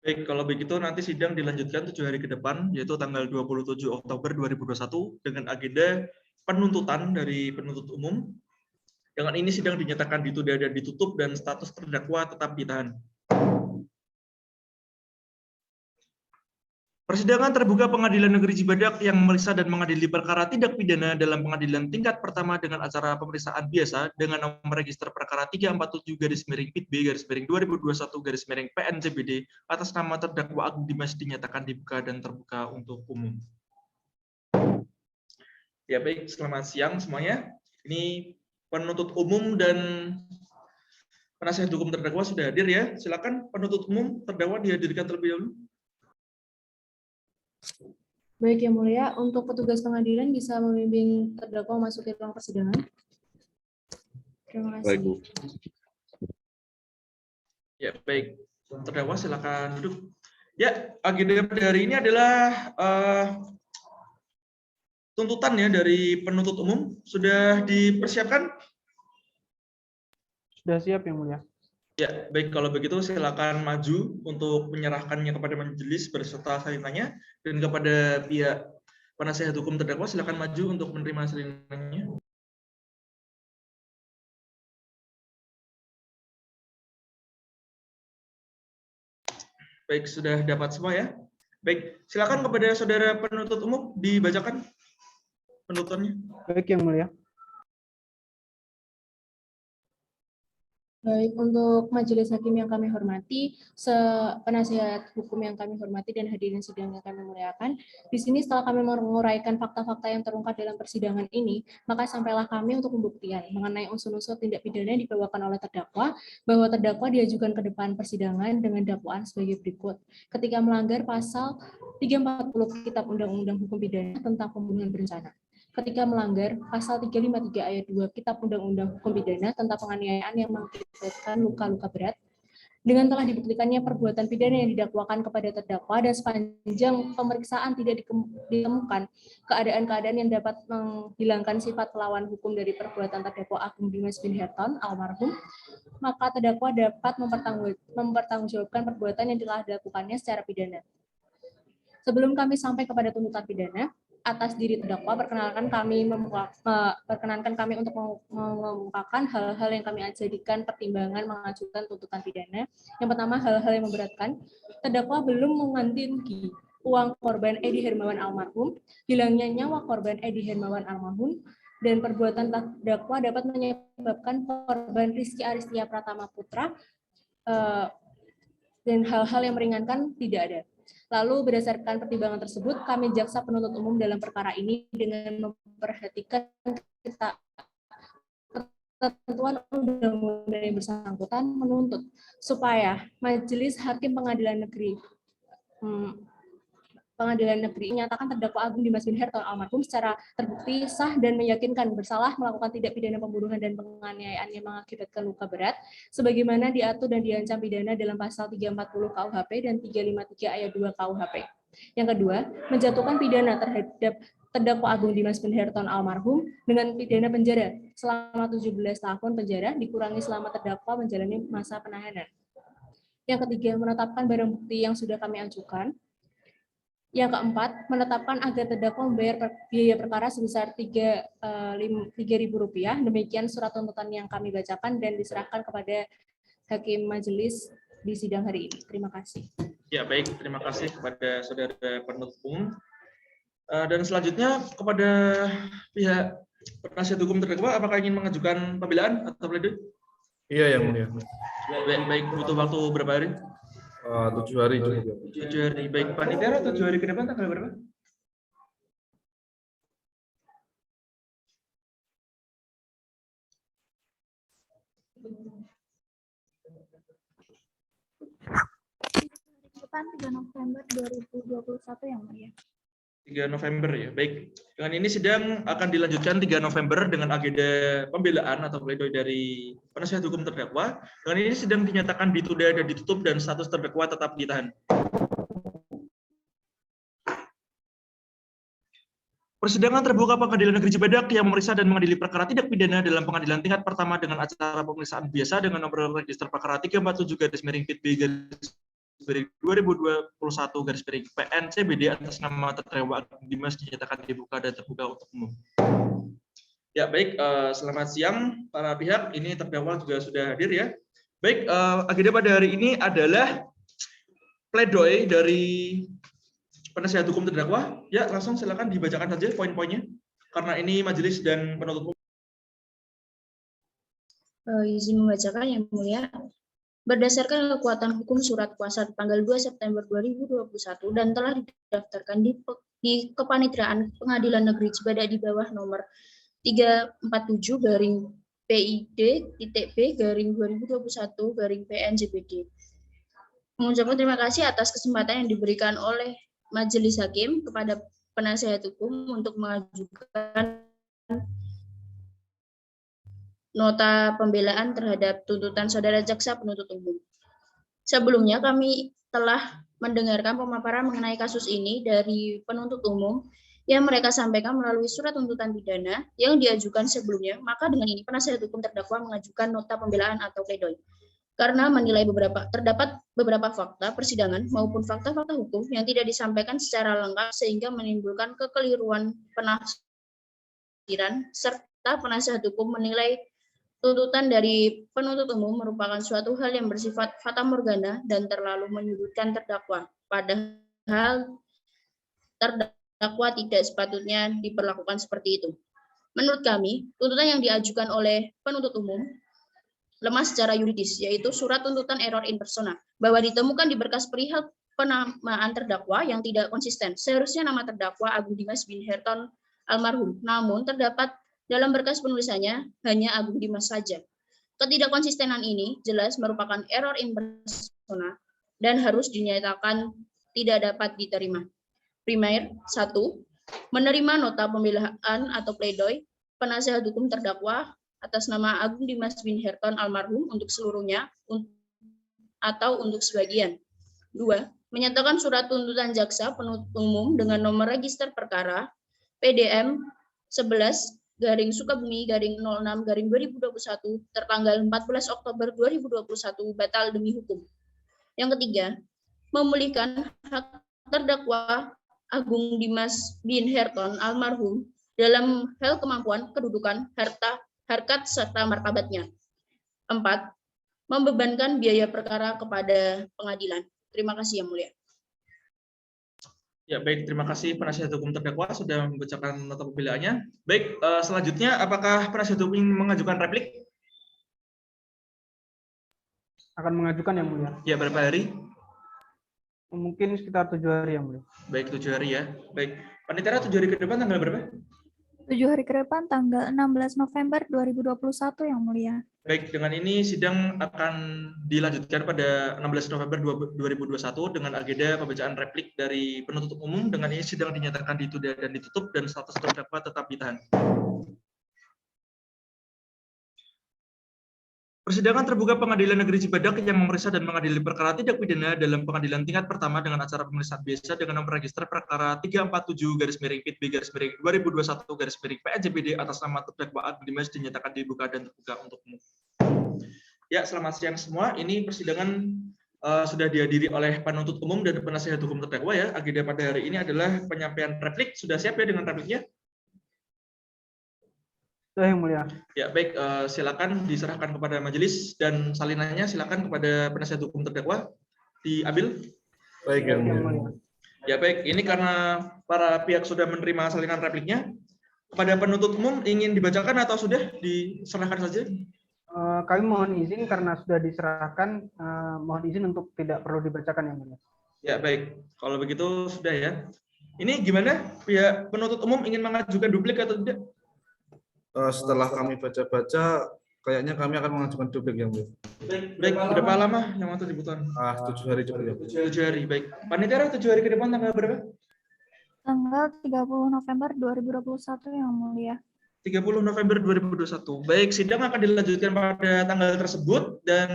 Speaker 2: Baik, kalau begitu nanti sidang dilanjutkan 7 hari ke depan, yaitu tanggal 27 Oktober 2021 dengan agenda penuntutan dari penuntut umum. Dengan ini sidang dinyatakan ditunda dan ditutup dan status terdakwa tetap ditahan. Persidangan terbuka Pengadilan Negeri Cibadak yang memeriksa dan mengadili perkara tindak pidana dalam pengadilan tingkat pertama dengan acara pemeriksaan biasa dengan nomor register perkara 347-PIB-2021-PNJBD atas nama terdakwa Agung Dimas dinyatakan dibuka dan terbuka untuk umum. Ya baik, selamat siang semuanya. Ini penuntut umum dan penasihat hukum terdakwa sudah hadir ya. Silakan penuntut umum terdakwa dihadirkan terlebih dahulu.
Speaker 12: Baik yang mulia, untuk petugas pengadilan bisa membimbing terdakwa masuk ke ruang persidangan. Terima kasih.
Speaker 11: Baik, Bu.
Speaker 2: Ya baik, terdakwa silakan duduk. Ya, agenda pada hari ini adalah tuntutan ya dari penuntut umum. Sudah dipersiapkan?
Speaker 4: Sudah siap yang mulia.
Speaker 2: Ya, baik, kalau begitu silakan maju untuk menyerahkannya kepada majelis berserta salinannya, dan kepada pihak penasihat hukum terdakwa silakan maju untuk menerima salinannya. Baik, sudah dapat semua ya. Baik, silakan kepada saudara penuntut umum dibacakan penuntutannya.
Speaker 4: Baik yang mulia.
Speaker 12: Baik, untuk majelis hakim yang kami hormati, penasihat hukum yang kami hormati dan hadirin sidang yang kami muliakan, di sini setelah kami menguraikan fakta-fakta yang terungkap dalam persidangan ini, maka sampailah kami untuk pembuktian mengenai unsur-unsur tindak pidana yang dibawakan oleh terdakwa, bahwa terdakwa diajukan ke depan persidangan dengan dakwaan sebagai berikut. Ketika melanggar pasal 340 Kitab Undang-Undang Hukum Pidana tentang pembunuhan berencana. Ketika melanggar pasal 353 ayat 2 Kitab Undang-Undang Hukum Pidana tentang penganiayaan yang mengakibatkan luka-luka berat, dengan telah dibuktikannya perbuatan pidana yang didakwakan kepada terdakwa dan sepanjang pemeriksaan tidak ditemukan keadaan-keadaan yang dapat menghilangkan sifat melawan hukum dari perbuatan terdakwa Agung Dimas bin Herton almarhum, maka terdakwa dapat mempertanggungjawabkan perbuatan yang telah dilakukannya secara pidana. Sebelum kami sampai kepada tuntutan pidana, atas diri terdakwa, perkenankan kami untuk mengungkapkan hal-hal yang kami jadikan pertimbangan mengajukan tuntutan pidana. Yang pertama, hal-hal yang memberatkan. Terdakwa belum mengantongi uang korban Edi Hermawan almarhum, hilangnya nyawa korban Edi Hermawan almarhum, dan perbuatan terdakwa dapat menyebabkan korban Rizky Aristia Pratama Putra, dan hal-hal yang meringankan tidak ada. Lalu berdasarkan pertimbangan tersebut, kami jaksa penuntut umum dalam perkara ini dengan memperhatikan ketentuan undang-undang yang bersangkutan menuntut supaya Majelis Hakim Pengadilan Negeri menyatakan terdakwa Agung Dimas bin Herton almarhum secara terbukti sah dan meyakinkan bersalah melakukan tindak pidana pembunuhan dan penganiayaan yang mengakibatkan luka berat sebagaimana diatur dan diancam pidana dalam pasal 340 KUHP dan 353 ayat 2 KUHP. Yang kedua, menjatuhkan pidana terhadap terdakwa Agung Dimas bin Herton almarhum dengan pidana penjara selama 17 tahun penjara dikurangi selama terdakwa menjalani masa penahanan. Yang ketiga, menetapkan barang bukti yang sudah kami ajukan. Yang keempat, menetapkan agar terdakwa membayar biaya perkara sebesar Rp3.000. Demikian surat tuntutan yang kami bacakan dan diserahkan kepada Hakim Majelis di sidang hari ini. Terima kasih.
Speaker 2: Ya, baik. Terima kasih kepada saudara penuntut umum. Dan selanjutnya kepada pihak penasihat hukum terdakwa, apakah ingin mengajukan pembelaan atau pledoi?
Speaker 6: Iya, yang mulia.
Speaker 2: Baik, butuh waktu berapa hari?
Speaker 6: 7 hari juga.
Speaker 2: 7 hari. Baik, panitia 7 hari ke depan tanggal berapa?
Speaker 1: Depan 3 November 2021 yang mulia.
Speaker 2: 3 November ya. Baik. Dengan ini sidang akan dilanjutkan 3 November dengan agenda pembelaan atau pledoi dari penasihat hukum terdakwa. Dengan ini sidang dinyatakan ditunda dan ditutup dan status terdakwa tetap ditahan. Persidangan terbuka Pengadilan Negeri Cibadak yang memeriksa dan mengadili perkara tindak pidana dalam pengadilan tingkat pertama dengan acara pemeriksaan biasa dengan nomor register perkara 347-PIT-2021-PN CBD atas nama terdakwa Dimas dinyatakan dibuka dan terbuka untuk umum. Ya, baik, selamat siang para pihak. Ini terdakwa juga sudah hadir ya. Baik, agenda pada hari ini adalah pledoi dari penasihat hukum terdakwa. Ya, langsung silakan dibacakan saja poin-poinnya. Karena ini majelis dan penuntut umum.
Speaker 13: Izin membacakan yang mulia. Berdasarkan kekuatan hukum surat kuasa tanggal 2 September 2021 dan telah didaftarkan di Kepanitraan Pengadilan Negeri Cibadak di bawah nomor 347-PID-B-2021-PN-JBD. Mengucapkan terima kasih atas kesempatan yang diberikan oleh Majelis Hakim kepada penasihat hukum untuk mengajukan nota pembelaan terhadap tuntutan saudara jaksa penuntut umum. Sebelumnya kami telah mendengarkan pemaparan mengenai kasus ini dari penuntut umum yang mereka sampaikan melalui surat tuntutan pidana yang diajukan sebelumnya. Maka dengan ini penasihat hukum terdakwa mengajukan nota pembelaan atau pledoi karena menilai terdapat beberapa fakta persidangan maupun fakta-fakta hukum yang tidak disampaikan secara lengkap sehingga menimbulkan kekeliruan penafsiran serta penasihat hukum menilai tuntutan dari penuntut umum merupakan suatu hal yang bersifat fatamorgana dan terlalu menyudutkan terdakwa, padahal terdakwa tidak sepatutnya diperlakukan seperti itu. Menurut kami, tuntutan yang diajukan oleh penuntut umum lemah secara yuridis, yaitu surat tuntutan error in persona, bahwa ditemukan di berkas perihal penamaan terdakwa yang tidak konsisten. Seharusnya nama terdakwa Agung Dimas bin Herton almarhum, namun terdapat dalam berkas penulisannya hanya Agung Dimas saja. Ketidakkonsistenan ini jelas merupakan error in persona dan harus dinyatakan tidak dapat diterima. Primer, 1. Menerima nota pembelaan atau pledoi penasihat hukum terdakwa atas nama Agung Dimas bin Herton almarhum untuk seluruhnya atau untuk sebagian. 2. Menyatakan surat tuntutan jaksa penuntut umum dengan nomor register perkara PDM 11-Sukabumi-06-2021 tertanggal 14 Oktober 2021 batal demi hukum. Yang ketiga, memulihkan hak terdakwa Agung Dimas bin Herton almarhum dalam hal kemampuan, kedudukan, harta, harkat, serta martabatnya. 4. Membebankan biaya perkara kepada pengadilan. Terima kasih yang mulia.
Speaker 2: Ya, baik, terima kasih penasihat hukum terdakwa sudah membacakan nota pembelaannya. Baik, selanjutnya apakah penasihat hukum ingin mengajukan replik?
Speaker 4: Akan mengajukan yang mulia.
Speaker 2: Ya, berapa hari?
Speaker 4: Mungkin sekitar 7 hari yang mulia.
Speaker 2: Baik, 7 hari ya. Baik, panitia 7 hari ke depan tanggal berapa?
Speaker 1: 7 hari ke depan tanggal 16 November 2021 yang mulia.
Speaker 2: Baik, dengan ini sidang akan dilanjutkan pada 16 November 2021 dengan agenda pembacaan replik dari penuntut umum. Dengan ini sidang dinyatakan ditunda dan ditutup dan status terdakwa tetap ditahan. Persidangan terbuka Pengadilan Negeri Cibadak yang memeriksa dan mengadili perkara tindak pidana dalam pengadilan tingkat pertama dengan acara pemeriksaan biasa dengan nomor register perkara 347-PIT-2021-2021-PNJBD atas nama terdakwa Agung Dimas dinyatakan dibuka dan terbuka untuk umum. Ya, selamat siang semua. Ini persidangan sudah dihadiri oleh penuntut umum dan penasihat hukum terdakwa ya. Agenda pada hari ini adalah penyampaian replik. Sudah siap ya dengan repliknya?
Speaker 4: Sudah yang mulia.
Speaker 2: Ya baik, silakan diserahkan kepada majelis dan salinannya silakan kepada penasihat hukum terdakwa diambil.
Speaker 6: Baik yang mulia.
Speaker 2: Ya baik, ini karena para pihak sudah menerima salinan repliknya. Kepada penuntut umum ingin dibacakan atau sudah diserahkan saja?
Speaker 4: Kami mohon izin karena sudah diserahkan, mohon izin untuk tidak perlu dibacakan yang mulia.
Speaker 2: Ya baik, kalau begitu sudah ya. Ini gimana? Pihak penuntut umum ingin mengajukan duplik atau tidak?
Speaker 6: Setelah kami baca-baca, kayaknya kami akan mengajukan duplik yang mulia.
Speaker 2: Baik, berapa lama yang waktu dibutuhkan?
Speaker 6: 7 hari cukup.
Speaker 2: 7 hari, baik. Panitia 7 hari ke depan tanggal berapa?
Speaker 1: Tanggal 30 November 2021 yang mulia.
Speaker 2: 30 November 2021. Baik, sidang akan dilanjutkan pada tanggal tersebut dan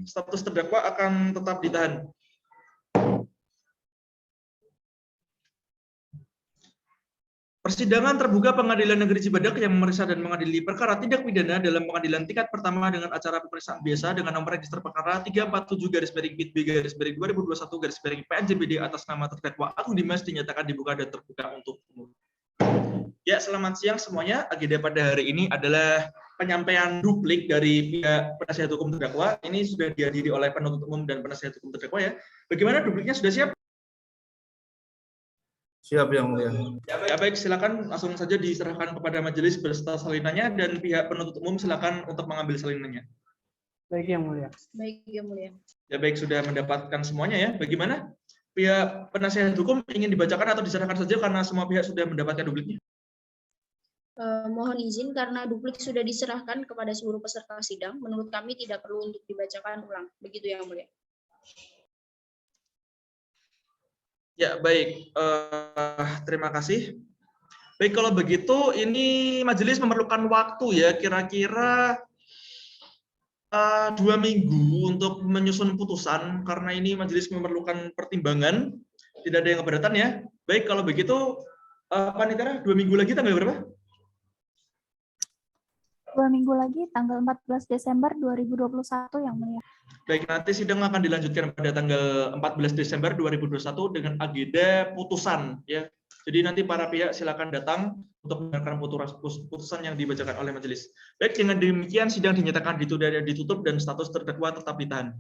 Speaker 2: status terdakwa akan tetap ditahan. Persidangan terbuka Pengadilan Negeri Cibadak yang memeriksa dan mengadili perkara tindak pidana dalam pengadilan tingkat pertama dengan acara pemeriksaan biasa dengan nomor register perkara 347-PIT-2021-2021-PNJBD atas nama terdakwa Agung Dimas dinyatakan dibuka dan terbuka untuk umum. Ya, selamat siang semuanya. Agenda pada hari ini adalah penyampaian duplik dari pihak penasihat hukum terdakwa. Ini sudah dihadiri oleh penuntut umum dan penasihat hukum terdakwa ya. Bagaimana dupliknya, sudah siap?
Speaker 6: Siap yang mulia.
Speaker 2: Ya baik, silakan langsung saja diserahkan kepada majelis beserta salinannya dan pihak penuntut umum silakan untuk mengambil salinannya.
Speaker 4: Baik yang mulia.
Speaker 13: Baik yang mulia.
Speaker 2: Ya baik, sudah mendapatkan semuanya ya. Bagaimana? Pihak penasihat hukum ingin dibacakan atau diserahkan saja karena semua pihak sudah mendapatkan dupliknya?
Speaker 13: Mohon izin karena duplik sudah diserahkan kepada seluruh peserta sidang, menurut kami tidak perlu untuk dibacakan ulang. Begitu yang mulia.
Speaker 2: Ya baik, terima kasih. Baik, kalau begitu ini majelis memerlukan waktu ya, kira-kira 2 minggu untuk menyusun putusan karena ini majelis memerlukan pertimbangan. Tidak ada yang keberatan ya. Baik, kalau begitu panitia 2 minggu lagi tanggal berapa?
Speaker 1: 2 minggu lagi tanggal 14 Desember 2021 yang mulia.
Speaker 2: Baik, nanti sidang akan dilanjutkan pada tanggal 14 Desember 2021 dengan agenda putusan ya. Jadi nanti para pihak silakan datang untuk mendengarkan putusan yang dibacakan oleh majelis. Baik, dengan demikian sidang dinyatakan ditunda dan ditutup dan status terdakwa tetap ditahan.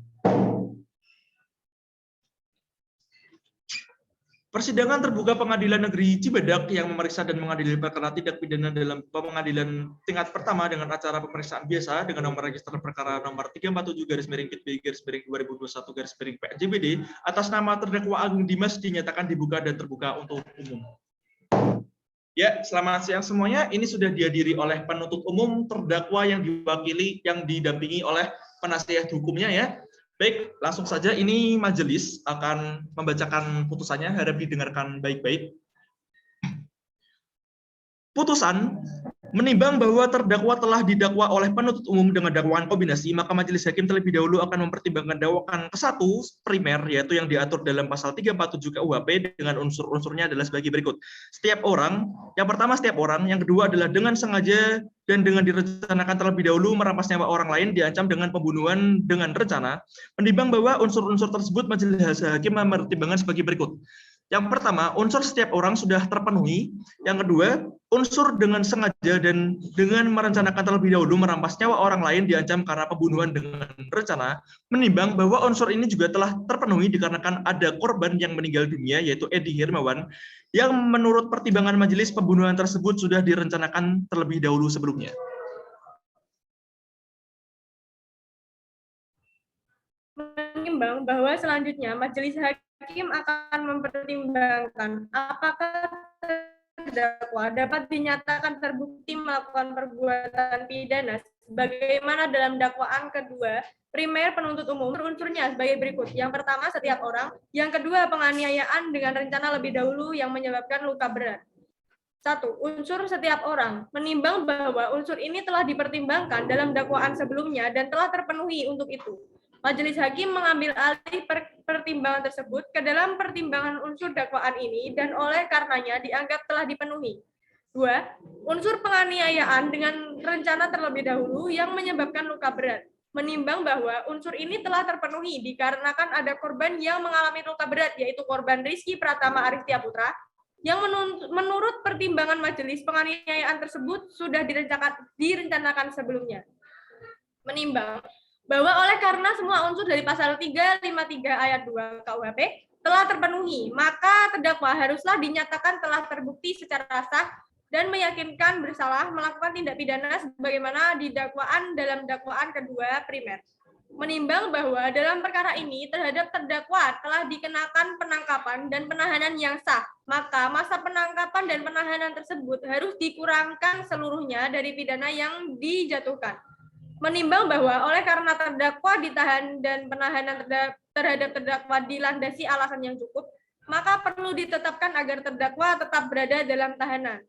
Speaker 2: Persidangan terbuka Pengadilan Negeri Cibadak yang memeriksa dan mengadili perkara tindak pidana dalam pengadilan tingkat pertama dengan acara pemeriksaan biasa dengan nomor register perkara nomor 347-PIT-2021-PNJBD atas nama terdakwa Agung Dimas dinyatakan dibuka dan terbuka untuk umum. Ya, selamat siang semuanya. Ini sudah dihadiri oleh penuntut umum, terdakwa yang diwakili, yang didampingi oleh penasihat hukumnya ya. Baik, langsung saja ini majelis akan membacakan putusannya, harap didengarkan baik-baik. Putusan menimbang bahwa terdakwa telah didakwa oleh penuntut umum dengan dakwaan kombinasi, maka majelis hakim terlebih dahulu akan mempertimbangkan dakwaan ke-1 primer, yaitu yang diatur dalam pasal 347 KUHP dengan unsur-unsurnya adalah sebagai berikut. Setiap orang, yang pertama setiap orang, yang kedua adalah dengan sengaja dan dengan direncanakan terlebih dahulu merampas nyawa orang lain diancam dengan pembunuhan dengan rencana. Menimbang bahwa unsur-unsur tersebut majelis hakim mempertimbangkan sebagai berikut. Yang pertama, unsur setiap orang sudah terpenuhi. Yang kedua, unsur dengan sengaja dan dengan merencanakan terlebih dahulu merampas nyawa orang lain diancam karena pembunuhan dengan rencana. Menimbang bahwa unsur ini juga telah terpenuhi dikarenakan ada korban yang meninggal dunia, yaitu Edi Hermawan, yang menurut pertimbangan majelis pembunuhan tersebut sudah direncanakan terlebih dahulu sebelumnya.
Speaker 3: Menimbang bahwa selanjutnya majelis hakim akan mempertimbangkan apakah terdakwa dapat dinyatakan terbukti melakukan perbuatan pidana sebagaimana dalam dakwaan kedua primer penuntut umum unsurnya sebagai berikut. Yang pertama, setiap orang. Yang kedua, penganiayaan dengan rencana lebih dahulu yang menyebabkan luka berat. 1. Unsur setiap orang. Menimbang bahwa unsur ini telah dipertimbangkan dalam dakwaan sebelumnya dan telah terpenuhi untuk itu. Majelis hakim mengambil alih pertimbangan tersebut ke dalam pertimbangan unsur dakwaan ini dan oleh karenanya dianggap telah dipenuhi. 2. Unsur penganiayaan dengan rencana terlebih dahulu yang menyebabkan luka berat. Menimbang bahwa unsur ini telah terpenuhi dikarenakan ada korban yang mengalami luka berat, yaitu korban Rizky Pratama Aristia Putra, yang menurut pertimbangan majelis penganiayaan tersebut sudah direncanakan sebelumnya. Menimbang bahwa oleh karena semua unsur dari pasal 353 ayat 2 KUHP telah terpenuhi, maka terdakwa haruslah dinyatakan telah terbukti secara sah dan meyakinkan bersalah melakukan tindak pidana sebagaimana di dakwaan dalam dakwaan kedua primer. Menimbang bahwa dalam perkara ini terhadap terdakwa telah dikenakan penangkapan dan penahanan yang sah, maka masa penangkapan dan penahanan tersebut harus dikurangkan seluruhnya dari pidana yang dijatuhkan. Menimbang bahwa oleh karena terdakwa ditahan dan penahanan terhadap terdakwa dilandasi alasan yang cukup, maka perlu ditetapkan agar terdakwa tetap berada dalam tahanan.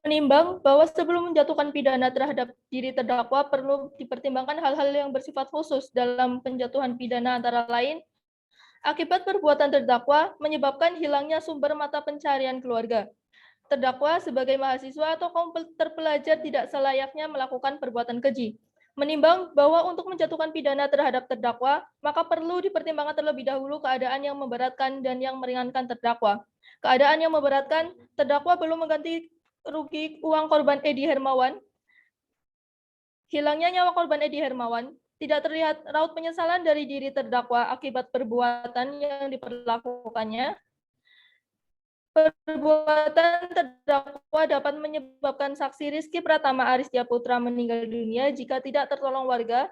Speaker 9: Menimbang bahwa sebelum menjatuhkan pidana terhadap diri terdakwa perlu dipertimbangkan hal-hal yang bersifat khusus dalam penjatuhan pidana antara lain, akibat perbuatan terdakwa menyebabkan hilangnya sumber mata pencarian keluarga. Terdakwa sebagai mahasiswa atau terpelajar tidak selayaknya melakukan perbuatan keji. Menimbang bahwa untuk menjatuhkan pidana terhadap terdakwa, maka perlu dipertimbangkan terlebih dahulu keadaan yang memberatkan dan yang meringankan terdakwa. Keadaan yang memberatkan, terdakwa belum mengganti rugi uang korban Edi Hermawan. Hilangnya nyawa korban Edi Hermawan, tidak terlihat raut penyesalan dari diri terdakwa akibat perbuatan yang diperlakukannya. Perbuatan terdakwa dapat menyebabkan saksi Rizky Pratama Aristia Putra meninggal dunia jika tidak tertolong warga,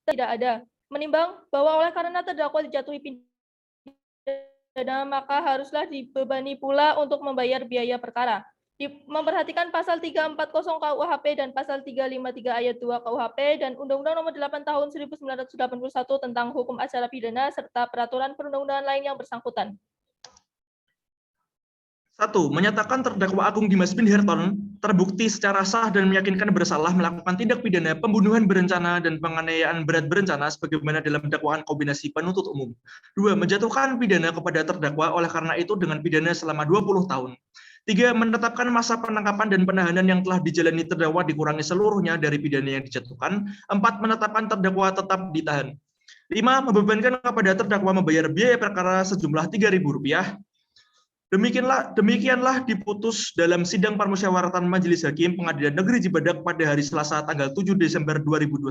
Speaker 9: tidak ada. Menimbang bahwa oleh karena terdakwa dijatuhi pidana, maka haruslah dibebani pula untuk membayar biaya perkara. Memperhatikan pasal 340 KUHP dan pasal 353 ayat 2 KUHP dan Undang-Undang Nomor 8 Tahun 1981 tentang Hukum Acara Pidana serta peraturan perundang-undangan lain yang bersangkutan.
Speaker 2: 1. Menyatakan terdakwa Agung Dimas bin Harton terbukti secara sah dan meyakinkan bersalah melakukan tindak pidana pembunuhan berencana dan penganiayaan berat berencana sebagaimana dalam dakwaan kombinasi penuntut umum. 2. Menjatuhkan pidana kepada terdakwa oleh karena itu dengan pidana selama 20 tahun. 3. Menetapkan masa penangkapan dan penahanan yang telah dijalani terdakwa dikurangi seluruhnya dari pidana yang dijatuhkan. 4. Menetapkan terdakwa tetap ditahan. 5. Membebankan kepada terdakwa membayar biaya perkara sejumlah Rp3.000. Demikianlah diputus dalam sidang permusyawaratan Majelis Hakim Pengadilan Negeri Cibadak pada hari Selasa tanggal 7 Desember 2021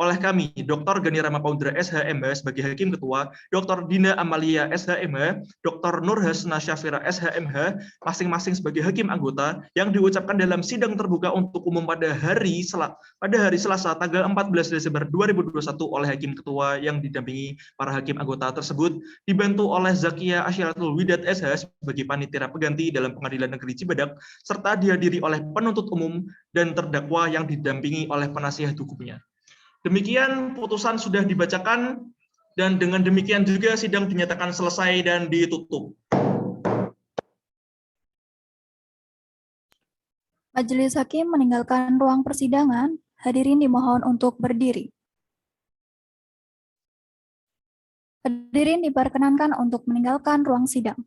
Speaker 2: oleh kami, Dr. Gani Rama Paundra SHMH sebagai Hakim Ketua, Dr. Dina Amalia SHMH, Dr. Nurhasna Syafira SHMH, masing-masing sebagai Hakim Anggota yang diucapkan dalam sidang terbuka untuk umum pada hari Selasa tanggal 14 Desember 2021 oleh Hakim Ketua yang didampingi para Hakim Anggota tersebut, dibantu oleh Zakia Asyaratul Widat SH sebagai panitia pengganti dalam Pengadilan Negeri Cibadak, serta dihadiri oleh penuntut umum dan terdakwa yang didampingi oleh penasihat hukumnya. Demikian putusan sudah dibacakan, dan dengan demikian juga sidang dinyatakan selesai dan ditutup.
Speaker 1: Majelis Hakim meninggalkan ruang persidangan. Hadirin dimohon untuk berdiri. Hadirin diperkenankan untuk meninggalkan ruang sidang.